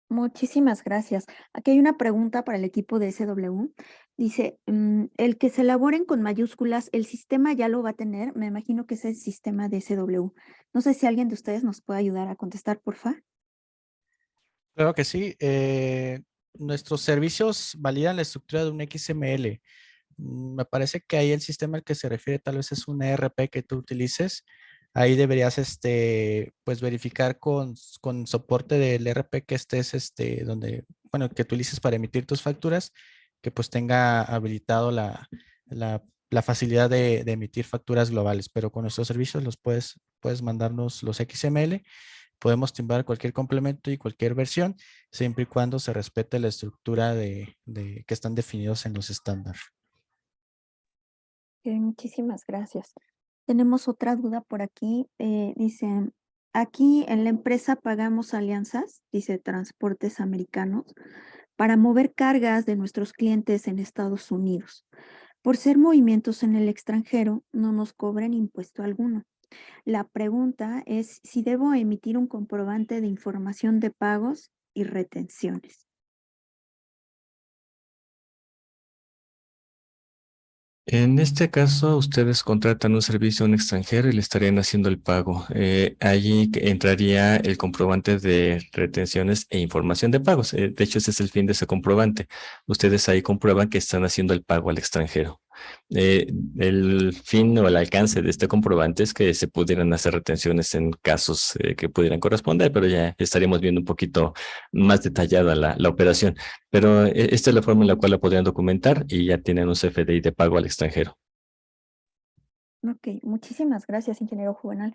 Muchísimas gracias. Aquí hay una pregunta para el equipo de SW. Dice, el que se elaboren con mayúsculas, ¿el sistema ya lo va a tener? Me imagino que es el sistema de SW. No sé si alguien de ustedes nos puede ayudar a contestar, porfa. Claro que sí. Nuestros servicios validan la estructura de un XML. Me parece que ahí el sistema al que se refiere tal vez es un ERP que tú utilices. Ahí deberías pues verificar con soporte del ERP que estés, bueno, que utilices para emitir tus facturas, que pues tenga habilitado la facilidad de emitir facturas globales. Pero con nuestros servicios puedes mandarnos los XML. Podemos timbar cualquier complemento y cualquier versión, siempre y cuando se respete la estructura que están definidos en los estándares. Ok, muchísimas gracias. Tenemos otra duda por aquí. Dice, aquí en la empresa pagamos alianzas, dice Transportes Americanos, para mover cargas de nuestros clientes en Estados Unidos. Por ser movimientos en el extranjero, no nos cobran impuesto alguno. La pregunta es si debo emitir un comprobante de información de pagos y retenciones. En este caso, ustedes contratan un servicio a un extranjero y le estarían haciendo el pago. Allí entraría el comprobante de retenciones e información de pagos. De hecho, ese es el fin de ese comprobante. Ustedes ahí comprueban que están haciendo el pago al extranjero. El fin o el alcance de este comprobante es que se pudieran hacer retenciones en casos que pudieran corresponder, pero ya estaríamos viendo un poquito más detallada la operación. Pero esta es la forma en la cual la podrían documentar y ya tienen un CFDI de pago al extranjero. Ok, muchísimas gracias, ingeniero Juvenal.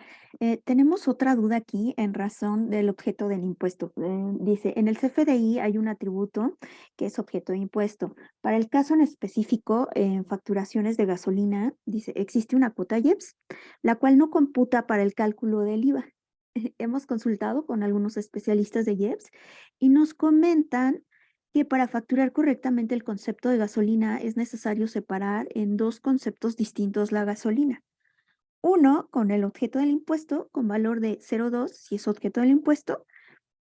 Tenemos otra duda aquí en razón del objeto del impuesto. Dice, en el CFDI hay un atributo que es objeto de impuesto. Para el caso en específico, en facturaciones de gasolina, dice, existe una cuota IEPS, la cual no computa para el cálculo del IVA. Hemos consultado con algunos especialistas de IEPS y nos comentan que para facturar correctamente el concepto de gasolina es necesario separar en dos conceptos distintos la gasolina. Uno con el objeto del impuesto con valor de 0,2 si es objeto del impuesto,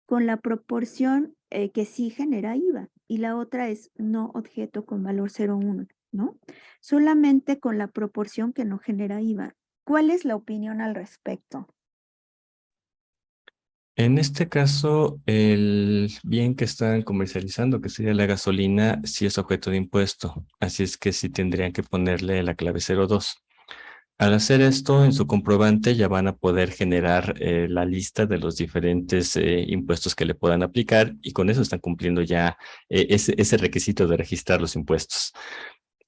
con la proporción que sí genera IVA. Y la otra es no objeto con valor 0,1, ¿no? Solamente con la proporción que no genera IVA. ¿Cuál es la opinión al respecto? En este caso, el bien que están comercializando, que sería la gasolina, sí es objeto de impuesto. Así es que sí tendrían que ponerle la clave 02. Al hacer esto, en su comprobante ya van a poder generar la lista de los diferentes impuestos que le puedan aplicar, y con eso están cumpliendo ya ese requisito de registrar los impuestos.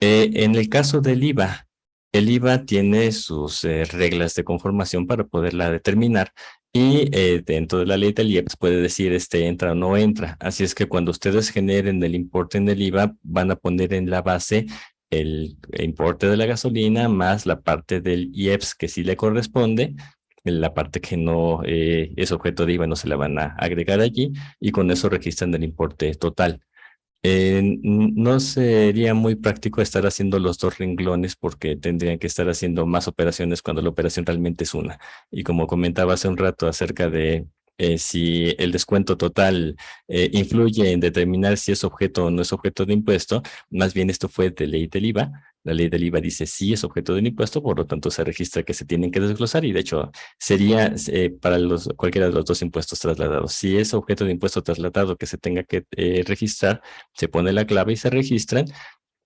En el caso del IVA, El IVA tiene sus reglas de conformación para poderla determinar y dentro de la ley del IEPS puede decir entra o no entra. Así es que cuando ustedes generen el importe en el IVA, van a poner en la base el importe de la gasolina más la parte del IEPS que sí le corresponde. La parte que no es objeto de IVA no se la van a agregar allí y con eso registran el importe total. No sería muy práctico estar haciendo los dos renglones porque tendrían que estar haciendo más operaciones cuando la operación realmente es una. Y como comentaba hace un rato acerca de si el descuento total influye en determinar si es objeto o no es objeto de impuesto, más bien esto fue de ley del IVA. La ley del IVA dice sí es objeto de un impuesto, por lo tanto se registra que se tienen que desglosar y de hecho sería para cualquiera de los dos impuestos trasladados. Si es objeto de impuesto trasladado que se tenga que registrar, se pone la clave y se registran.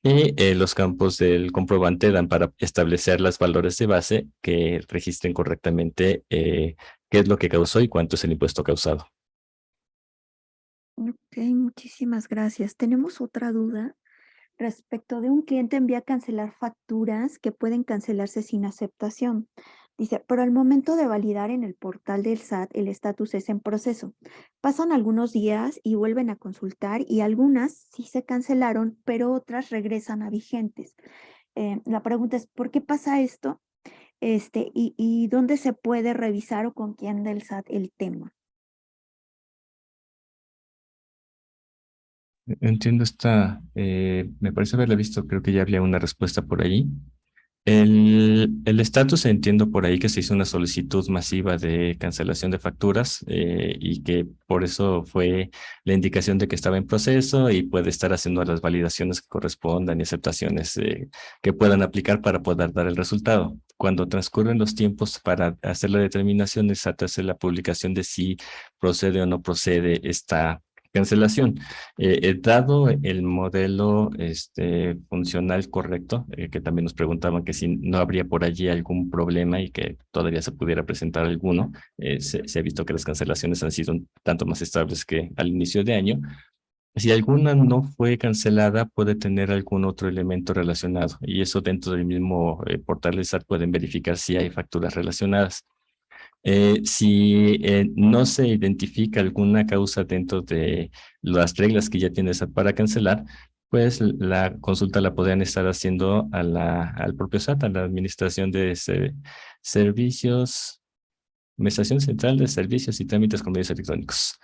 Y los campos del comprobante dan para establecer los valores de base que registren correctamente qué es lo que causó y cuánto es el impuesto causado. Ok, muchísimas gracias. Tenemos otra duda respecto de un cliente envía a cancelar facturas que pueden cancelarse sin aceptación. Dice, pero al momento de validar en el portal del SAT, el estatus es en proceso. Pasan algunos días y vuelven a consultar y algunas sí se cancelaron, pero otras regresan a vigentes. La pregunta es, ¿por qué pasa esto? Y dónde se puede revisar o con quién del SAT el tema. Entiendo me parece haberla visto, creo que ya había una respuesta por ahí. El estatus entiendo por ahí que se hizo una solicitud masiva de cancelación de facturas y que por eso fue la indicación de que estaba en proceso y puede estar haciendo las validaciones que correspondan y aceptaciones que puedan aplicar para poder dar el resultado. Cuando transcurren los tiempos para hacer la determinación, el SAT hace la publicación de si procede o no procede esta cancelación. Dado el modelo funcional correcto, que también nos preguntaban que si no habría por allí algún problema y que todavía se pudiera presentar alguno, se ha visto que las cancelaciones han sido un tanto más estables que al inicio de año. Si alguna no fue cancelada, puede tener algún otro elemento relacionado y eso dentro del mismo portal de SAT pueden verificar si hay facturas relacionadas. Si no se identifica alguna causa dentro de las reglas que ya tiene SAT para cancelar, pues la consulta la podrían estar haciendo al propio SAT, a la Administración de Servicios. Administración Central de Servicios y Trámites con Medios Electrónicos,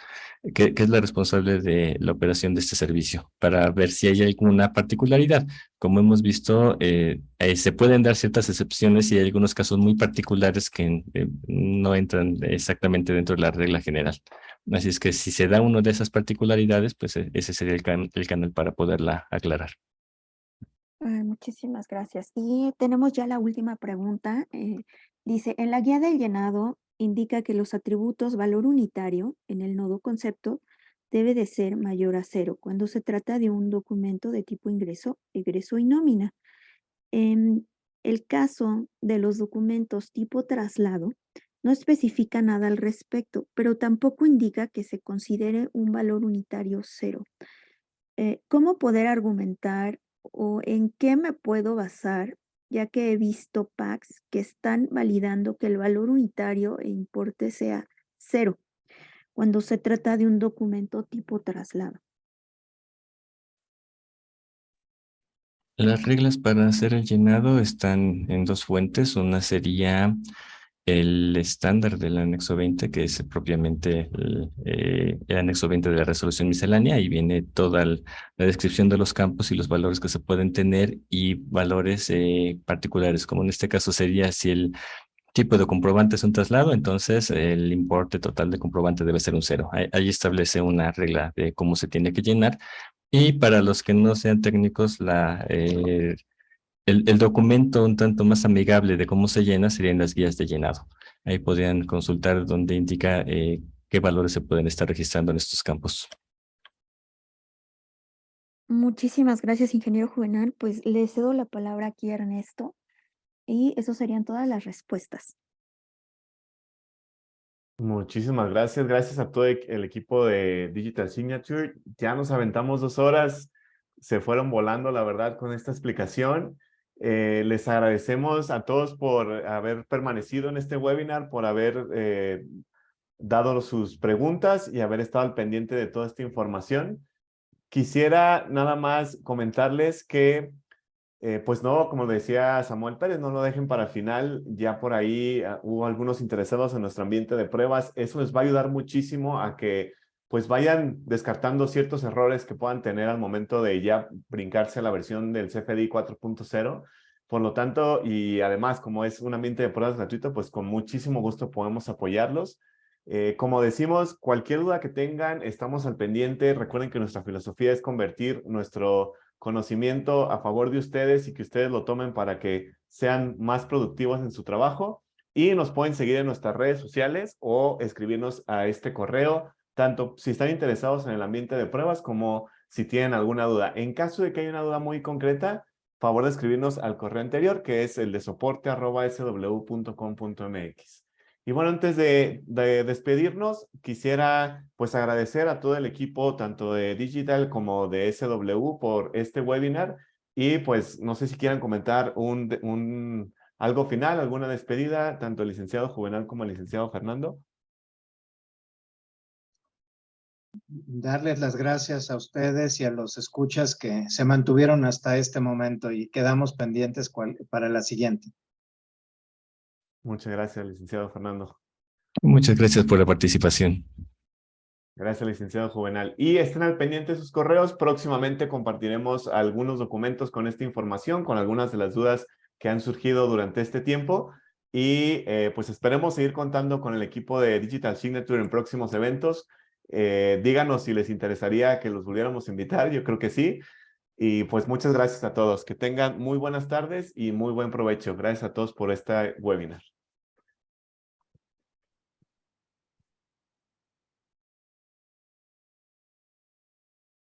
que es la responsable de la operación de este servicio, para ver si hay alguna particularidad. Como hemos visto, se pueden dar ciertas excepciones y hay algunos casos muy particulares que no entran exactamente dentro de la regla general. Así es que si se da una de esas particularidades, pues ese sería el canal para poderla aclarar. Muchísimas gracias. Y tenemos ya la última pregunta. Dice, en la guía del llenado indica que los atributos valor unitario en el nodo concepto debe de ser mayor a 0 cuando se trata de un documento de tipo ingreso, egreso y nómina. En el caso de los documentos tipo traslado, no especifica nada al respecto, pero tampoco indica que se considere un valor unitario 0. ¿Cómo poder argumentar o en qué me puedo basar, ya que he visto packs que están validando que el valor unitario e importe sea 0 cuando se trata de un documento tipo traslado? Las reglas para hacer el llenado están en dos fuentes. Una sería el estándar del anexo 20, que es propiamente el anexo 20 de la resolución miscelánea, y viene toda la descripción de los campos y los valores que se pueden tener y valores particulares, como en este caso sería si el tipo de comprobante es un traslado, entonces el importe total de comprobante debe ser un 0. Ahí establece una regla de cómo se tiene que llenar. Y para los que no sean técnicos, el documento un tanto más amigable de cómo se llena serían las guías de llenado. Ahí podrían consultar donde indica qué valores se pueden estar registrando en estos campos. Muchísimas gracias, ingeniero Juvenal. Pues le cedo la palabra aquí a Ernesto y eso serían todas las respuestas. Muchísimas gracias. Gracias a todo el equipo de Digital Signature. Ya nos aventamos 2 horas. Se fueron volando, la verdad, con esta explicación. Les agradecemos a todos por haber permanecido en este webinar, por haber dado sus preguntas y haber estado al pendiente de toda esta información. Quisiera nada más comentarles que, pues no, como decía Samuel Pérez, no lo dejen para el final. Ya por ahí hubo algunos interesados en nuestro ambiente de pruebas. Eso les va a ayudar muchísimo a que pues vayan descartando ciertos errores que puedan tener al momento de ya brincarse a la versión del CFDI 4.0. Por lo tanto, y además, como es un ambiente de pruebas gratuito, pues con muchísimo gusto podemos apoyarlos. Como decimos, cualquier duda que tengan, estamos al pendiente. Recuerden que nuestra filosofía es convertir nuestro conocimiento a favor de ustedes y que ustedes lo tomen para que sean más productivos en su trabajo. Y nos pueden seguir en nuestras redes sociales o escribirnos a este correo, tanto si están interesados en el ambiente de pruebas como si tienen alguna duda. En caso de que haya una duda muy concreta, favor de escribirnos al correo anterior, que es el de soporte@sw.com.mx. Y bueno, antes de despedirnos, quisiera pues agradecer a todo el equipo, tanto de Digital como de SW por este webinar. Y pues no sé si quieran comentar algo final, alguna despedida, tanto el licenciado Juvenal como el licenciado Fernando. Darles las gracias a ustedes y a los escuchas que se mantuvieron hasta este momento y quedamos pendientes para la siguiente. Muchas gracias, licenciado Fernando. Muchas gracias por la participación. Gracias, licenciado Juvenal. Y estén al pendiente de sus correos. Próximamente compartiremos algunos documentos con esta información, con algunas de las dudas que han surgido durante este tiempo. Y pues esperemos seguir contando con el equipo de Digital Signature en próximos eventos. Díganos si les interesaría que los volviéramos a invitar. Yo creo que sí. Y pues muchas gracias a todos. Que tengan muy buenas tardes y muy buen provecho. Gracias a todos por este webinar.